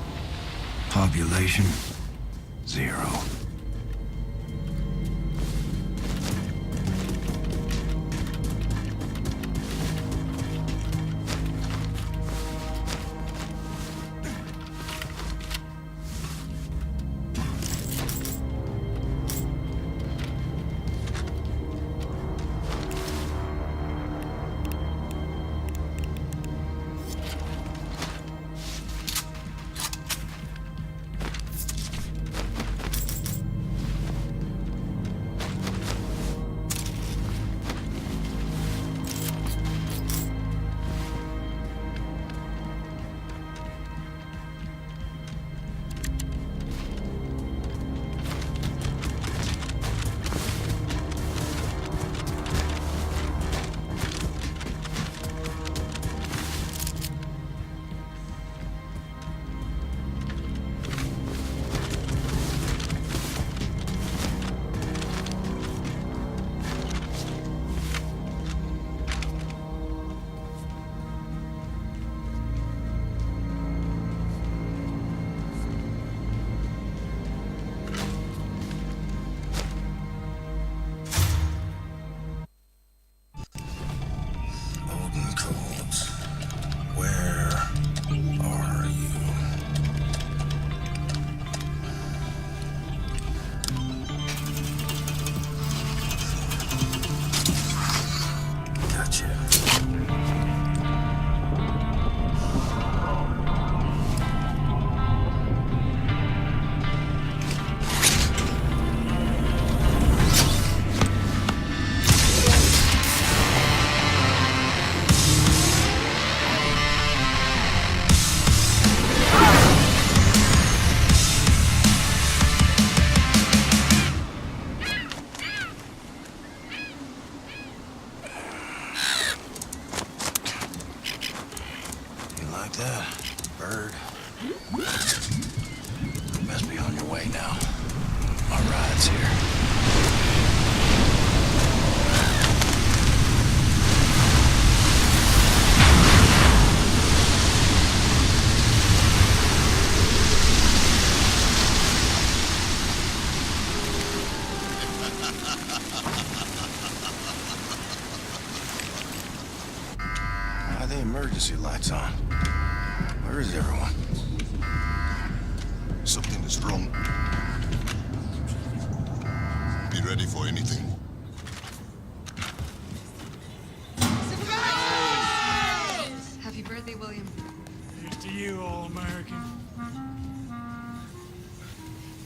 Population, 0. bird. Best be on your way now. Our ride's here. Why are the emergency lights on? Where is everyone? Something is wrong. Be ready for anything. Happy birthday, William. Here's to you, All-American.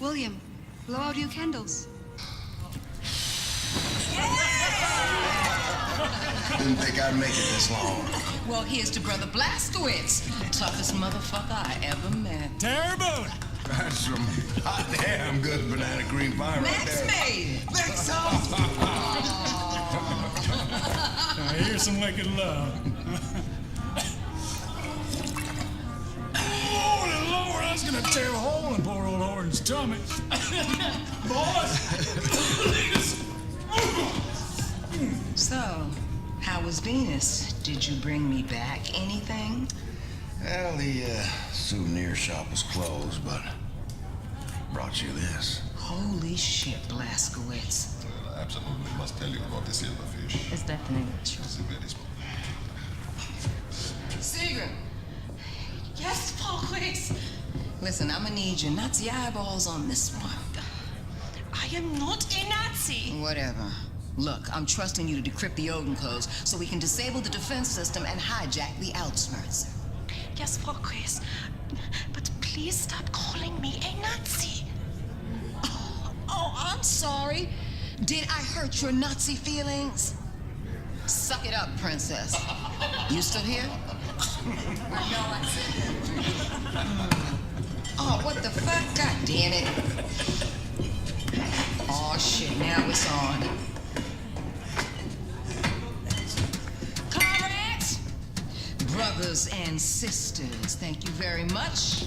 William, blow out your candles. Didn't think I'd make it this long. Well, here's to Brother Blazkowicz, toughest motherfucker I ever met. Terrible! That's some hot damn good banana cream pie right there. Made. Next Here's some wicked love. Oh, Lord, I was gonna tear a hole in poor old Orange's tummy. Boys! So, how was Venus? Did you bring me back anything? Well, the souvenir shop was closed, but brought you this. Holy shit, Blazkowicz. I absolutely must tell you about the silverfish. It's definitely true. It's a very small. Sigrid! Yes, Blazkowicz! Listen, I'm gonna need your Nazi eyeballs on this one. I am not a Nazi. Whatever. Look, I'm trusting you to decrypt the Odin codes so we can disable the defense system and hijack the Outskirts. Yes, Frau Chris. But please stop calling me a Nazi. Oh, I'm sorry. Did I hurt your Nazi feelings? Suck it up, princess. You still here? Oh, what the fuck? God damn it. Oh, shit, now it's on. Comrades, brothers and sisters, thank you very much.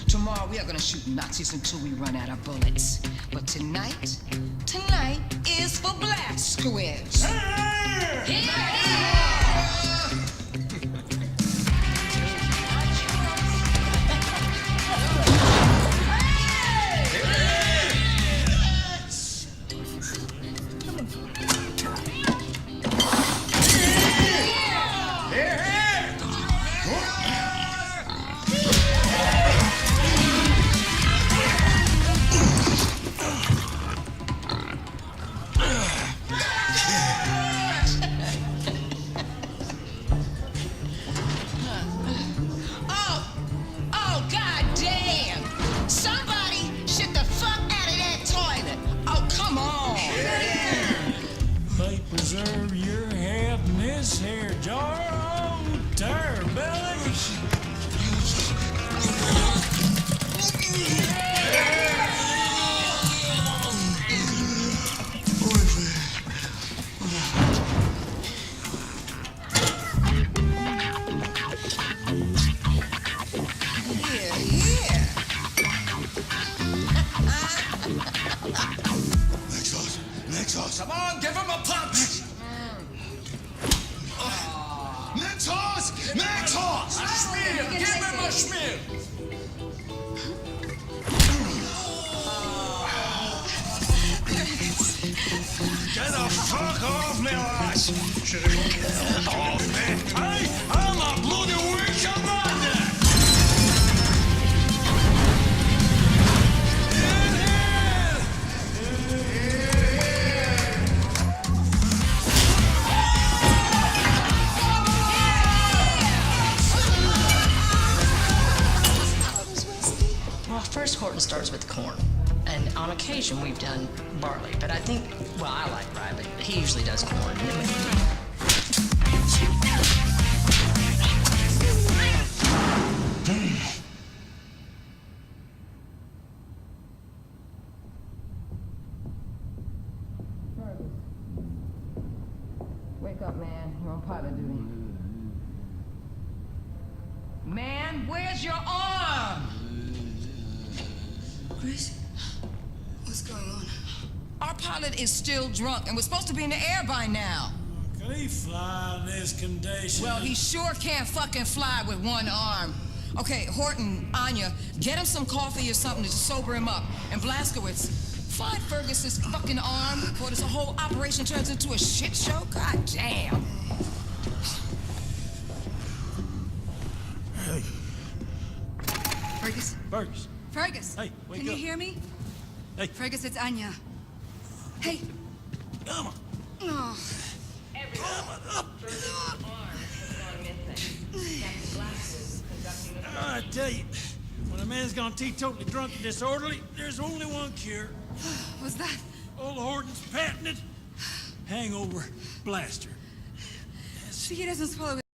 Tomorrow we are gonna shoot Nazis until we run out of bullets. But tonight is for Blazkowicz. Preserve your head in this here jar, oh, tire belly. Nexus! Come on, give him a punch! Nexus! Nexus! Schmear! Give him a schmear! Get the fuck off me, lads! Get off me! Hey, I'm a bloody weak commander! First Horton starts with corn, and on occasion we've done barley, but I think, well, I like rye, but he usually does corn. And then Wake up, man. You're on pilot duty. Man, where's your arm? pilot is still drunk and we're supposed to be in the air by now. Can he fly in this condition? Well, he sure can't fucking fly with one arm. Okay, Horton, Anya, get him some coffee or something to sober him up. And Blazkowicz, find Fergus's fucking arm before this whole operation turns into a shit show. God damn. Hey. Fergus? Fergus. Fergus! Hey, wake Can up. you hear me? Hey. Fergus, it's Anya. Hey. Come on. Oh. I tell you, when a man's gone teetotally drunk and disorderly, there's only one cure. What's that? Old Horton's patented hangover blaster. He doesn't swallow